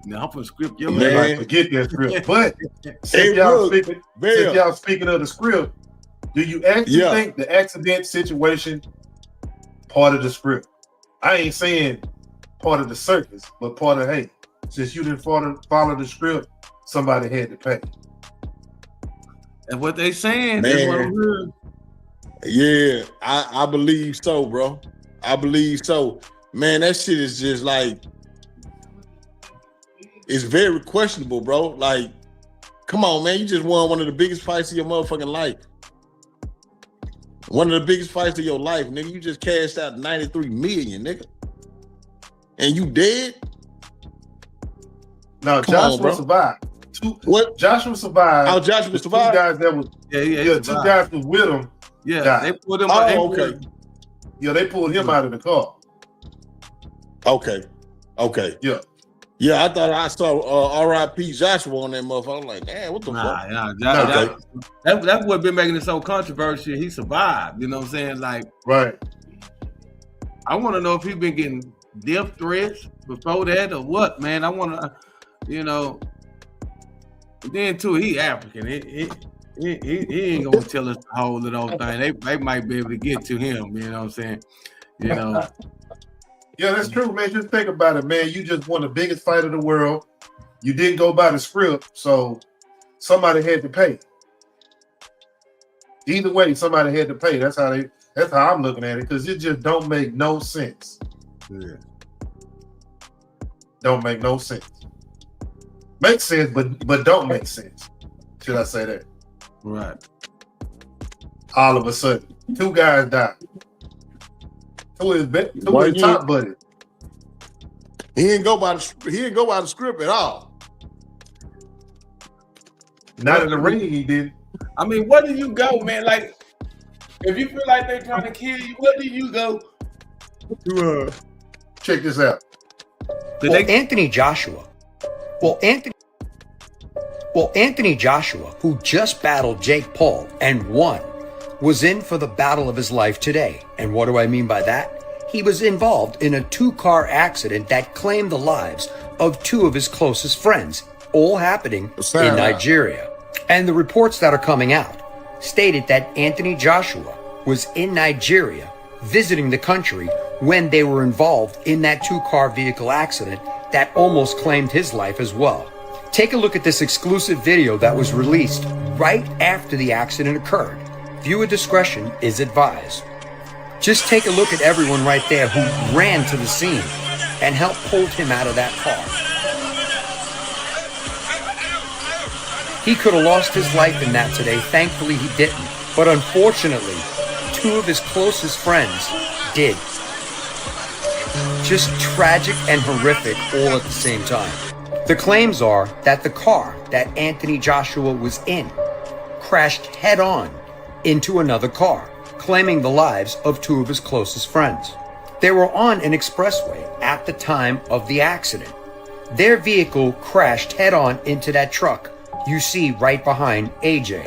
No, I'm from script. Your man, like, forget that script. But since y'all speaking of the script, do you actually think the accident situation part of the script? I ain't saying part of the circus, but part of, hey, since you didn't follow the script, somebody had to pay. That's what they saying. Man. Yeah, I believe so, bro. I believe so. Man, that shit is just like, it's very questionable, bro. Like, come on, man. You just won one of the biggest fights of your motherfucking life. One of the biggest fights of your life, nigga. You just cashed out 93 million, nigga. And you dead? No, Joshua survived. Joshua survived. Oh, Joshua survived? Two guys that was, two guys was with him. Yeah, died. they pulled him out. Okay. Yeah, they pulled him out of the car. Okay. Yeah. Yeah, I thought I saw R.I.P. Joshua on that motherfucker. I'm like, damn, what the fuck? That's what been making it so controversial. He survived. You know what I'm saying? Like, right. I want to know if he been getting death threats before that or what, man. I want to, you know. Then too, he African. He ain't gonna tell us the whole little thing. They might be able to get to him. You know what I'm saying? You know. Yeah, that's true, man. Just think about it, man. You just won the biggest fight of the world. You didn't go by the script, so somebody had to pay. Either way, somebody had to pay. That's how I'm looking at it, because it just don't make no sense. Yeah. Don't make no sense. Makes sense, but don't make sense. Should I say that? Right. All of a sudden, 2 guys died. Two of his top buddies. He didn't go by the script at all. Not in the ring, he did. I mean, where do you go, man? Like, if you feel like they're trying to kill you, where do you go? Check this out. Anthony Joshua, who just battled Jake Paul and won, was in for the battle of his life today. And what do I mean by that? He was involved in a 2-car accident that claimed the lives of 2 of his closest friends, all happening in Nigeria. And the reports that are coming out stated that Anthony Joshua was in Nigeria visiting the country when they were involved in that 2-car vehicle accident that almost claimed his life as well. Take a look at this exclusive video that was released right after the accident occurred. Viewer discretion is advised. Just take a look at everyone right there who ran to the scene and helped pull him out of that car. He could have lost his life in that today. Thankfully, he didn't. But unfortunately, 2 of his closest friends did. Just tragic and horrific all at the same time. The claims are that the car that Anthony Joshua was in crashed head-on into another car, claiming the lives of 2 of his closest friends. They were on an expressway at the time of the accident. Their vehicle crashed head-on into that truck you see right behind AJ.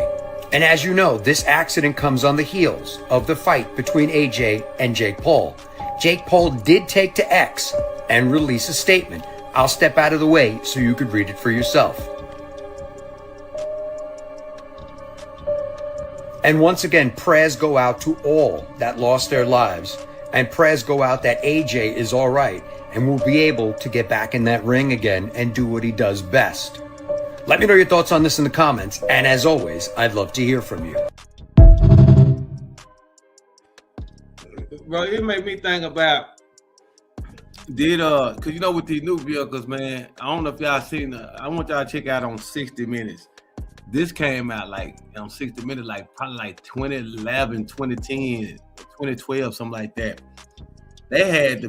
And as you know, this accident comes on the heels of the fight between AJ and Jake Paul. Jake Paul did take to X and release a statement. I'll step out of the way so you could read it for yourself. And once again, prayers go out to all that lost their lives, and prayers go out that AJ is all right and will be able to get back in that ring again and do what he does best. Let me know your thoughts on this in the comments, and as always, I'd love to hear from you. Bro, it made me think about cause you know with these new vehicles, man, I don't know if y'all seen I want y'all to check out on 60 Minutes. This came out like on 60 Minutes, like probably like 2011, 2010, 2012, something like that. They had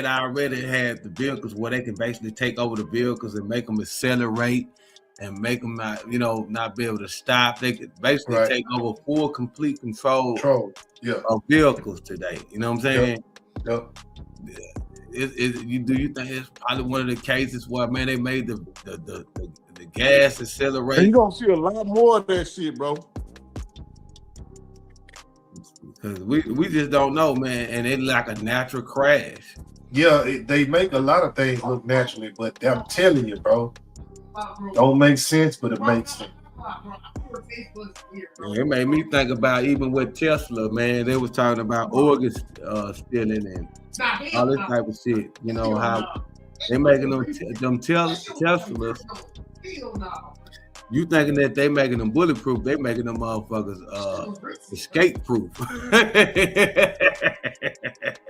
already had the vehicles where they can basically take over the vehicles and make them accelerate and make them not be able to stop. They could basically take over full, complete control of vehicles today. You know what I'm saying? Yep. Do you think it's probably one of the cases where, man, they made the gas accelerate? And you gonna see a lot more of that shit, bro. Because we just don't know, man, and it's like a natural crash. Yeah, they make a lot of things look naturally, but I'm telling you, bro, don't make sense, but it makes sense. It made me think about even with Tesla, man. They was talking about organ stealing and all this type of shit. You know how they making them Teslas. You thinking that they making them bulletproof? They making them motherfuckers escape proof.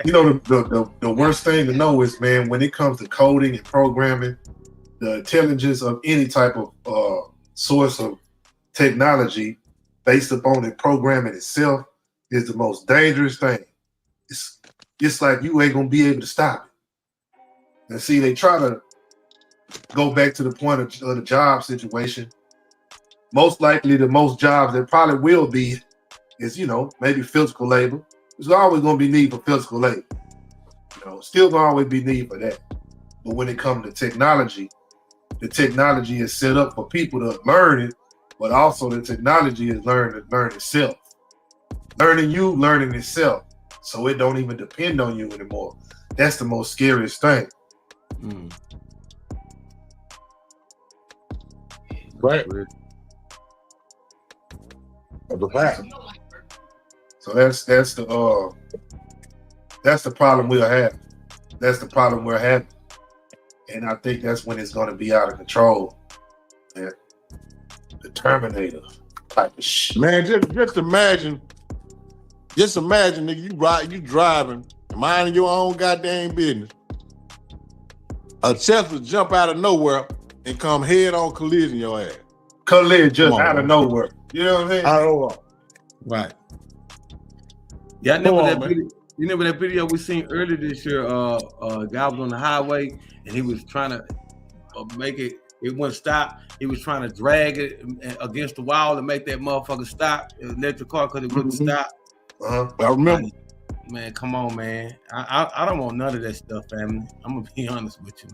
You know, the worst thing to know is, man, when it comes to coding and programming, the intelligence of any type of source of technology based upon the programming itself is the most dangerous thing. It's like you ain't gonna be able to stop it. And see, they try to go back to the point of the job situation. Most likely, the most jobs there probably will be is, maybe physical labor. There's always going to be need for physical labor. Still going to always be need for that. But when it comes to technology, the technology is set up for people to learn it, but also the technology is learn itself. Learning itself. So it don't even depend on you anymore. That's the most scariest thing. Right. So that's the problem we'll have. That's the problem we're having. And I think that's when it's going to be out of control. Man. The Terminator. type of shit. Man, just imagine, nigga, you driving, minding your own goddamn business. A Tesla jump out of nowhere and come head on collision your ass. Collision just out of nowhere. You know what I'm saying? Out of nowhere. Right. Yeah, I remember that video. You remember that video we seen earlier this year? A guy was on the highway and he was trying to make it. It wouldn't stop. He was trying to drag it against the wall to make that motherfucker stop. Electric car because it wouldn't stop. I remember. Man, come on, man. I don't want none of that stuff, family. I'm gonna be honest with you,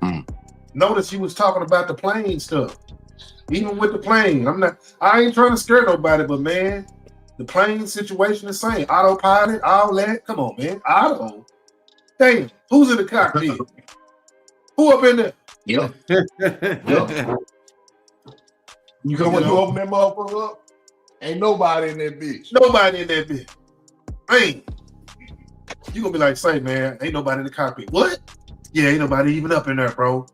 man. Notice he was talking about the plane stuff. Even with the plane, I ain't trying to scare nobody, but man, the plane situation is the same. Autopilot, all that. Come on, man. Auto. Damn, who's in the cockpit? Who up in there? Yep. You come when you open that motherfucker up, ain't nobody in that bitch. Nobody in that bitch. Man, you gonna be like, say, man, ain't nobody in the cockpit. What? Yeah, ain't nobody even up in there, bro.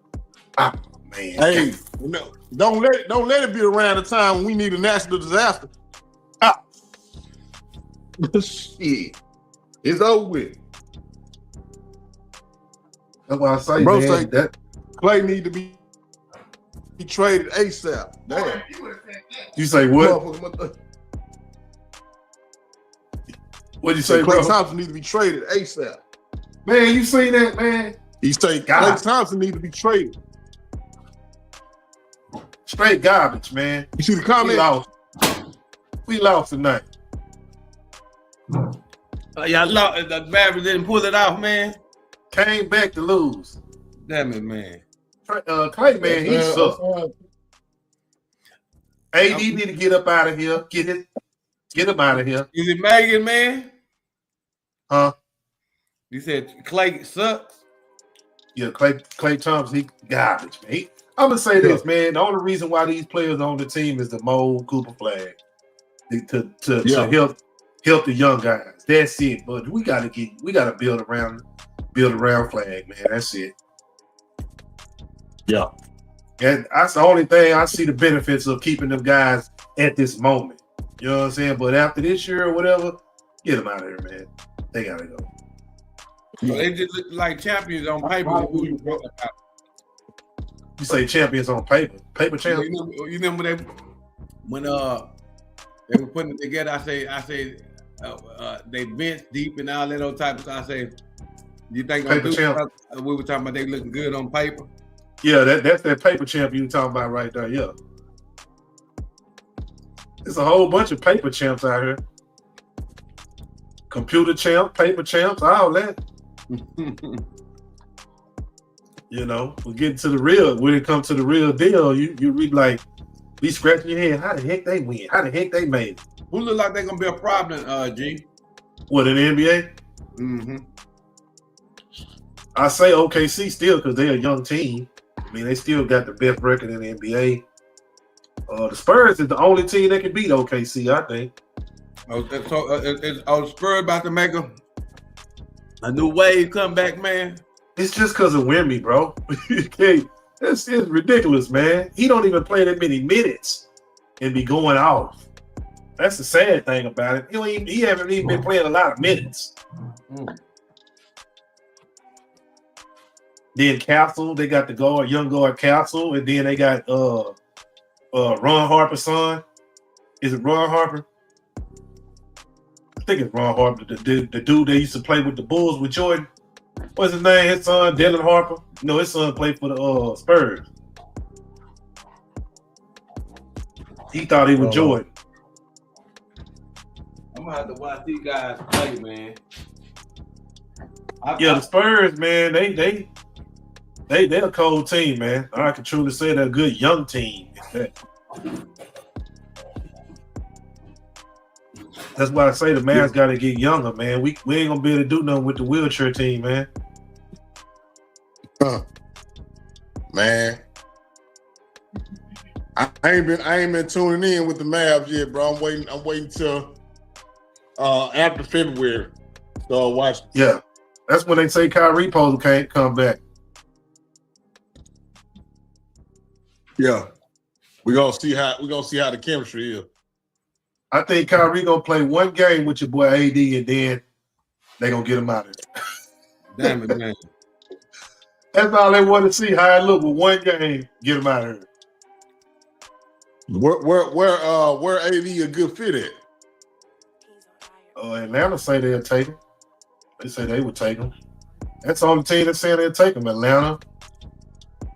Ah, man. Hey, no, don't let it be around the time when we need a national disaster. Ah, shit, it's over with. That's why I say, bro, man, say that Clay need to be traded ASAP. Damn. You say what? What'd you say, Clay bro? Thompson need to be traded ASAP. Man, you seen that, man? He's saying Clay Thompson need to be traded. Straight garbage, man. You see the comment? We lost tonight. Y'all lost. The Mavericks didn't pull it off, man. Came back to lose. Damn it, man. Clay, man, he sucks. AD need to get up out of here. Get him out of here. Is it Megan, man? Huh? You said Clay sucks? Yeah, Clay Thompson, he garbage, man. I'm gonna say this, man. The only reason why these players on the team is the Mo Cooper flag to help the young guys. That's it. But we gotta build around flag, man. That's it. Yeah. And that's the only thing I see the benefits of keeping them guys at this moment. You know what I'm saying? But after this year or whatever, get them out of here, man. They gotta go. So they just look like champions on paper. You say champions on paper champions. You remember when they were putting it together? I say they bench deep and all that old type of stuff. I say, you think paper champ? We were talking about they looking good on paper. Yeah, that's that paper champ you talking about right there. Yeah, there's a whole bunch of paper champs out here. Computer champ, paper champs, all that. You know, we get to the real. When it comes to the real deal, you be like, be scratching your head. How the heck they win? How the heck they made it? Who look like they're gonna be a problem, G? What, in the NBA? Mm-hmm. I say OKC still because they're a young team. I mean, they still got the best record in the NBA. The Spurs is the only team that can beat OKC, I think. The Spurs about to make a new wave come back, man. It's just because of Wemby, bro. It's ridiculous, man. He don't even play that many minutes and be going off. That's the sad thing about it. He haven't even been playing a lot of minutes. Then Castle, they got the young guard Castle, and then they got Ron Harper's son. Is it Ron Harper? I think it's Ron Harper, the dude that used to play with the Bulls with Jordan. What's his name? His son, Dylan Harper. No, his son played for the Spurs. He thought he was Jordan. I'm gonna have to watch these guys play, man. The Spurs, man, they're a cold team, man. I can truly say they're a good young team. That's why I say the man's got to get younger, man. We ain't gonna be able to do nothing with the wheelchair team, man. Man, I ain't been tuning in with the Mavs yet, bro. I'm waiting till after February. So watch. Yeah, that's when they say Kyrie can't come back. Yeah. We're gonna see how the chemistry is. I think Kyrie gonna play one game with your boy AD, and then they gonna get him out of there. Damn it, man. That's all they want to see, how it look with one game, get him out of here. Where AD a good fit at? Atlanta say they'll take him. They say they would take him. That's the only team that's saying they'll take him. Atlanta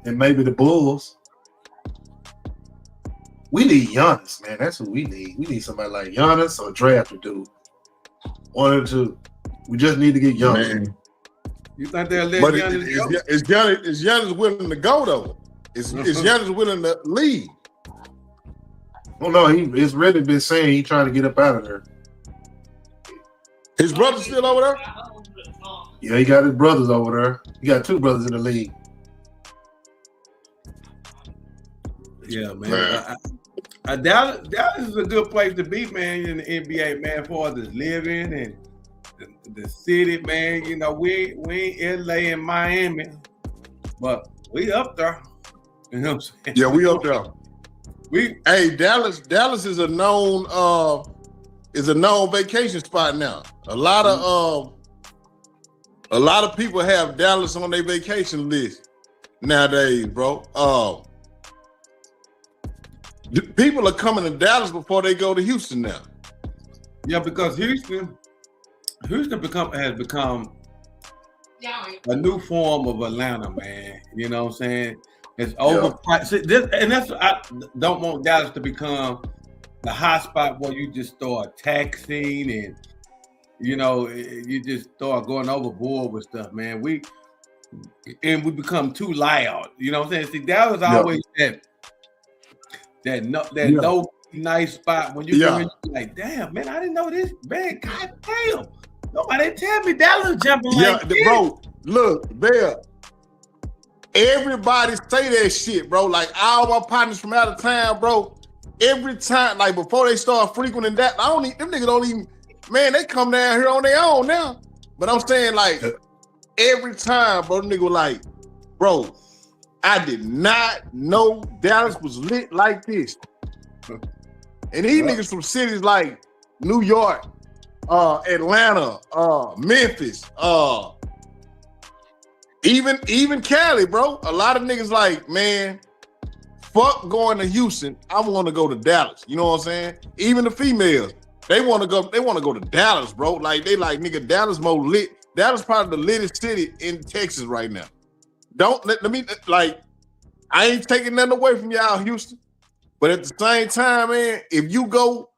and maybe the Bulls. We need Giannis, man. That's what we need. We need somebody like Giannis or draft a dude. One or two. We just need to get Giannis. Man. You think they'll let But Giannis go? is Giannis willing to go though? Is Giannis willing to leave? Well, no, it's really been saying he's trying to get up out of there. His brother's still over there? Yeah, he got his brothers over there. He got two brothers in the league. Yeah, man. Dallas is a good place to be, man, in the NBA, man, for us living and the city, man. You know, we ain't LA and Miami, but we up there. You know what I'm saying? Yeah, we up there. Dallas is a known vacation spot now. A lot of people have Dallas on their vacation list nowadays, bro. People are coming to Dallas before they go to Houston now. Yeah, because Houston has become a new form of Atlanta, man. You know what I'm saying? It's overpriced. And that's I don't want Dallas to become the hot spot where you just start taxing and you just start going overboard with stuff, man. We become too loud. You know what I'm saying? See, Dallas always that no nice spot when you come in, you're like, damn, man, I didn't know this, man. God damn, nobody tell me Dallas jumping like this. Bro, look, Bear. Everybody say that shit, bro. Like all my partners from out of town, bro. Every time, like before they start frequenting that, them niggas don't even, man, they come down here on their own now. But I'm saying, like, every time, bro, the nigga like, bro, I did not know Dallas was lit like this. And these niggas from cities like New York, Atlanta, Memphis, even Cali, bro. A lot of niggas like, man, fuck going to Houston. I want to go to Dallas. You know what I'm saying? Even the females, they want to go to Dallas, bro. Like they like, nigga, Dallas more lit. Dallas probably the littest city in Texas right now. Don't let me like, I ain't taking nothing away from y'all, Houston. But at the same time, man, if you go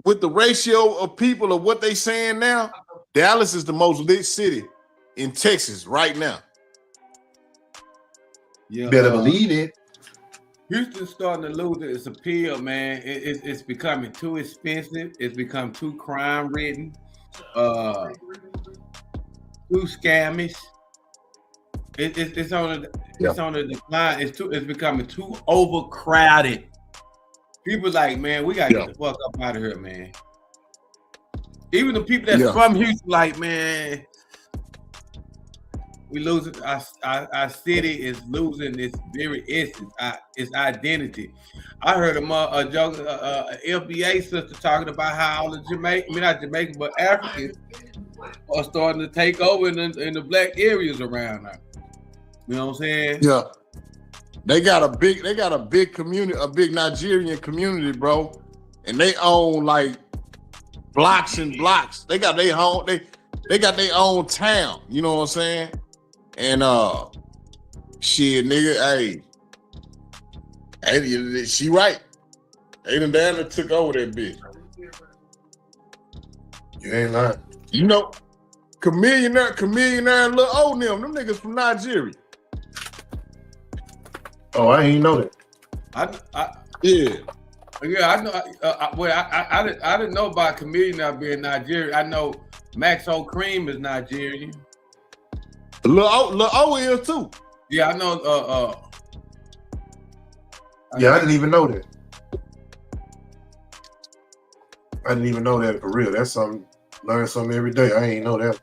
with the ratio of people of what they saying now, Dallas is the most lit city in Texas right now. Yeah, better believe it. Houston's starting to lose its appeal, man. It's becoming too expensive. It's become too crime-ridden, too scammish. It's on the decline. It's becoming too overcrowded. People like, man, we gotta get the fuck up out of here, man. Even the people that's from Houston, like, man, we losing our city is losing its very essence, its identity. I heard a joke, FBA sister talking about how all the not Jamaican, but Africans are starting to take over in the black areas around now. You know what I'm saying? Yeah. They got a big community, a big Nigerian community, bro. And they own like blocks and blocks. They got their own, they got their own town. You know what I'm saying? And shit, nigga, hey, she right. They done down and took over that bitch. You ain't lying. You know, Chameleon and Lil O them niggas from Nigeria. Oh, I ain't know that. Yeah, I know. I didn't know about Chameleon now being Nigerian. I know Maxo Cream is Nigerian. Lil O is too. Yeah, I know. Yeah, I didn't even know that. I didn't even know that for real. That's something. Learn something every day. I ain't know that.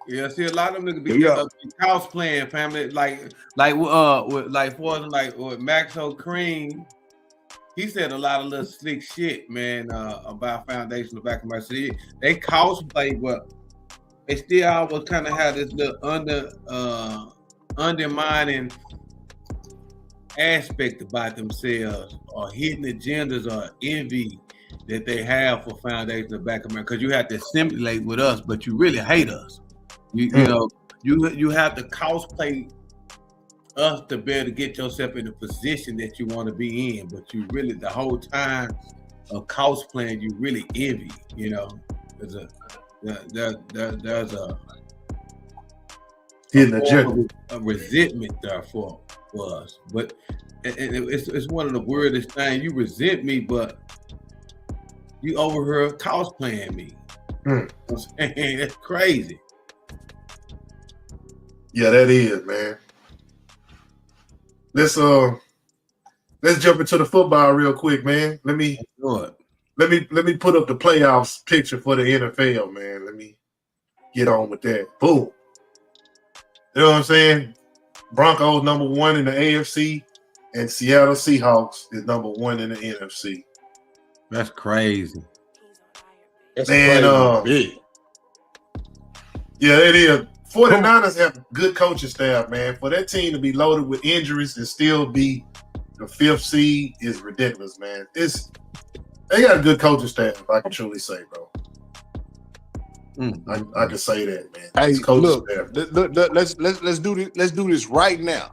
Yeah, see, a lot of them niggas be cosplaying, family, like with Maxo Cream. he said a lot of little slick shit, man, about Foundation of Black America. They cosplay, but they still always kind of have this little undermining aspect about themselves, or hidden agendas, or envy that they have for Foundation of Black America. Because you have to assimilate with us, but you really hate us. You know, you have to cosplay us to be able to get yourself in the position that you want to be in, but you really, the whole time of cosplaying, you really envy. You know, there's a resentment there for us. But it's one of the weirdest things. You resent me, but you over here cosplaying me. That's crazy. Yeah, that is, man. Let's jump into the football real quick, man. Let me put up the playoffs picture for the NFL, man. Let me get on with that. Boom. You know what I'm saying? Broncos number 1 in the AFC, and Seattle Seahawks is number 1 in the NFC. That's crazy. That's crazy. Yeah, it is. 49ers have a good coaching staff, man. For that team to be loaded with injuries and still be the 5th seed is ridiculous, man. They got a good coaching staff, I can truly say, bro. I can say that, man. Hey, look, let's do this. Let's do this right now.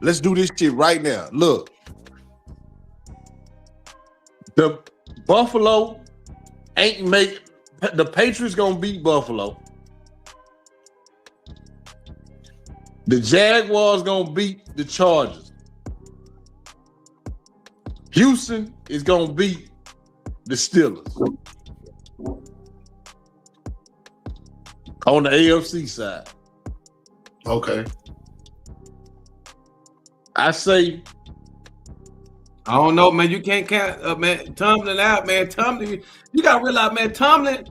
Let's do this shit right now. Look, the Buffalo ain't make the Patriots gonna beat Buffalo. The Jaguars gonna beat the Chargers. Houston is gonna beat the Steelers. On the AFC side. Okay. I say, I don't know, man. You can't count, man. Tomlin out, man. Tomlin, you gotta realize, man. Tomlin,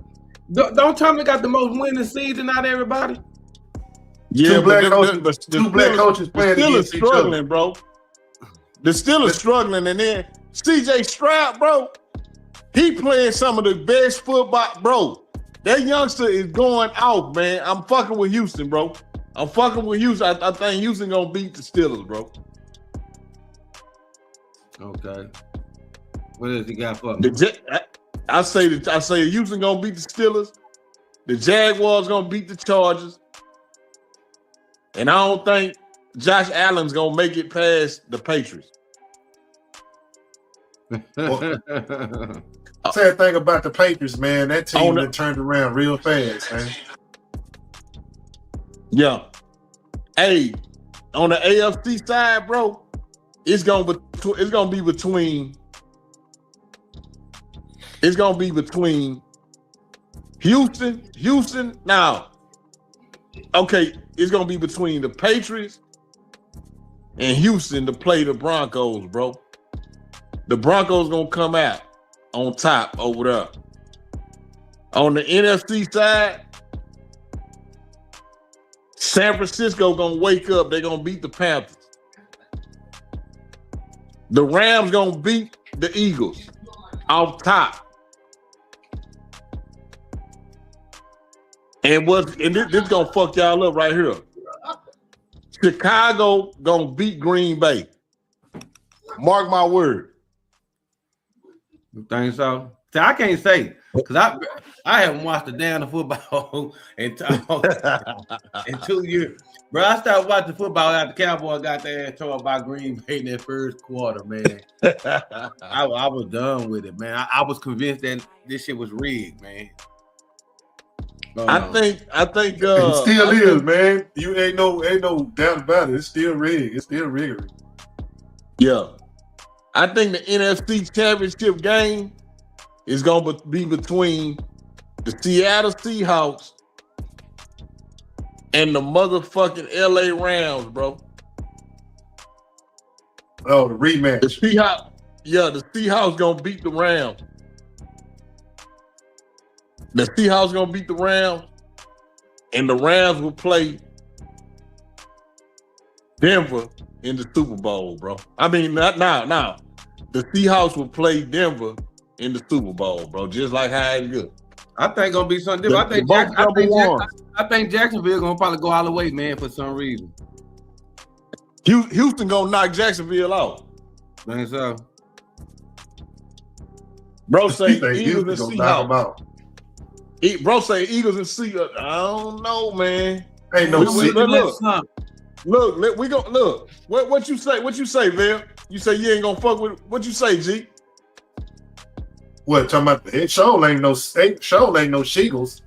don't Tomlin got the most winning season out of everybody? Yeah, two black coaches playing Steelers against each struggling, other. bro. The Steelers struggling, and then CJ Stroud, bro, he playing some of the best football, bro. That youngster is going out, man. I'm fucking with Houston, bro. I'm fucking with Houston. I think Houston gonna beat the Steelers, bro. Okay. What does he got for me? I say Houston gonna beat the Steelers. The Jaguars gonna beat the Chargers. And I don't think Josh Allen's gonna make it past the Patriots. Sad thing about the Patriots, man, that team that turned around real fast, man. Yeah. Hey, on the AFC side, bro, it's gonna be between Houston. Now, okay, it's gonna be between the Patriots and Houston to play the Broncos, bro. The Broncos gonna come out on top over there. On the NFC side, San Francisco gonna wake up. They're gonna beat the Panthers. The Rams gonna beat the Eagles off top. And this gonna fuck y'all up right here. Chicago gonna beat Green Bay. Mark my word. You think so? See, I can't say because I haven't watched a damn football in 2 years. Bro, I started watching football after the Cowboys got their ass tore by Green Bay in that first quarter, man. I was done with it, man. I was convinced that this shit was rigged, man. I think it still is, man. You ain't no doubt about it. It's still rigged. It's still rigged. Yeah. I think the NFC Championship game is going to be between the Seattle Seahawks and the motherfucking LA Rams, bro. Oh, the rematch. The Seahawks going to beat the Rams. The Seahawks going to beat the Rams, and the Rams will play Denver in the Super Bowl, bro. I mean, not now. the Seahawks will play Denver in the Super Bowl, bro. Just like how it goes. I think gonna be something different. I think Jacksonville gonna probably go all the way, man, for some reason. Houston gonna knock Jacksonville out. Think so. Bro say Think Eagles and Houston gonna knock 'em Seahawks. out. Bro say Eagles and Seahawks. I don't know, man. Ain't no Look, we go look. What you say? What you say, Bill? You say you ain't gonna fuck with what you say, G? What talking about? It show ain't no Sheagles.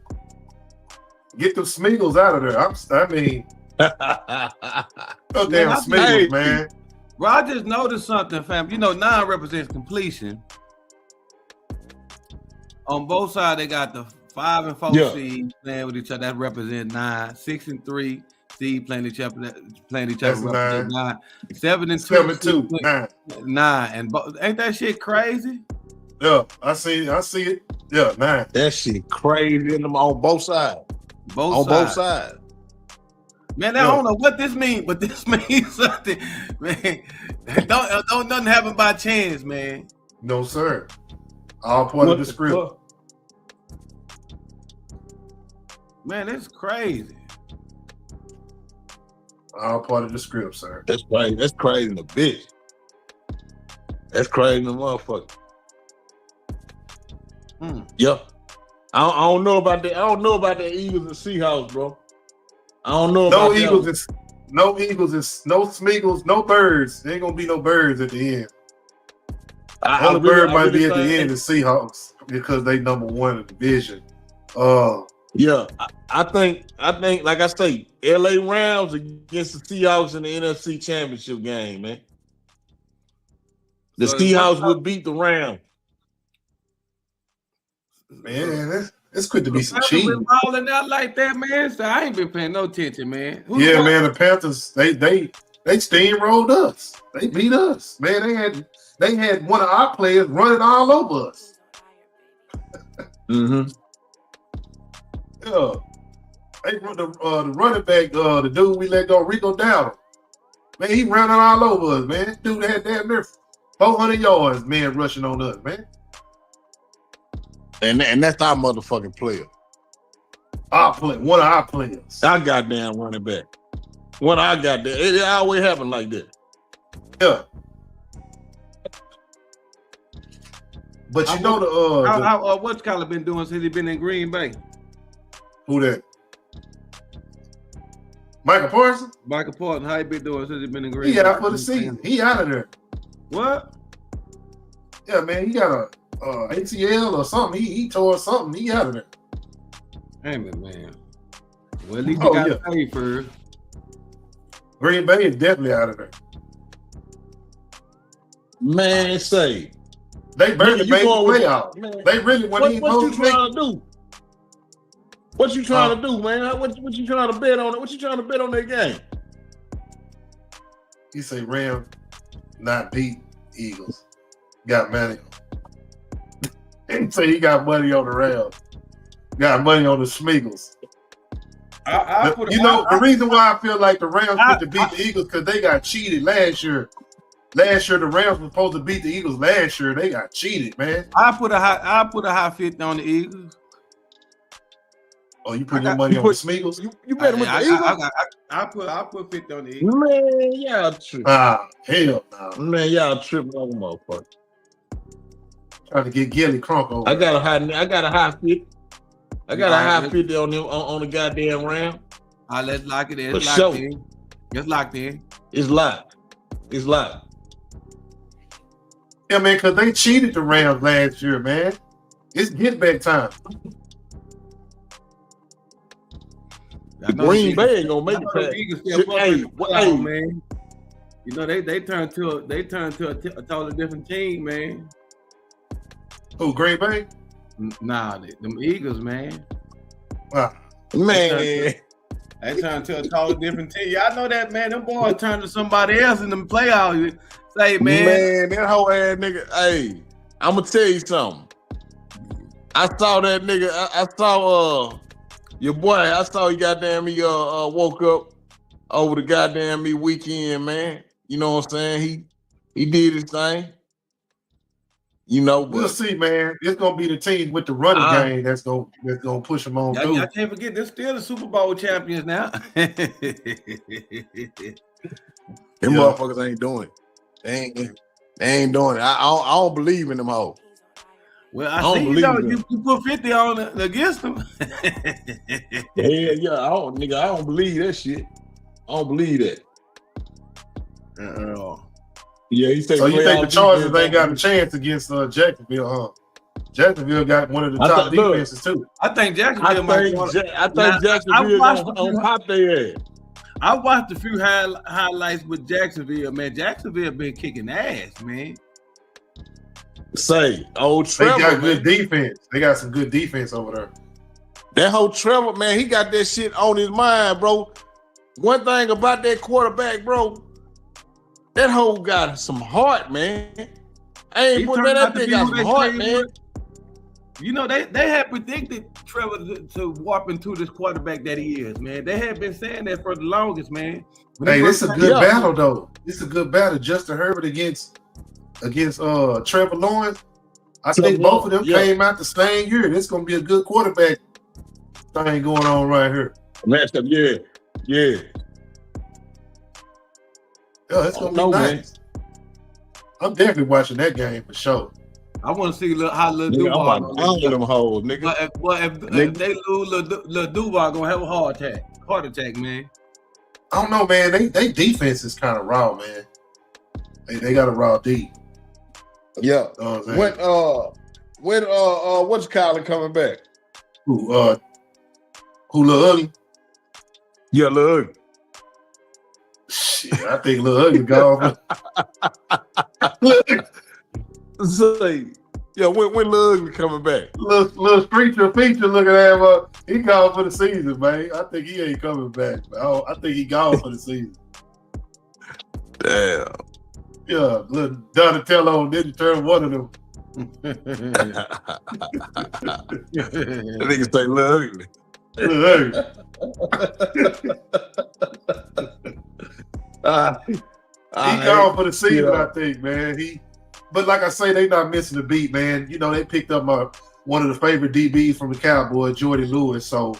Get them Smeagles out of there. I mean, no damn Smeagles, man. Bro, I just noticed something, fam. You know, 9 represents completion. On both sides, they got the 5 and 4 seeds playing with each other. That represent 9. 6 and 3 seed playing each other. Represent 9. 7 and 2. 9. And ain't that shit crazy? Yeah, I see it. Yeah, 9. That shit crazy on both sides. Both sides. Man, I don't know what this means, but this means something, man. Don't nothing happen by chance, man. No, sir. All part of the script. Man, that's crazy. All part of the script, sir. That's crazy. That's crazy in the bitch. That's crazy in the motherfucker. Yep. I don't know about that. I don't know about the Eagles and Seahawks, bro. I don't know about no Eagles, no Smeagles, no birds. There ain't gonna be no birds at the end. Only bird might be at the end of the Seahawks because they number 1 in the division. Yeah, I think, like I say, LA Rams against the Seahawks in the NFC Championship game, man. The Seahawks would beat the Rams. Man, it's good to be some cheating. Balling out like that, man. So I ain't been paying no attention, man. Man, the Panthers they steamrolled us. They beat us, man. They had one of our players running all over us. Mm-hmm. Yeah, they the running back, the dude we let go, Rico Dowdle. Man, he running all over us, man. Dude had damn near 400 yards, man, rushing on us, man. And that's our motherfucking player. One of our players. Our goddamn running back. One of our goddamn. It always happen like that. Yeah. But you know what's Kyler been doing since he been in Green Bay? Who that? Michael Parsons? Michael Parsons, how he been doing since he been in Green Bay? He out for the season. He out of there. What? Yeah, man, he got a ACL or something. He tore something. He out of there. Damn it, man. Well, at least he got paid for it. Green Bay is definitely out of there. Man, say they barely made the playoff. They really want to. What you trying to do? What you trying to do, man? What you trying to bet on it? What you trying to bet on that game? He say Rams not beat Eagles. Got money. He say he got money on the Rams. Got money on the Smeagles. The reason why I feel like the Rams put to beat the Eagles because they got cheated last year. Last year the Rams were supposed to beat the Eagles. Last year they got cheated, man. I put a high 50 on the Eagles. Oh, you put your money on the Smeagles? You bet with the Eagles? I put 50 on the Eagles. Man, y'all tripping. Hell no. Man, y'all tripping on the motherfucker. Trying to get Gilly Crunk over. I got a high 50. I got a high 50 on the goddamn Ram. Let's lock it in. It's locked in. It's locked in. It's locked. It's locked. Yeah, man, because they cheated the Rams last year, man. It's get back time. Green Bay ain't gonna make it past. Man. You know they turned to a totally different team, man. Who, Green Bay? Nah, them Eagles, man. Man. They turned to a totally different team. Y'all know that, man. Them boys turned to somebody else in them playoffs. Say, man, that whole ass nigga. Hey, I'm gonna tell you something. I saw that nigga. I saw your boy. I saw he goddamn he woke up over the goddamn weekend, man. You know what I'm saying? He did his thing. You know, we'll see, man. It's gonna be the team with the running game that's gonna push them on through. I can't forget they're still the Super Bowl champions now. Them motherfuckers ain't doing it. They ain't doing it. I don't believe in them hoes. Well, I see you put 50 on against them. Yeah, I don't believe that shit. I don't believe that. Yeah, he said. So you think the Chargers ain't got a chance against Jacksonville, huh? Jacksonville got one of the top defenses too. I think Jacksonville I think Jacksonville on top their ass. I watched a few highlights with Jacksonville, man. Jacksonville been kicking ass, man. Say, old Trevor, they got good defense. They got some good defense over there. That whole Trevor, man, he got that shit on his mind, bro. One thing about that quarterback, bro, that whole got some heart, man. I ain't put that thing got some heart, man. You know, they had predicted Trevor to warp into this quarterback that he is, man. They had been saying that for the longest, man. Hey, this is a good battle, though. This is a good battle. Justin Herbert against Trevor Lawrence. I think both of them came out the same year. This is gonna be a good quarterback thing going on right here. Matched up, yeah. Yeah, it's gonna be nice. Man. I'm definitely watching that game for sure. I want to see how Lil Duval gonna them hoes, nigga. If they lose, Lil Duval gonna have a heart attack, man. I don't know, man. They defense is kind of raw, man. They got a raw D. Yeah. When what's Kyler coming back? Who Lil Ugly? Yeah, Lil Ugly. Shit, I think Lil Ugly gone. Say, yeah, when Lil Ugly coming back? Little feature looking at him. He gone for the season, man. I think he ain't coming back. I think he gone for the season. Damn. Yeah, little Donatello didn't turn one of them. I think it's like Lil Ugly. He gone for the season, I think, man. But like I say, they not missing the beat, man. You know, they picked up one of the favorite DBs from the Cowboys, Jordan Lewis. So,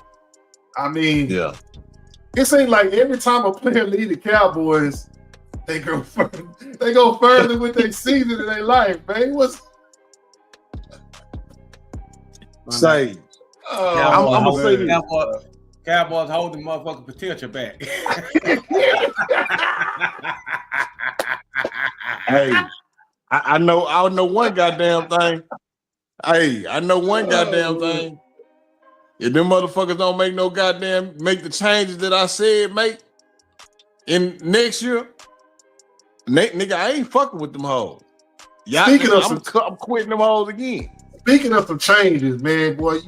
I mean, it seems like every time a player leave the Cowboys, they go further with their season in their life, man. Say, I'm gonna say this. Cowboys holding motherfucking potential back. Hey, I know one goddamn thing. Hey, I know one goddamn thing. If them motherfuckers don't make the changes that I said make in next year, nigga, I ain't fucking with them hoes. I'm quitting them hoes again. Speaking of some changes, man, boy,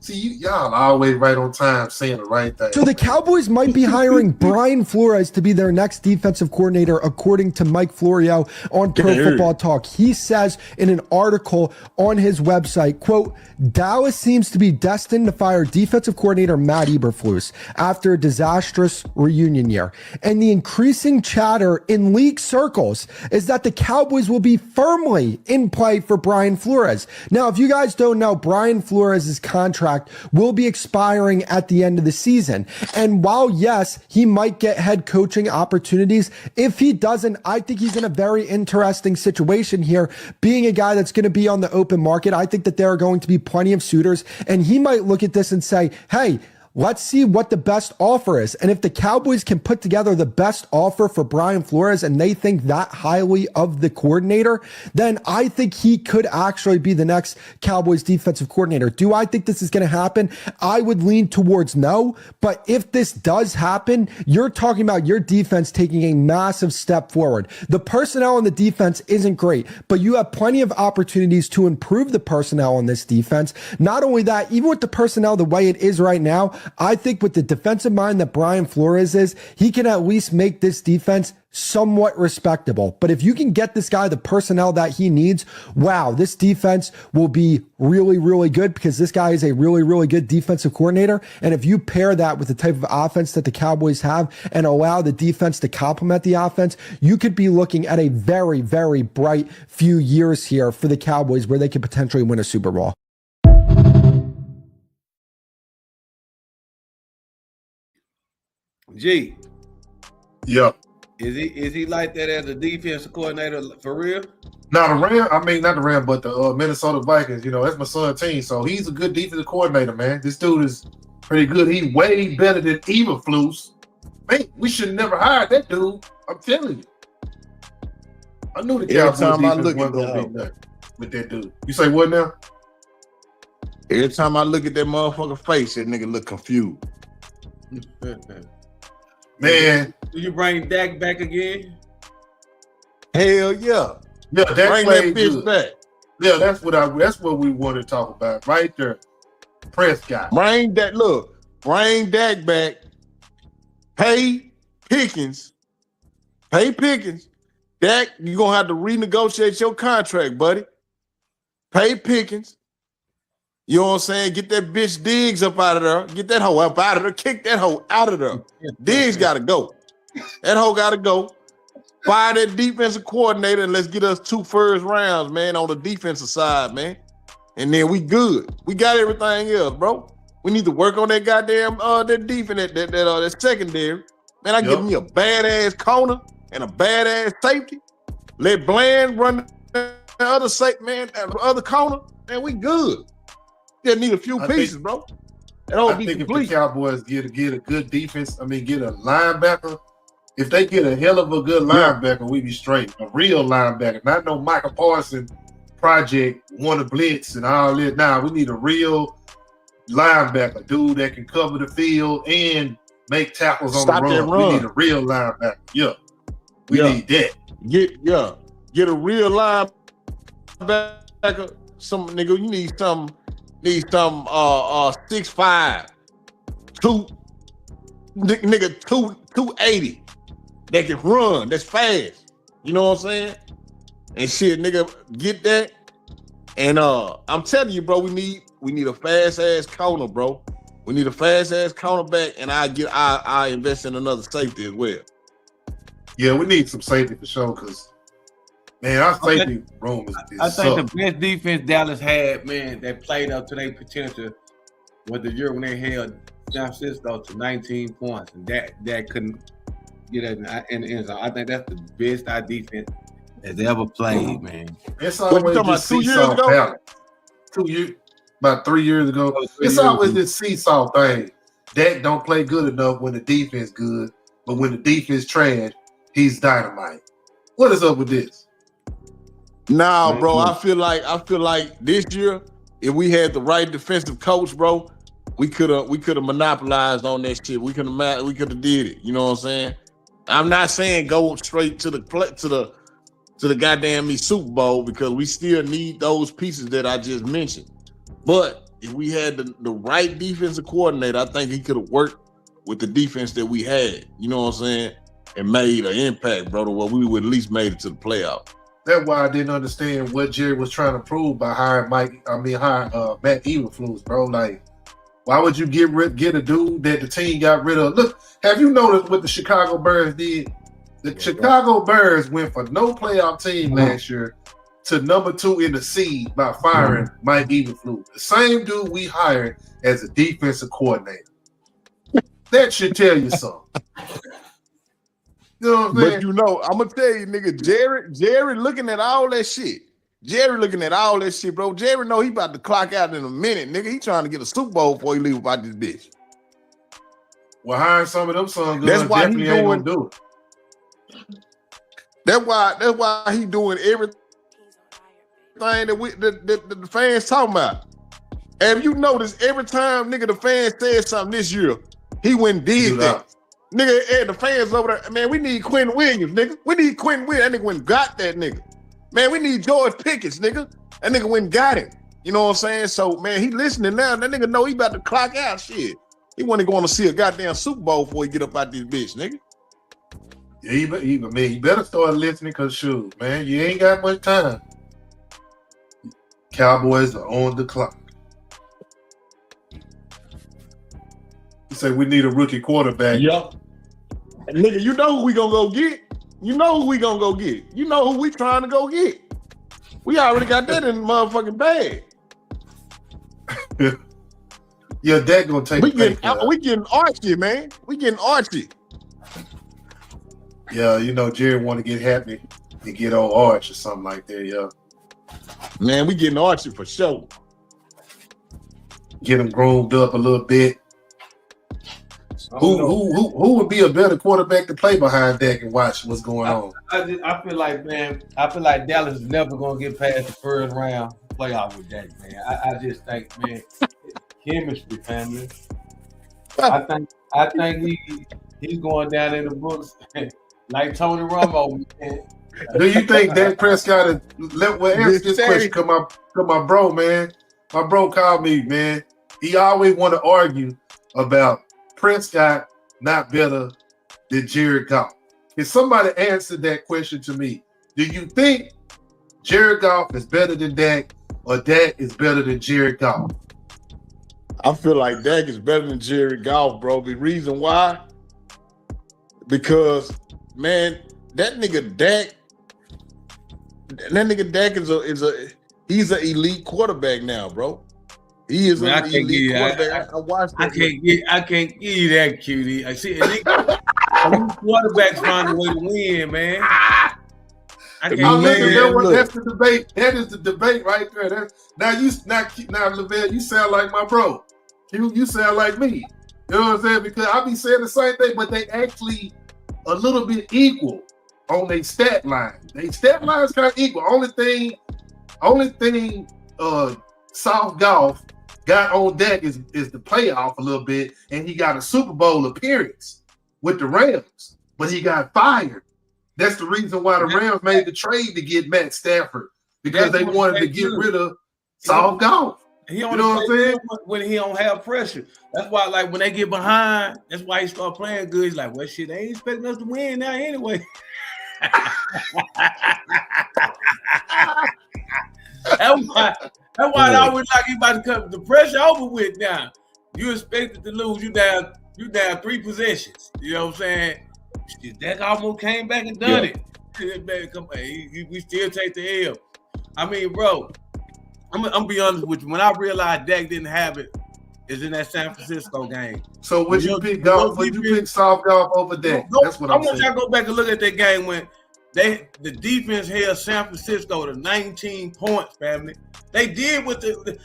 y'all always right on time saying the right thing. So the Cowboys might be hiring Brian Flores to be their next defensive coordinator, according to Mike Florio on Pro Football Talk. He says in an article on his website, quote, Dallas seems to be destined to fire defensive coordinator Matt Eberflus after a disastrous reunion year. And the increasing chatter in league circles is that the Cowboys will be firmly in play for Brian Flores. Now, if you guys don't know, Brian Flores' contract will be expiring at the end of the season. And while, yes, he might get head coaching opportunities, if he doesn't, I think he's in a very interesting situation here. Being a guy that's going to be on the open market, I think that there are going to be plenty of suitors. And he might look at this and say, hey, let's see what the best offer is. And if the Cowboys can put together the best offer for Brian Flores and they think that highly of the coordinator, then I think he could actually be the next Cowboys defensive coordinator. Do I think this is going to happen? I would lean towards no. But if this does happen, you're talking about your defense taking a massive step forward. The personnel on the defense isn't great, but you have plenty of opportunities to improve the personnel on this defense. Not only that, even with the personnel the way it is right now, I think with the defensive mind that Brian Flores is, he can at least make this defense somewhat respectable. But if you can get this guy the personnel that he needs, wow, this defense will be really, really good because this guy is a really, really good defensive coordinator. And if you pair that with the type of offense that the Cowboys have and allow the defense to complement the offense, you could be looking at a very, very bright few years here for the Cowboys where they could potentially win a Super Bowl. G. Yeah. Is he like that as a defensive coordinator for real? Not the Ram, but the Minnesota Vikings. You know, that's my son's team, so he's a good defensive coordinator, man. This dude is pretty good. He's way better than Eberflus. Man, we should never hire that dude. I'm telling you. I knew the Cowboys defense wasn't gonna be nothing with that dude. You say what now? Every time I look at that motherfucker face, that nigga look confused. Man, do you bring Dak back again? Hell yeah. Yeah, Dak bring played that bitch good. back. Yeah, that's what we want to talk about right there. Prescott. Bring Dak back. Pay Pickens. Dak, you're gonna have to renegotiate your contract, buddy. Pay Pickens. You know what I'm saying? Get that bitch Diggs up out of there. Get that hoe up out of there. Kick that hoe out of there. Diggs got to go. That hoe got to go. Fire that defensive coordinator and let's get us 2 first rounds, man, on the defensive side, man. And then we good. We got everything else, bro. We need to work on that goddamn that defense, that secondary. Man, I give me a badass corner and a badass safety. Let Bland run the other safety, man, the other corner. Man, we good. Just need a few pieces, bro. I think if the Cowboys get a good defense, get a linebacker. If they get a hell of a good linebacker, we be straight. A real linebacker, not no Michael Parsons project, want to blitz and all that. Nah, we need a real linebacker, dude that can cover the field and make tackles on the run. We need a real linebacker. Yeah, we need that. Get a real linebacker. Some nigga, you need some 6'5", 280 that can run, that's fast. You know what I'm saying? And shit, nigga, get that. And I'm telling you, bro, we need a fast ass corner, bro. We need a fast ass cornerback, and I invest in another safety as well. Yeah, we need some safety for sure, because man, our safety room is I think the best defense Dallas had, man, that played up to their potential was the year when they held San Francisco to 19 points, and that couldn't get in the end zone. I think that's the best our defense has ever played, man. It's always just seesaw talent. 2 years, about 3 years ago. It's always this seesaw thing. Dak don't play good enough when the defense good, but when the defense trash, he's dynamite. What is up with this? Nah, bro, I feel like this year, if we had the right defensive coach, bro, we could have monopolized on that shit. We could have did it. You know what I'm saying? I'm not saying go straight to the goddamn Super Bowl, because we still need those pieces that I just mentioned. But if we had the right defensive coordinator, I think he could have worked with the defense that we had. You know what I'm saying? And made an impact, bro, to where we would at least made it to the playoff. That's why I didn't understand what Jerry was trying to prove by hiring Matt Eberflus, bro. Like, why would you get a dude that the team got rid of? Look, have you noticed what the Chicago Bears did? The Chicago Bears went for no playoff team last year to number 2 in the seed by firing Mike Eberflus, the same dude we hired as a defensive coordinator. That should tell you something. You know what I'm saying? But you know, I'm gonna tell you, nigga, Jerry looking at all that shit. Bro. Jerry know he about to clock out in a minute, nigga. He trying to get a Super Bowl before he leave about this bitch. Well, hiring some of them sons, that's why he ain't gonna do it. That's why he doing everything that the fans talking about. And you notice every time, nigga, the fans said something this year, he went and did that. Nigga, and the fans over there, man, we need Quentin Williams, nigga. We need Quentin Williams. That nigga went and got that nigga. Man, we need George Pickens, nigga. That nigga went and got him. You know what I'm saying? So, man, he listening now. That nigga know he about to clock out shit. He want to go on to see a goddamn Super Bowl before he get up out this bitch, nigga. Yeah, you better start listening, because shoot, man, you ain't got much time. Cowboys are on the clock. You say we need a rookie quarterback. Yup. Nigga, you know who we gonna go get? You know who we gonna go get? You know who we trying to go get? We already got that in the motherfucking bag. Yeah, that gonna take. We getting Archie, man. We getting Archie. Yeah, you know, Jerry want to get happy and get old Arch or something like that. Yeah, man, we getting Archie for sure. Get him groomed up a little bit. Who would be a better quarterback to play behind Dak and watch what's going on? I feel like, man, Dallas is never gonna get past the first round playoff with Dak, man. I just think, man, chemistry, family. I think he's going down in the books like Tony Romo, man. Do you think Dak Prescott is? Ask this question, cause my bro, man, my bro called me, man. He always want to argue about Prescott not better than Jared Goff. Can somebody answer that question to me? Do you think Jared Goff is better than Dak, or Dak is better than Jared Goff? I feel like Dak is better than Jared Goff, bro. The reason why? Because, man, that nigga Dak he's an elite quarterback now, bro. He is an elite quarterback. I can't give you that, cutie. I see quarterbacks find a way to win, man. That's the debate. That is the debate right there. Now, Lavelle, you sound like my bro. You sound like me. You know what I'm saying? Because I be saying the same thing, but they actually a little bit equal on their stat line. Their stat line is kind of equal. Only thing South Golf got on deck is the playoff a little bit, and he got a Super Bowl appearance with the Rams, but he got fired. That's the reason why the Rams made the trade to get Matt Stafford, because they wanted to get rid of South Golf. He only know what I'm saying? When he don't have pressure. That's why, like, when they get behind, that's why he start playing good. He's like, well, shit, they ain't expecting us to win now anyway. That's why I always like you about to cut the pressure over with now. You expected to lose. You down 3 possessions. You know what I'm saying? Dak almost came back and done it. We still take the L. I mean, bro, I'm be honest with you. When I realized Dak didn't have it, is in that San Francisco game. So would you pick Golf? Would you pick South Golf over Dak? That's what I'm saying. I want y'all to go back and look at that game when the defense held San Francisco to 19 points, family. They did what they were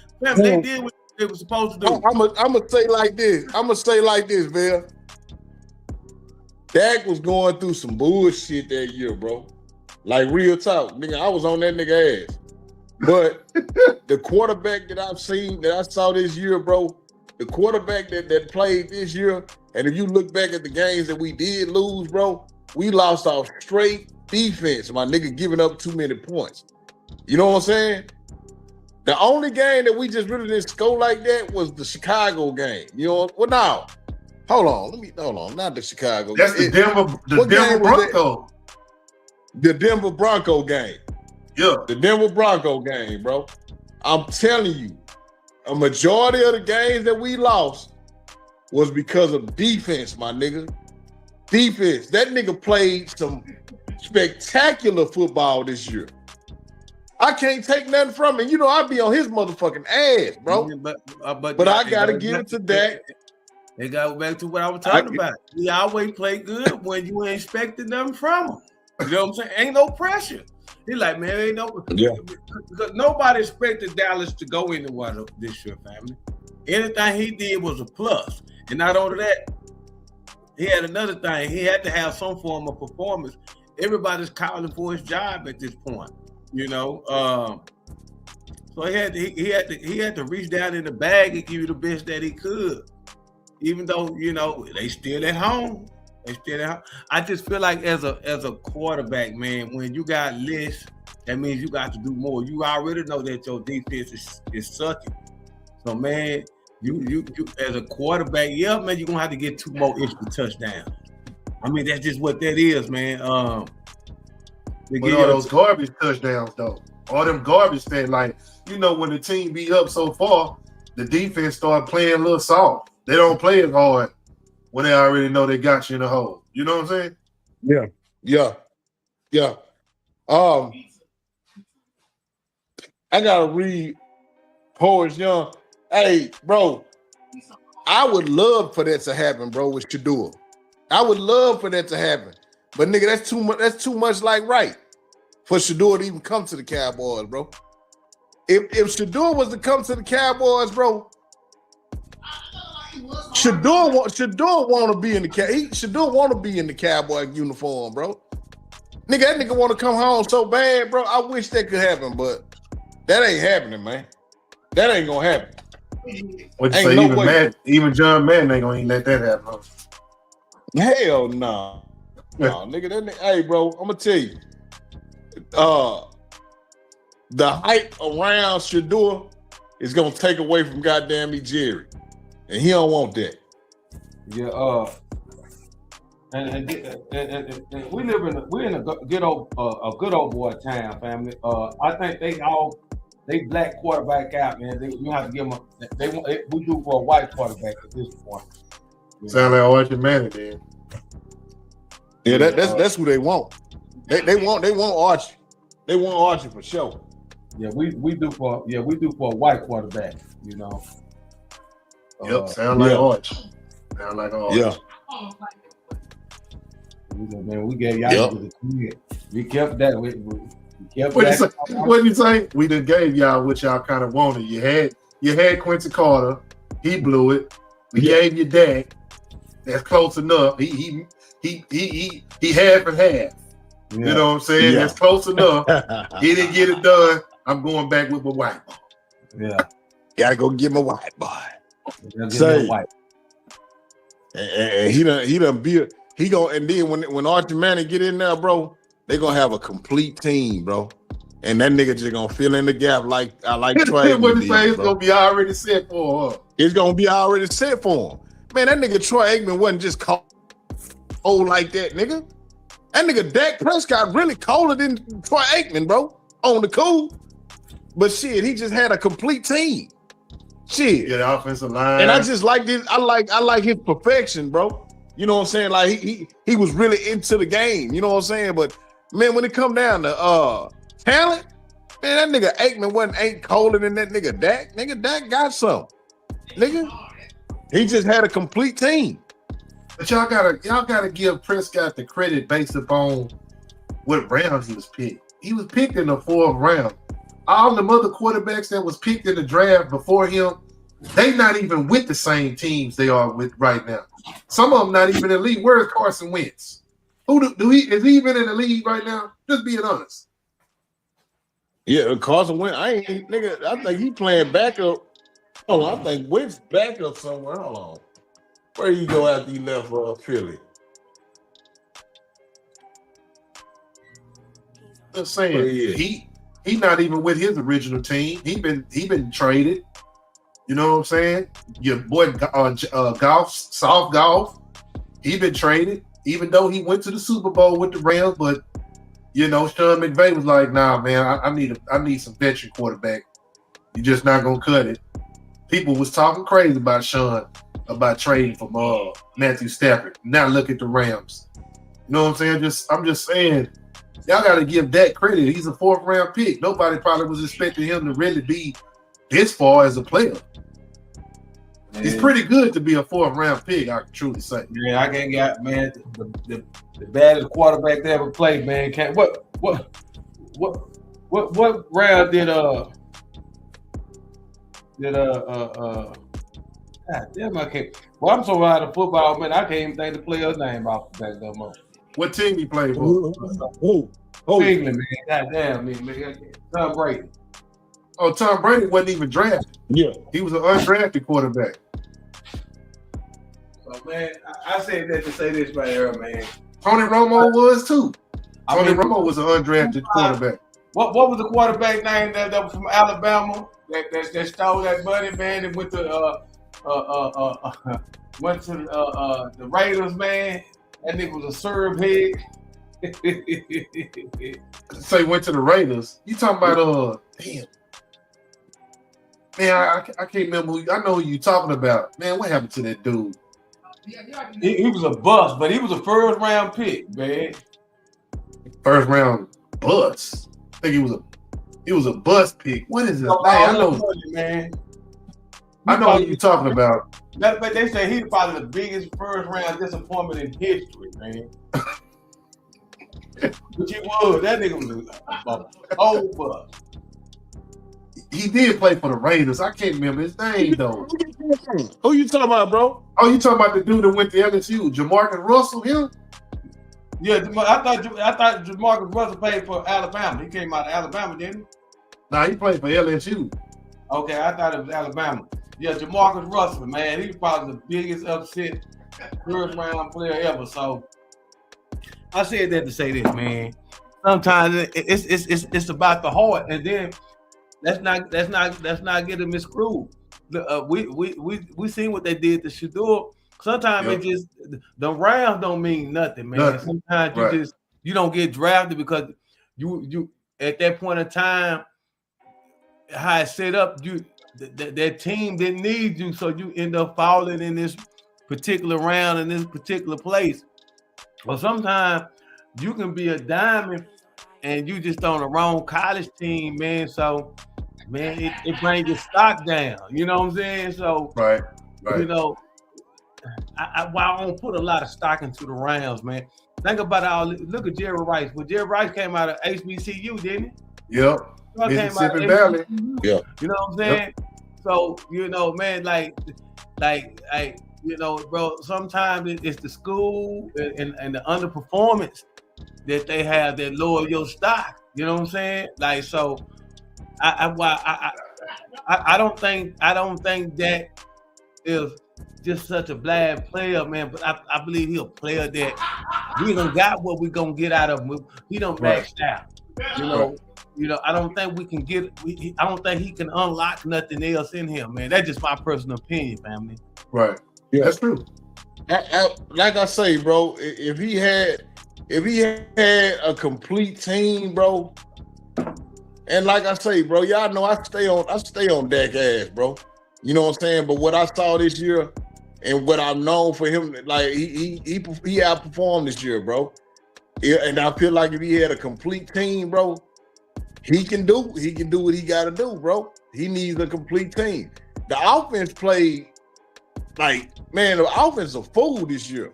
supposed to do. I'm gonna say like this, Bill. Dak was going through some bullshit that year, bro. Like, real talk, nigga. I was on that nigga ass. But the quarterback that I saw this year, bro, the quarterback that played this year, and if you look back at the games that we did lose, bro, we lost our straight defense, my nigga, giving up too many points. You know what I'm saying? The only game that we just really didn't score like that was the Chicago game. You know, well, now, hold on, not the Chicago. That's the Denver Bronco. The Denver Bronco game. Yeah. The Denver Bronco game, bro. I'm telling you, a majority of the games that we lost was because of defense, my nigga. Defense. That nigga played some spectacular football this year. I can't take nothing from him. You know, I be on his motherfucking ass, bro. But I gotta give it to Dak. They got back to what I was talking about. He always play good when you ain't expecting nothing from him. You know what I'm saying? Ain't no pressure. He like, man, ain't no. Yeah. Because nobody expected Dallas to go anywhere this year, family. Anything he did was a plus. And not only that, he had another thing. He had to have some form of performance. Everybody's calling for his job at this point, you know. So he had to reach down in the bag and give you the best that he could. Even though, you know, they still at home. I just feel like as a quarterback, man, when you got less, that means you got to do more. You already know that your defense is sucking. So, man, You as a quarterback, yeah, man, you're gonna have to get 2 more extra touchdowns. I mean, that's just what that is, man. With all those garbage touchdowns, though. All them garbage things, like, you know, when the team be up so far, the defense start playing a little soft. They don't play as hard when they already know they got you in the hole. You know what I'm saying? Yeah. I gotta read Horace Young. Hey, bro, I would love for that to happen, bro, with Shedeur. I would love for that to happen. But nigga, that's too much. That's too much like right for Shedeur to even come to the Cowboys, bro. If Shedeur was to come to the Cowboys, bro, Shedeur want to be in the Shedeur want to be in the Cowboy uniform, bro. Nigga, that nigga want to come home so bad, bro. I wish that could happen, but that ain't happening, man. That ain't gonna happen. What you say? Even John Madden ain't gonna even let that happen. Hell no. No, nigga, hey, bro, I'm gonna tell you. The hype around Shedeur is gonna take away from goddamn me Jerry. And he don't want that. Yeah, and we live in a good old boy town, family. I think they black quarterback out, man. You have to give them. We do for a white quarterback at this point. Sound like Archie Manning, man. Yeah, that's who they want. They want Archie. They want Archie for sure. Yeah, we do for a white quarterback. You know. Yep, sound like Archie. Sound like Archie. Yeah. Man, we gave y'all the kid. We kept that. We kept what you say? We done gave y'all what y'all kind of wanted. You had Quincy Carter. He blew it. We gave you Dak. That's close enough. He half and half. Yeah. You know what I'm saying? Yeah. That's close enough. He didn't get it done. I'm going back with my white boy. Yeah. Gotta go get my white boy. Say, and he done be he gonna, and then when Archie Manning get in there, bro, they gonna have a complete team, bro. And that nigga just gonna fill in the gap like I like Troy. What you say? It's gonna be already set for him. It's gonna be already set for him. Man, that nigga Troy Aikman wasn't just cold like that, nigga. That nigga Dak Prescott really colder than Troy Aikman, bro. On the cool. But shit, he just had a complete team. Shit. Yeah, the offensive line. And I just like this. I like his perfection, bro. You know what I'm saying? Like he was really into the game. You know what I'm saying? But man, when it come down to talent, man, that nigga Aikman ain't colder than that nigga Dak. Nigga Dak got some. Nigga, he just had a complete team. But y'all gotta give Prescott the credit based upon what rounds he was picked. He was picked in the 4th round. All the other quarterbacks that was picked in the draft before him, they not even with the same teams they are with right now. Some of them not even in the league. Where's Carson Wentz? Is he even in the league right now? Just being honest. Yeah, Carson Wentz. I think he playing backup. Hold on, I think Wentz backup somewhere. Hold on. Where you go after you left Philly? Just saying, he not even with his original team. He been traded. You know what I'm saying? Your boy Soft Golf, he been traded. Even though he went to the Super Bowl with the Rams, but you know Sean McVay was like, "Nah, man, I need some veteran quarterback. You're just not gonna cut it." People was talking crazy about Sean about trading for Matthew Stafford. Now look at the Rams. You know what I'm saying? I'm just saying. Y'all got to give Dak credit. He's a 4th round pick. Nobody probably was expecting him to really be this far as a player. Man. It's pretty good to be a 4th round pick, I can truly say. Yeah, I can't get, man, the baddest quarterback they ever played, man. What round did God damn, I can't. Well, I'm so out of football, man. I can't even think the player's name off the back no more. What team he played for? England, man. God damn, man. Tom Brady. Oh, Tom Brady wasn't even drafted. Yeah. He was an undrafted quarterback. So, man, I said that to say this right here, man. Tony Romo was too. Tony Romo was an undrafted quarterback. What was the quarterback name that was from Alabama that stole that money, man, and went to went to the Raiders, man. That nigga was a serve head. Say went to the Raiders. You talking about damn. Man, I can't remember I know who you talking about. Man, what happened to that dude? He was a bust, but he was a first round pick, man. First round bust. I think he was a bust pick. What is it? I know, man. I know what you're talking about. But they say he's probably the biggest first round disappointment in history, man. But he was. That nigga was a whole bust. He did play for the Raiders. I can't remember his name though. Who you talking about, bro? Oh, you talking about the dude that went to LSU, Jamarcus Russell? Him? Yeah, I thought Jamarcus Russell played for Alabama. He came out of Alabama, didn't he? Nah, he played for LSU. Okay, I thought it was Alabama. Yeah, Jamarcus Russell, man, he was probably the biggest upset first round player ever. So I said that to say this, man. Sometimes it's about the heart, and then let's not get it miscrewed. We seen what they did to Shedeur. Sometimes it just the rounds don't mean nothing, man. Sometimes you don't get drafted because you at that point in time, how it's set up, that team didn't need you, so you end up falling in this particular round in this particular place. Or sometimes you can be a diamond and you just on the wrong college team, man. So, man, it brings your stock down. You know what I'm saying? So, right. You know, I don't put a lot of stock into the rounds, man. Think about look at Jerry Rice. Well, Jerry Rice came out of HBCU, didn't he? Yep. Mississippi Valley. Yeah. You know what I'm saying? Yep. So, you know, man, like, you know, bro, sometimes it's the school and the underperformance that they have that lower your stock. You know what I'm saying? Like, so I don't think that is just such a bad player, man. But I believe he's a player that we done got what we gonna get out of him. He done maxed out. You know, I don't think we can get. I don't think he can unlock nothing else in him, man. That's just my personal opinion, family. Right. Yeah, that's true. Like I say, bro, if he had a complete team, bro, and like I say, bro, y'all know I stay on Dak ass, bro. You know what I'm saying? But what I saw this year and what I've known for him, like he outperformed this year, bro. And I feel like if he had a complete team, bro, he can do what he got to do, bro. He needs a complete team. The offense played like, man, the offense is a fool this year.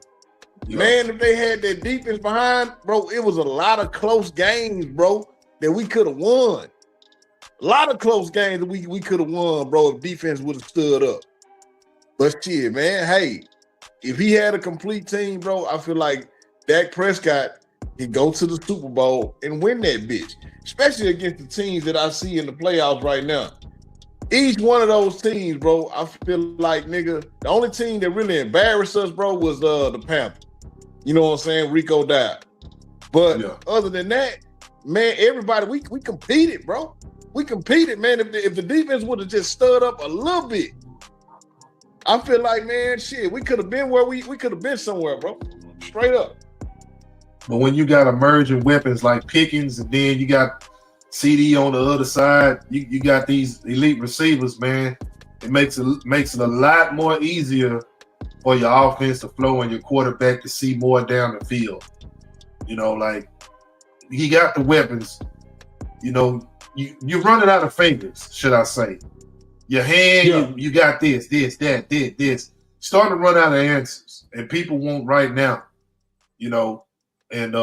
Yeah. Man, if they had their defense behind, bro, it was a lot of close games, bro, that we could have won. A lot of close games that we could have won, bro, if defense would have stood up. But shit, man, hey, if he had a complete team, bro, I feel like Dak Prescott can go to the Super Bowl and win that bitch, especially against the teams that I see in the playoffs right now. Each one of those teams, bro, I feel like, nigga, the only team that really embarrassed us, bro, was the Panthers. You know what I'm saying? Rico died. But other than that, man, everybody, we competed, bro. We competed, man. If the defense would have just stood up a little bit, I feel like, man, shit, we could have been where we could have been somewhere, bro. Straight up. But when you got emerging weapons like Pickens, and then you got CD on the other side, you got these elite receivers, man. It makes it a lot more easier for your offense to flow and your quarterback to see more down the field. You know, like he got the weapons. You know, you're running out of fingers, should I say? Your hand, you got this, that, this. Starting to run out of answers, and people want right now. You know, and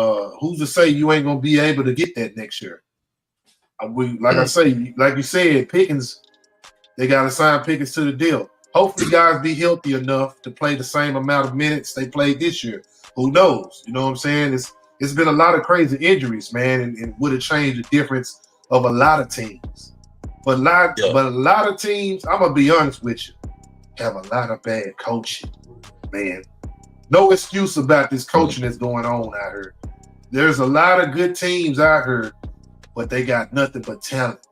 who's to say you ain't gonna be able to get that next year? I say, like you said, Pickens, they got to sign Pickens to the deal. Hopefully, guys be healthy enough to play the same amount of minutes they played this year. Who knows? You know what I'm saying? It's been a lot of crazy injuries, man, and would have changed the difference of a lot of teams. But a lot of teams, I'm gonna be honest with you, have a lot of bad coaching, man. No excuse about this coaching that's going on out here. There's a lot of good teams out here, but they got nothing but talent.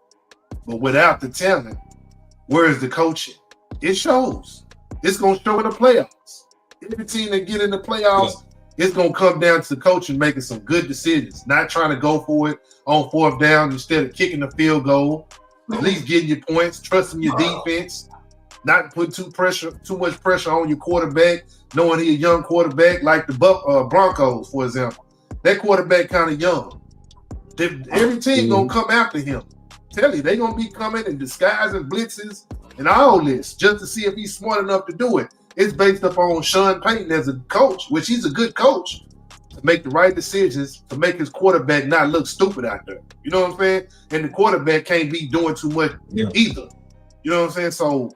But without the talent, where is the coaching? It shows. it's gonna show in the playoffs. Every team that get in the playoffs, it's gonna come down to the coach and making some good decisions, not trying to go for it on fourth down instead of kicking the field goal. At least getting your points, trusting your defense, not putting too much pressure on your quarterback, knowing he's a young quarterback like the Broncos, for example. That quarterback kind of young. Every team gonna come after him. Tell you, they gonna be coming in disguise and blitzes and all this just to see if he's smart enough to do it. It's based upon Sean Payton as a coach, which he's a good coach, to make the right decisions to make his quarterback not look stupid out there. You know what I'm saying? And the quarterback can't be doing too much either. You know what I'm saying? So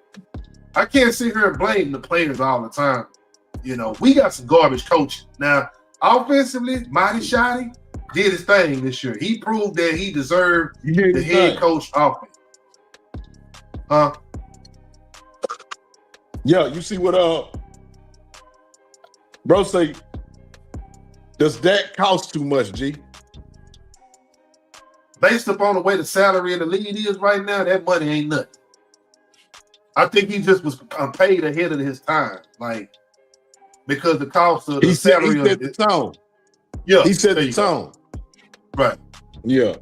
I can't sit here and blame the players all the time. You know, we got some garbage coaching. Now, offensively, Marty Shotty did his thing this year. He proved that he deserved the head coach offense. Huh? Yeah, you see what bro say, does that cost too much, G? Based upon the way the salary in the league is right now, that money ain't nothing. I think he just was paid ahead of his time, like because the cost of the salary. He set the tone. Yeah, he set the tone. Right. Yeah.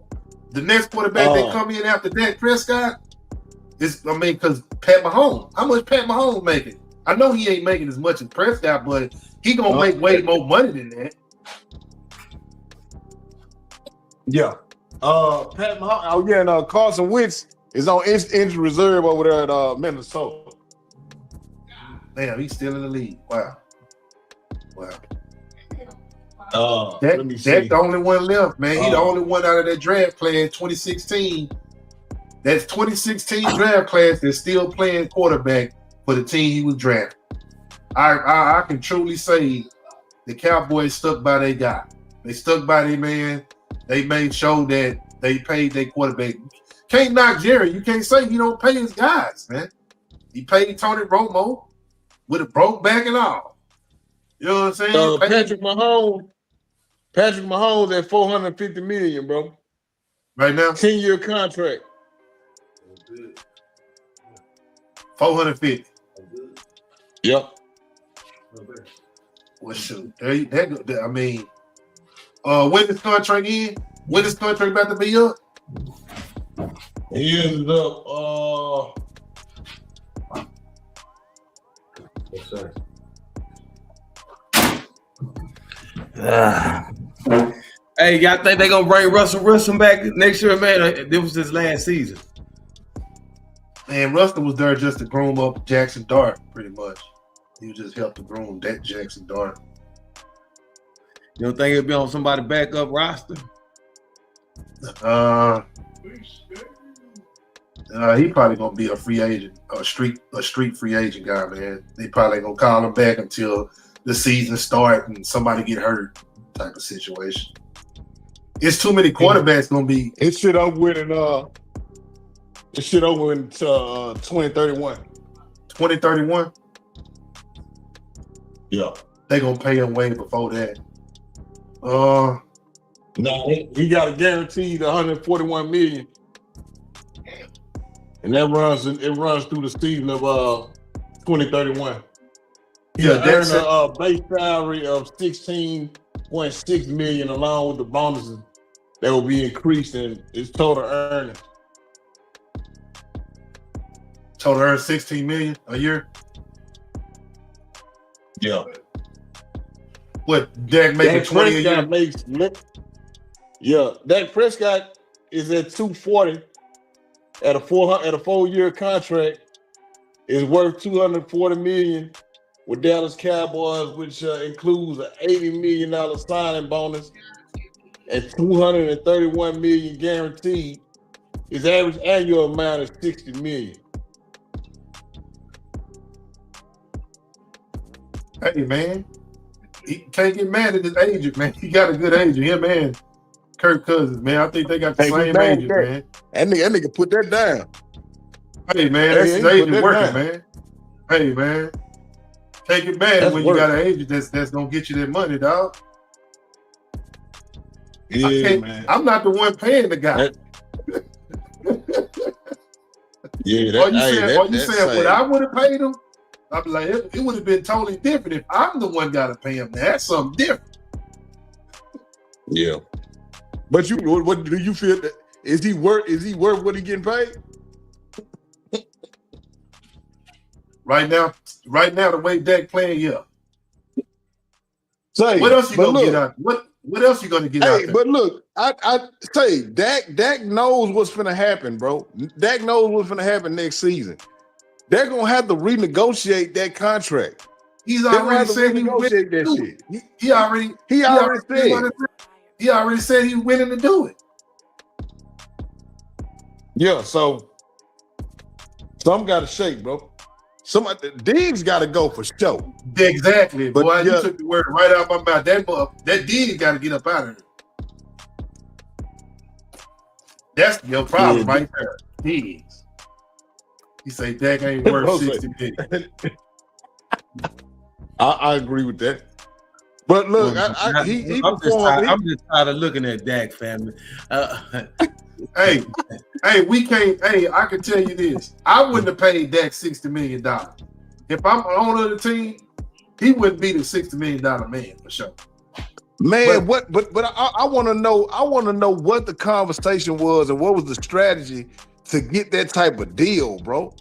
The next quarterback that come in after Dak Prescott is, because Pat Mahomes. How much Pat Mahomes making? I know he ain't making as much as Prescott, but he gonna make way more money than that. Yeah. Pat Mahomes. Oh yeah, and Carson Wentz is on injury reserve over there at Minnesota. Damn, he's still in the league. Wow. Let me see. That's the only one left, man. He's the only one out of that draft class 2016. That's 2016 draft class that's still playing quarterback for the team he was drafted. I can truly say the Cowboys stuck by their guy. They stuck by their man. They made sure that they paid their quarterback. Can't knock Jerry. You can't say he don't pay his guys, man. He paid Tony Romo with a broke back and all. You know what I'm saying? Patrick Mahomes at $450 million, bro. Right now? 10-year contract. 450. Yep. Well, shoot. When this contract in? When this contract about to be up? He ended up Hey, y'all think they gonna bring Russell Wilson back next year, man? This was his last season. Man, Russell was there just to groom up Jackson Dart, pretty much. He just helped to groom that Jackson Dart. You don't think it'll be on somebody's backup roster? He probably gonna be a free agent, a street free agent guy, man. They probably ain't gonna call him back until the season start and somebody get hurt, type of situation. It's too many quarterbacks gonna be. It shit over with in 2031. 2031. Yeah, they gonna pay him way before that. No, he got a guaranteed $141 million, and that runs through the season of 2031. Yeah, that's a base salary of $16.6 million, along with the bonuses that will be increased in his total earnings. Total earns $16 million a year. Yeah. What Dak making 20 a year? Dak Prescott is at $240 at a 4-year contract. Is worth $240 million with Dallas Cowboys, which includes an $80 million signing bonus and $231 million guaranteed. His average annual amount is $60 million. Hey man, he can't get mad at his agent, man. He got a good agent. Him and Kirk Cousins, man. I think they got the same agent, man. That nigga put that down. Hey man, that's his agent working, man. Hey man, can't get mad when you got an agent that's gonna get you that money, dog. Yeah, man. I'm not the one paying the guy. Yeah, Are you saying what I would have paid him? I'd be like, it would have been totally different if I'm the one got to pay him. That's something different. Yeah. But what do you feel? That, is he worth what he getting paid? Right now, the way Dak playing, yeah. Say, what else you gonna get out? What else you gonna get out there? But look, I say Dak knows what's gonna happen, bro. Dak knows what's gonna happen next season. They're gonna have to renegotiate that contract. He's already said he renegotiate that shit. He already said he's willing to do it. Yeah, so some got to shake, bro. Diggs got to go for sure. Exactly, but boy. You took the word right out my mouth. That Diggs got to get up out of there. That's your problem right there, Diggs. You say Dak ain't worth 60 million. I agree with that. But look, I'm just tired of looking at Dak, family. Hey, we can't. Hey, I can tell you this: I wouldn't have paid Dak $60 million. If I'm owner of the team, he wouldn't be the $60 million man for sure. Man, but I want to know. I want to know what the conversation was and what was the strategy to get that type of deal, bro.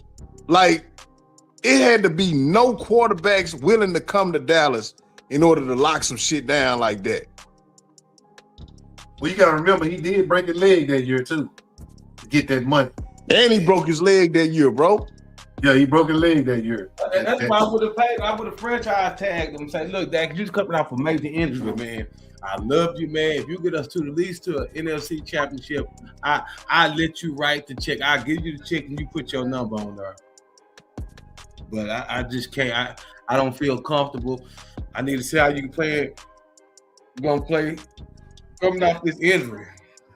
Like, it had to be no quarterbacks willing to come to Dallas in order to lock some shit down like that. Well, you gotta remember he did break his leg that year too to get that money. And he broke his leg that year, bro. Yeah, he broke his leg that year. That's why I would have paid. I would have franchise tagged him and say, "Look, Dak, you just coming off a major injury, man. I love you, man. If you get us to at least to an NFC championship, I let you write the check. I'll give you the check and you put your number on there." But I just can't. I don't feel comfortable. I need to see how you can play it. You're gonna play coming off this injury.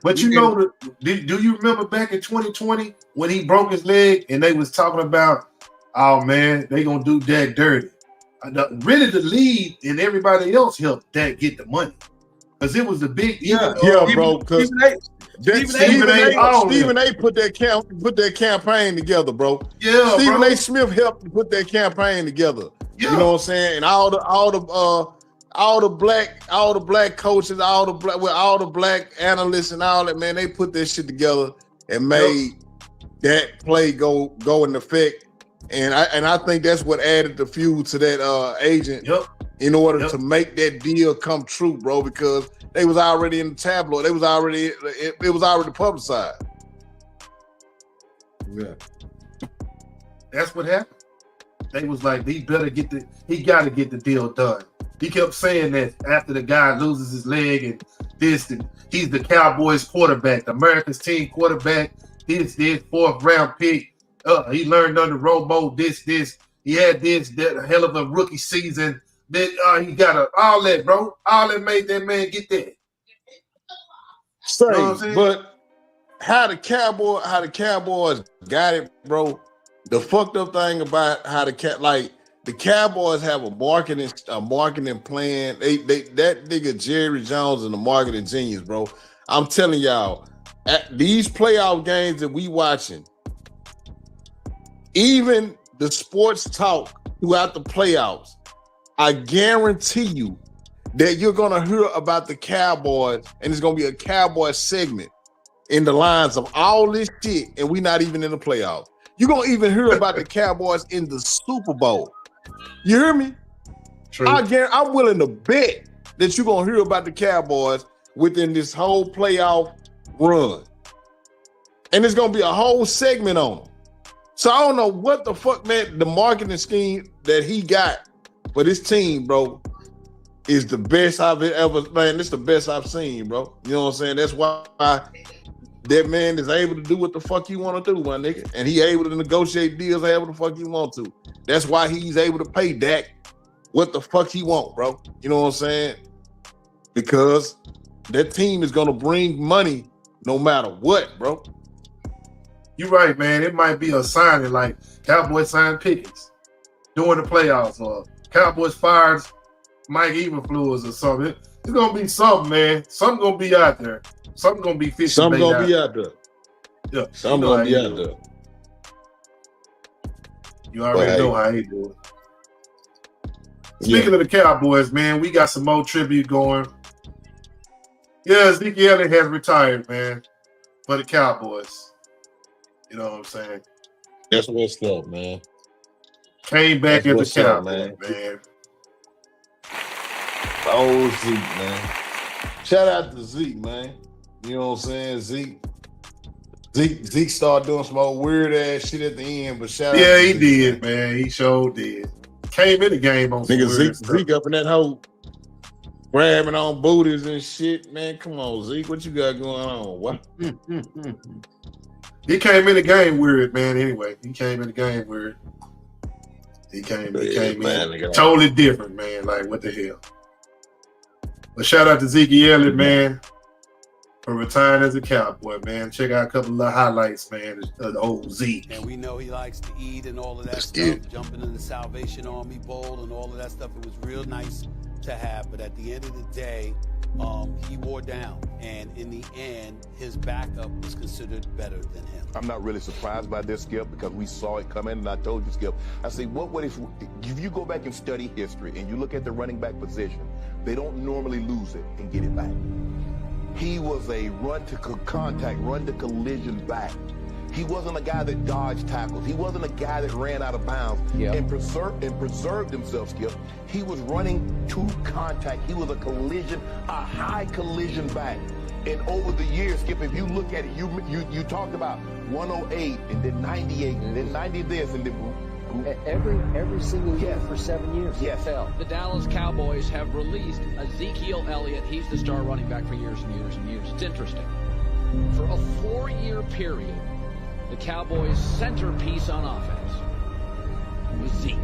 But you know, do you remember back in 2020 when he broke his leg and they was talking about, oh man, they gonna do Dak dirty. Really, the league and everybody else helped Dak get the money because it was the big bro. Because Stephen A. put that campaign together, bro. Yeah, Stephen A. Smith helped put that campaign together. Yeah. You know what I'm saying? And all the black coaches, all the black analysts and all that, man, they put that shit together and made that play go in effect. And I think that's what added the fuel to that agent in order to make that deal come true, bro, because they was already in the tabloid. It was already publicized. Yeah. That's what happened. They was like, he got to get the deal done. He kept saying that after the guy loses his leg and he's the Cowboys quarterback, the America's team quarterback. This 4th round pick. He learned under Romo this. He had that hell of a rookie season. Then he got all that, bro. All that made that man get that. You know what I'm but how the Cowboys got it, bro. The fucked up thing about how the Cowboys have a marketing plan. That nigga Jerry Jones is a marketing genius, bro. I'm telling y'all, at these playoff games that we watching, even the sports talk throughout the playoffs, I guarantee you that you're gonna hear about the Cowboys, and it's gonna be a Cowboy segment in the lines of all this shit, and we not even in the playoffs. You're gonna even hear about the Cowboys in the Super Bowl. You hear me? True. I'm willing to bet that you're gonna hear about the Cowboys within this whole playoff run. And there's gonna be a whole segment on them. So I don't know what the fuck, man, the marketing scheme that he got for this team, bro, is the best I've ever, man, this is the best I've seen, bro. You know what I'm saying? That's why that man is able to do what the fuck he want to do, my nigga. And he able to negotiate deals however the fuck he want to. That's why he's able to pay Dak what the fuck he want, bro. You know what I'm saying? Because that team is going to bring money no matter what, bro. You're right, man. It might be a signing like Cowboys signed Pickens during the playoffs, or Cowboys fired Mike Eberflus or something. It's going to be something, man. Something going to be out there. Something going to be fishing. Something going to be out there. Yeah. Something going to be out there. You already know how he do it. Speaking of the Cowboys, man, we got some more tribute going. Yeah, Ezekiel Elliott has retired, man, for the Cowboys. You know what I'm saying? That's what's up, man. Came back That's as what's a up, Cowboy, man. Oh, Zeke, man. Shout out to Zeke, man. You know what I'm saying? Zeke started doing some old weird ass shit at the end, but shout out to He Zeke, did, man. He sure did. Came in the game on some nigga weird stuff. Zeke up in that hole grabbing on booties and shit, man. Come on, Zeke, what you got going on? What? He came in the game weird, man. Anyway, he came in the game weird. He came in totally different, man. Like, what the hell? But shout out to Ezekiel Elliott, man, for retiring as a Cowboy, man. Check out a couple of highlights, man, of the old Zeke. And we know he likes to eat and all of that stuff, jumping in the Salvation Army Bowl and all of that stuff. It was real nice to have, but at the end of the day, he wore down, and in the end, his backup was considered better than him. I'm not really surprised by this, Skip, because we saw it coming, and I told you, Skip, I say, if you go back and study history and you look at the running back position, they don't normally lose it and get it back. He was a run to contact, run to collision back. He wasn't a guy that dodged tackles. He wasn't a guy that ran out of bounds and preserved himself, Skip. He was running to contact. He was a high collision back. And over the years, Skip, if you look at it, you talked about 108 and then 98 and then 90 this and then every single year for 7 years. Yes. The Dallas Cowboys have released Ezekiel Elliott. He's the star running back for years and years and years. It's interesting. For a 4-year period, the Cowboys' centerpiece on offense was Zeke.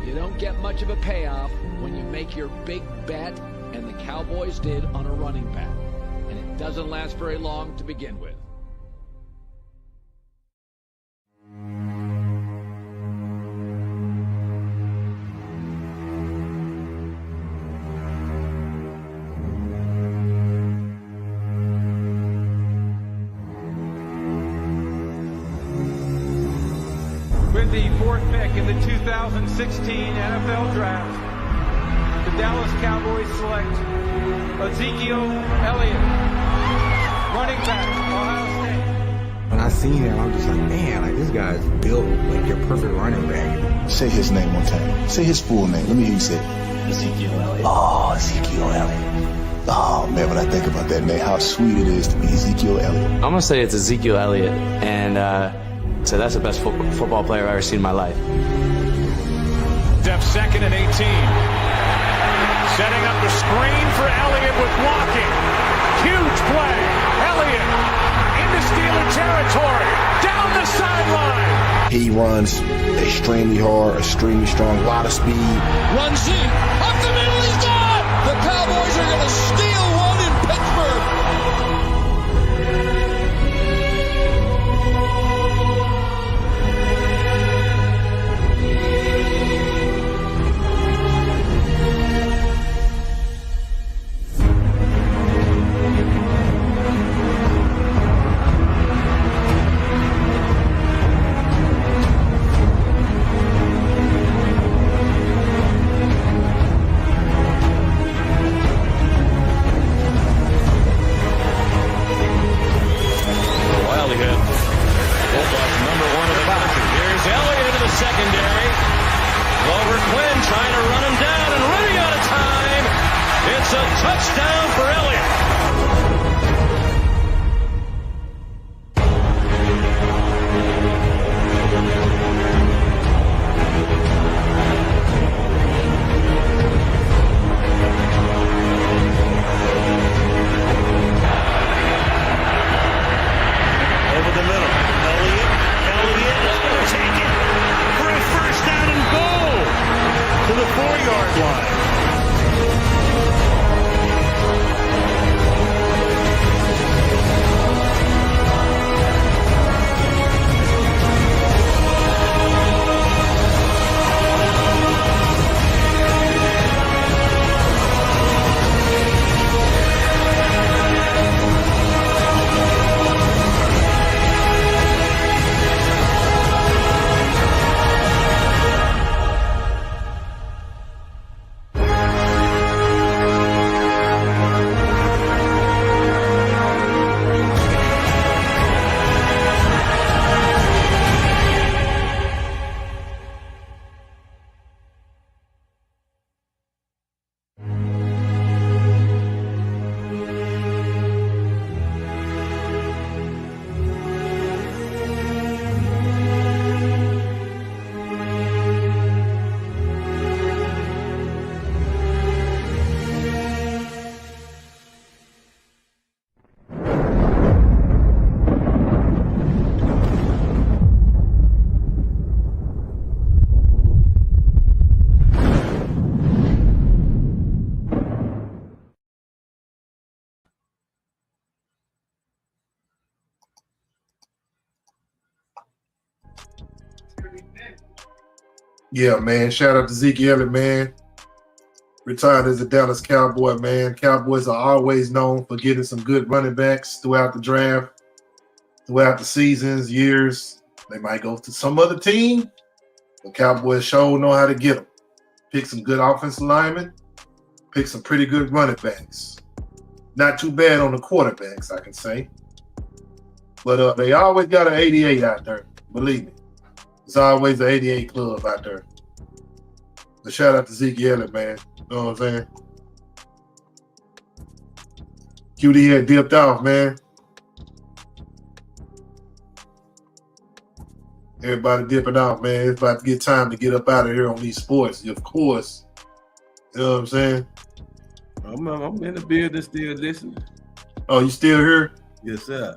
You don't get much of a payoff when you make your big bet, and the Cowboys did on a running back. And it doesn't last very long to begin with. With the 4th pick in the 2016 NFL Draft, the Dallas Cowboys select Ezekiel Elliott, running back, Ohio State. When I seen him, I'm just like, man, like this guy's built like your perfect running back. Say his name one time. Say his full name. Let me hear you say it. Ezekiel Elliott. Oh, Ezekiel Elliott. Oh, man, when I think about that name, how sweet it is to be Ezekiel Elliott. I'm going to say it's Ezekiel Elliott, and so that's the best football player I've ever seen in my life. Depth 2nd and 18. Setting up the screen for Elliott with blocking. Huge play. Elliott into Steeler territory. Down the sideline. He runs extremely hard, extremely strong, a lot of speed. Runs deep. Up the middle, he's gone. The Cowboys are going to steal one in Pittsburgh. Touchdown for Elliott. Over the middle. Elliott is going to take it for a first down and goal to the 4-yard line. Yeah, man. Shout out to Zeke Elliott, man. Retired as a Dallas Cowboy, man. Cowboys are always known for getting some good running backs throughout the draft, throughout the seasons, years. They might go to some other team, but Cowboys sure know how to get them. Pick some good offensive linemen, pick some pretty good running backs. Not too bad on the quarterbacks, I can say. But they always got an 88 out there, believe me. There's always an 88 club out there. So shout out to Zeke Elliott, man. You know what I'm saying? QD had dipped off, man. Everybody dipping off, man. It's about to get time to get up out of here on these sports, of course. You know what I'm saying? I'm in the building still listening. Oh, you still here? Yes, sir.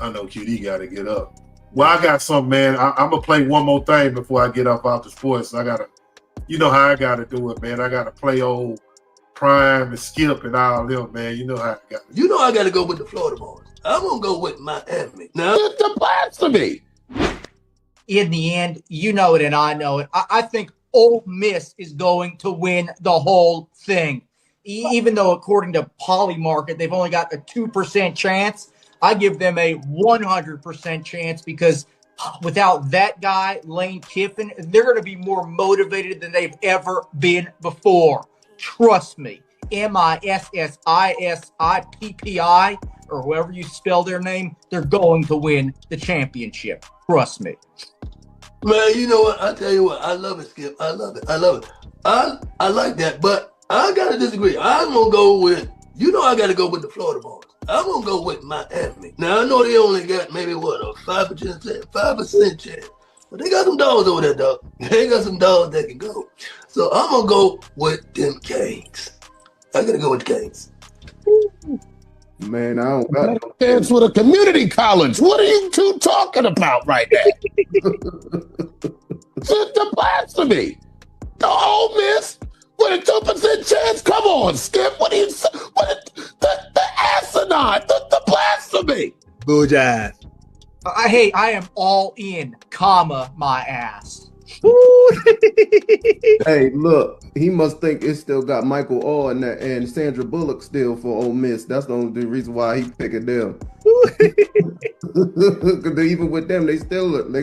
I know QD got to get up. Well, I got something, man. I'm going to play one more thing before I get up off the sports. I got to, you know how I got to do it, man. I got to play old Prime and Skip and all them, man. You know how I got to. You know I got to go with the Florida boys. I'm going to go with Miami. Now, it's the blasphemy. In the end, you know it and I know it. I think Ole Miss is going to win the whole thing. Even though, according to Polymarket, they've only got a 2% chance, I give them a 100% chance because without that guy, Lane Kiffin, they're going to be more motivated than they've ever been before. Trust me. MISSISIPPI, or whoever you spell their name, they're going to win the championship. Trust me. Man, you know what? I tell you what, I love it, Skip. I love it. I love it. I like that, but I gotta disagree. I'm gonna go with, you know, I gotta go with the Florida boys. I'm gonna go with Miami. Now I know they only got maybe what, a 5% chance, but they got some dogs over there, dog. They got some dogs that can go. So I'm gonna go with them Canes. I gotta go with the Canes. Man, I don't got It's with a community college. What are you two talking about right now? It's the blasphemy. The Ole Miss with a 2% chance. Come on, Skip. What are you? What the asinine? The blasphemy. Boo jive. I am all in, comma, my ass. Hey, look, he must think it still got Michael Orr and Sandra Bullock still for Ole Miss. That's the only reason why he picking them. Because even with them, they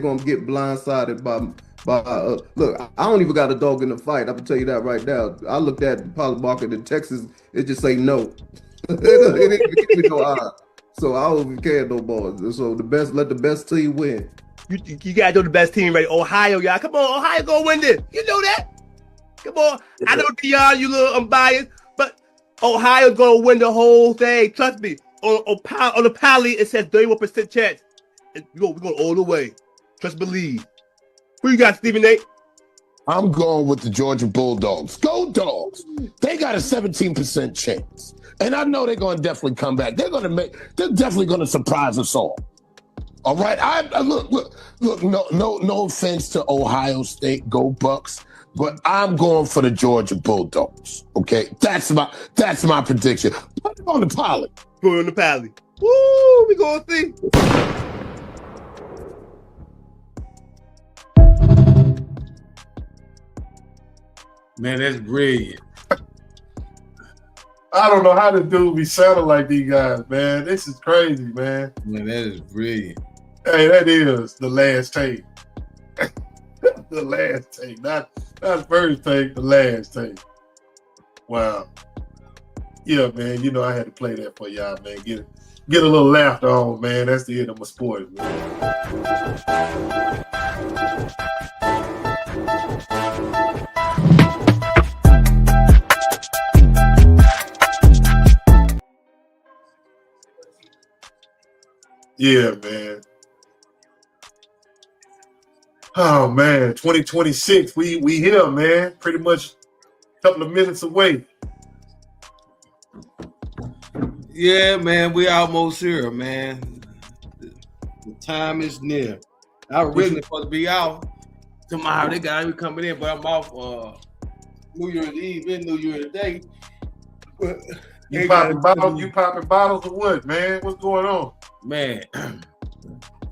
gonna get blindsided by look, I don't even got a dog in the fight. I can tell you that right now. I looked at Polymarket in Texas, it just say no. It didn't give me no eye. So I don't even care no more. So let the best team win. You gotta do the best team, right? Ohio, y'all. Come on, Ohio gonna win this. You know that? Come on. I know Dion, you little unbiased, but Ohio gonna win the whole thing. Trust me. On the Pally, it says 31% chance. We're going all the way. Trust believe. Who you got, Stephen A? I'm going with the Georgia Bulldogs. Go Dogs. They got a 17% chance. And I know they're gonna definitely come back. They're definitely gonna surprise us all. All right, look. No offense to Ohio State, go Bucks, but I'm going for the Georgia Bulldogs. Okay, that's my prediction. Put it on the Pally. Put it on the Pally. Woo, we gonna see. Man, that's brilliant. I don't know how this dude be sounding like these guys, man. This is crazy, man. Man, that is brilliant. Hey, that is the last take. The last take. Not first take, the last take. Wow. Yeah, man. You know I had to play that for y'all, man. Get a little laughter on, man. That's the end of my sport, man. Yeah, man. Oh man, 2026. We here, man. Pretty much a couple of minutes away. Yeah, man, we almost here, man. The time is near. I was originally supposed to be out tomorrow. They got me coming in, but I'm off New Year's Eve and New Year's Day. But You popping bottles or what, man? What's going on? Man,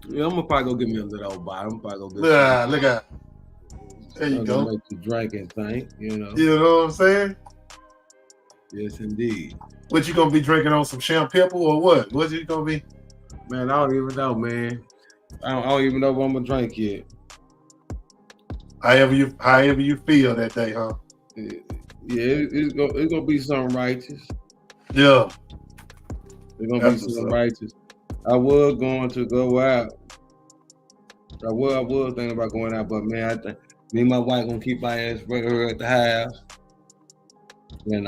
yeah, I'm gonna probably go get me a little old bottle. I'm probably go get look out. There you go. Make you drink and think, you know. You know what I'm saying? Yes, indeed. What you gonna be drinking on some champagne or what? What you gonna be? Man, I don't even know, man. I don't even know what I'm gonna drink yet. However you feel that day, huh? Yeah, it's gonna be something righteous. Yeah. It's gonna be something righteous. I was going to go out. I was thinking about going out, but man, I think me and my wife gonna keep my ass right here at the house and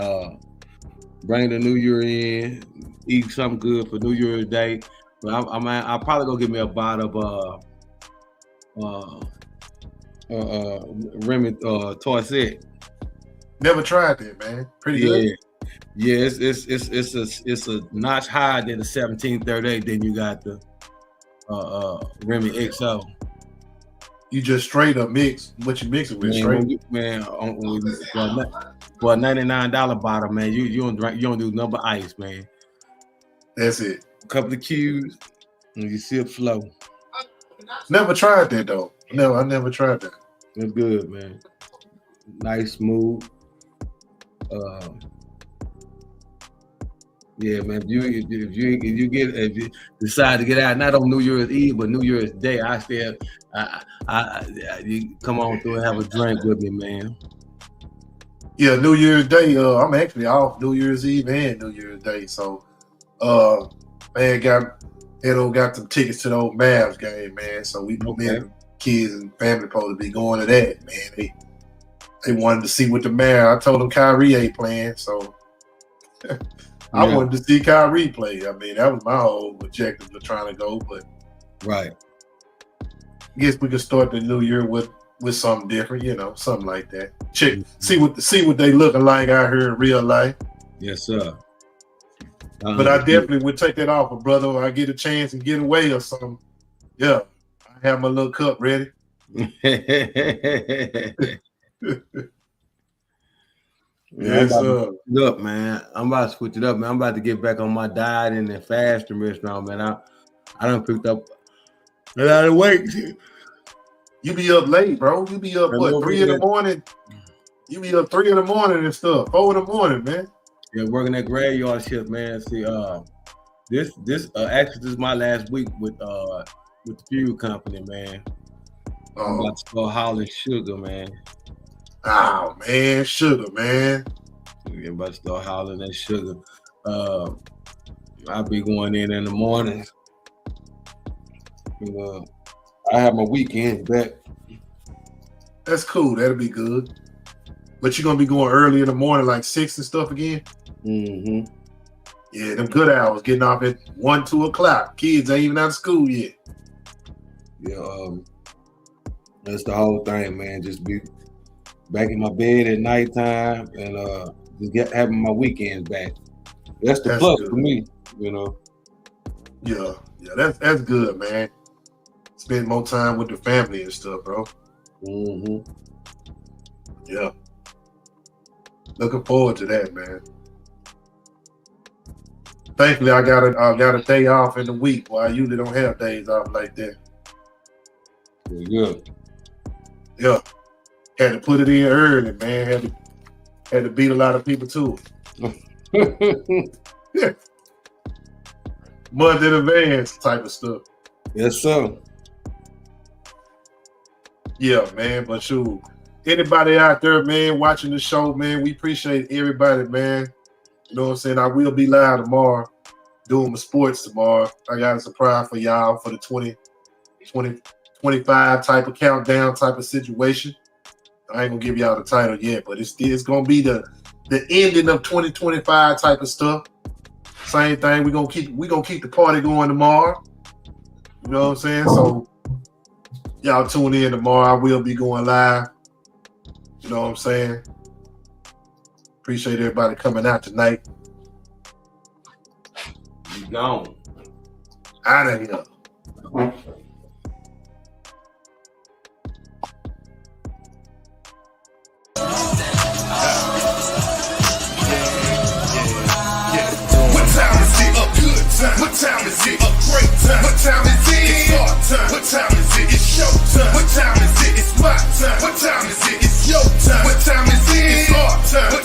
bring the New Year in, eat something good for New Year's Day. But I'll probably go get me a bottle of Remy Torset. Never tried that, man. Pretty good. Yeah, it's a notch higher than the 1738. Then you got the Remy XO. You just straight up mix what you mix it with, straight. Man, for a $99 bottle, man, you don't do nothing but ice, man. That's it. A couple of cubes and you sip slow. Never tried that though. No, I never tried that. It's good, man. Nice, smooth. Yeah, man. If you decide to get out, not on New Year's Eve, but New Year's Day, you come on through and have a drink with me, man. Yeah, New Year's Day. I'm actually off New Year's Eve and New Year's Day, so man, got some tickets to the old Mavs game, man. So me and the kids and family supposed to be going to that, man. They wanted to see what the Mavs. I told them Kyrie ain't playing, so I wanted to see Kyrie play. I mean, that was my whole objective of trying to go, but right. I guess we could start the new year with something different, you know, something like that. Check, see what they looking like out here in real life. Yes, sir. But I definitely would take that offer, brother. Or I get a chance and get away or something. Yeah, I have my little cup ready. Yes, look, man, I'm about to switch it up, man. I'm about to get back on my diet and the fasting restaurant, man. I done picked up a lot of weight. You be up late, bro. You be up, what, 3 in the morning? You be up 3 in the morning and stuff. 4 in the morning, man. Yeah, working that graveyard shift, man. See, this is my last week with the Fuel Company, man. I'm about to start hauling sugar, man. Oh man, sugar, man. Yeah, about to start hauling that sugar. I'll be going in the mornings. I have my weekends back. That's cool. That'll be good. But you're gonna be going early in the morning, like 6 and stuff again. Mm-hmm. Yeah, them good hours. Getting off at 1, 2 o'clock. Kids ain't even out of school yet. Yeah, that's the whole thing, man. Just be back in my bed at nighttime and just having my weekends back. That's the plus good for me, you know. Yeah, that's good, man. Spend more time with the family and stuff, bro. Mm-hmm. Yeah. Looking forward to that, man. Thankfully, I got a day off in the week. Well, I usually don't have days off like that. Good. Yeah. Had to put it in early, man. Had to beat a lot of people to it. Month in advance type of stuff. Yes, sir. Yeah, man. But shoot, anybody out there, man, watching the show, man, we appreciate everybody, man. You know what I'm saying? I will be live tomorrow, doing my sports tomorrow. I got a surprise for y'all for the 2025 type of countdown type of situation. I ain't gonna give y'all the title yet, but it's gonna be the ending of 2025 type of stuff. Same thing. We're gonna keep the party going tomorrow. You know what I'm saying? So y'all tune in tomorrow. I will be going live. You know what I'm saying? Appreciate everybody coming out tonight. You gone. Out of here. What time is it? A great time. What time is it? It's our time. What time is it? It's show time. What time is it? It's my time. What time is it?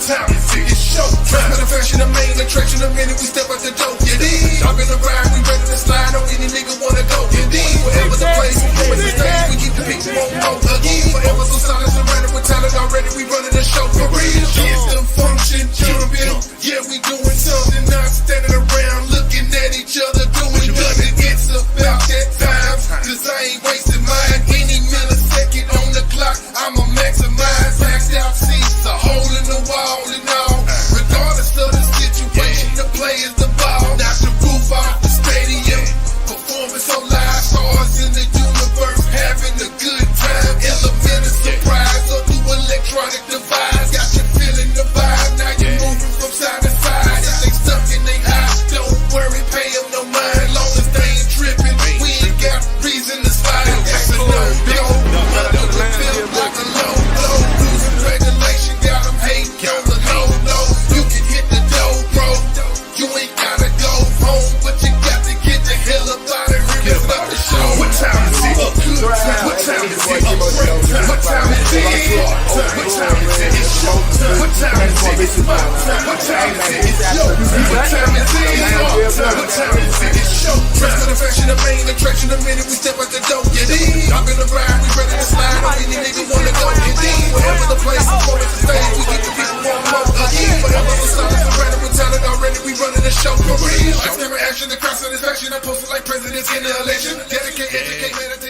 time is it? It's showtime. Matter of fashion, the main attraction. The minute we step out the door, indeed. Up in the ride, we ready to slide on any nigga wanna go. Indeed, whatever the place, wherever the stage, we keep the people on go again. Forever so solid, surrounded with talent already. We running the show for real. It's the function, jumping. Yeah, we doing something, not standing around looking at each other doing nothing. It's about that time, 'cause I ain't wasting mine. Any millisecond on the clock, I'ma maximize. Maxed out seats, a hole in the wall and all. Regardless of the situation, the play is the ball. Knock the roof off the stadium. Performing so live, stars in the universe, having a good time. Element of surprise, or through electronic device. Got you feeling the vibe, now you're moving from side to side. If they stuck in they high, don't worry, pay them no mind. Long as they ain't tripping, we ain't got reason to slide. That's a no-go, under the feel like a low blow. Losing regulation, got them hating on the low. You can hit the dough, bro. You ain't gotta go home, but you got to get the hell up out of here. It's about the show. What time is it? A good time. What time is it? A great time. What time is it? What time is it? It's showtime. What time is it? It's my time. What time is it? It's showtime. What time is it? What time is it? It's showtime. Matter of fashion, the main attraction. The minute we step out the door, get in. Up in the ride, we ready to slide on any nigga wanna go. Get in. Wherever the place, before it's the stage, we get the people on more again. Forever the solid, surrounded with talent already. We running the show for real. I stare at action, the crowd satisfaction. I posted like presidents in the election. Dedicate, educate, meditate.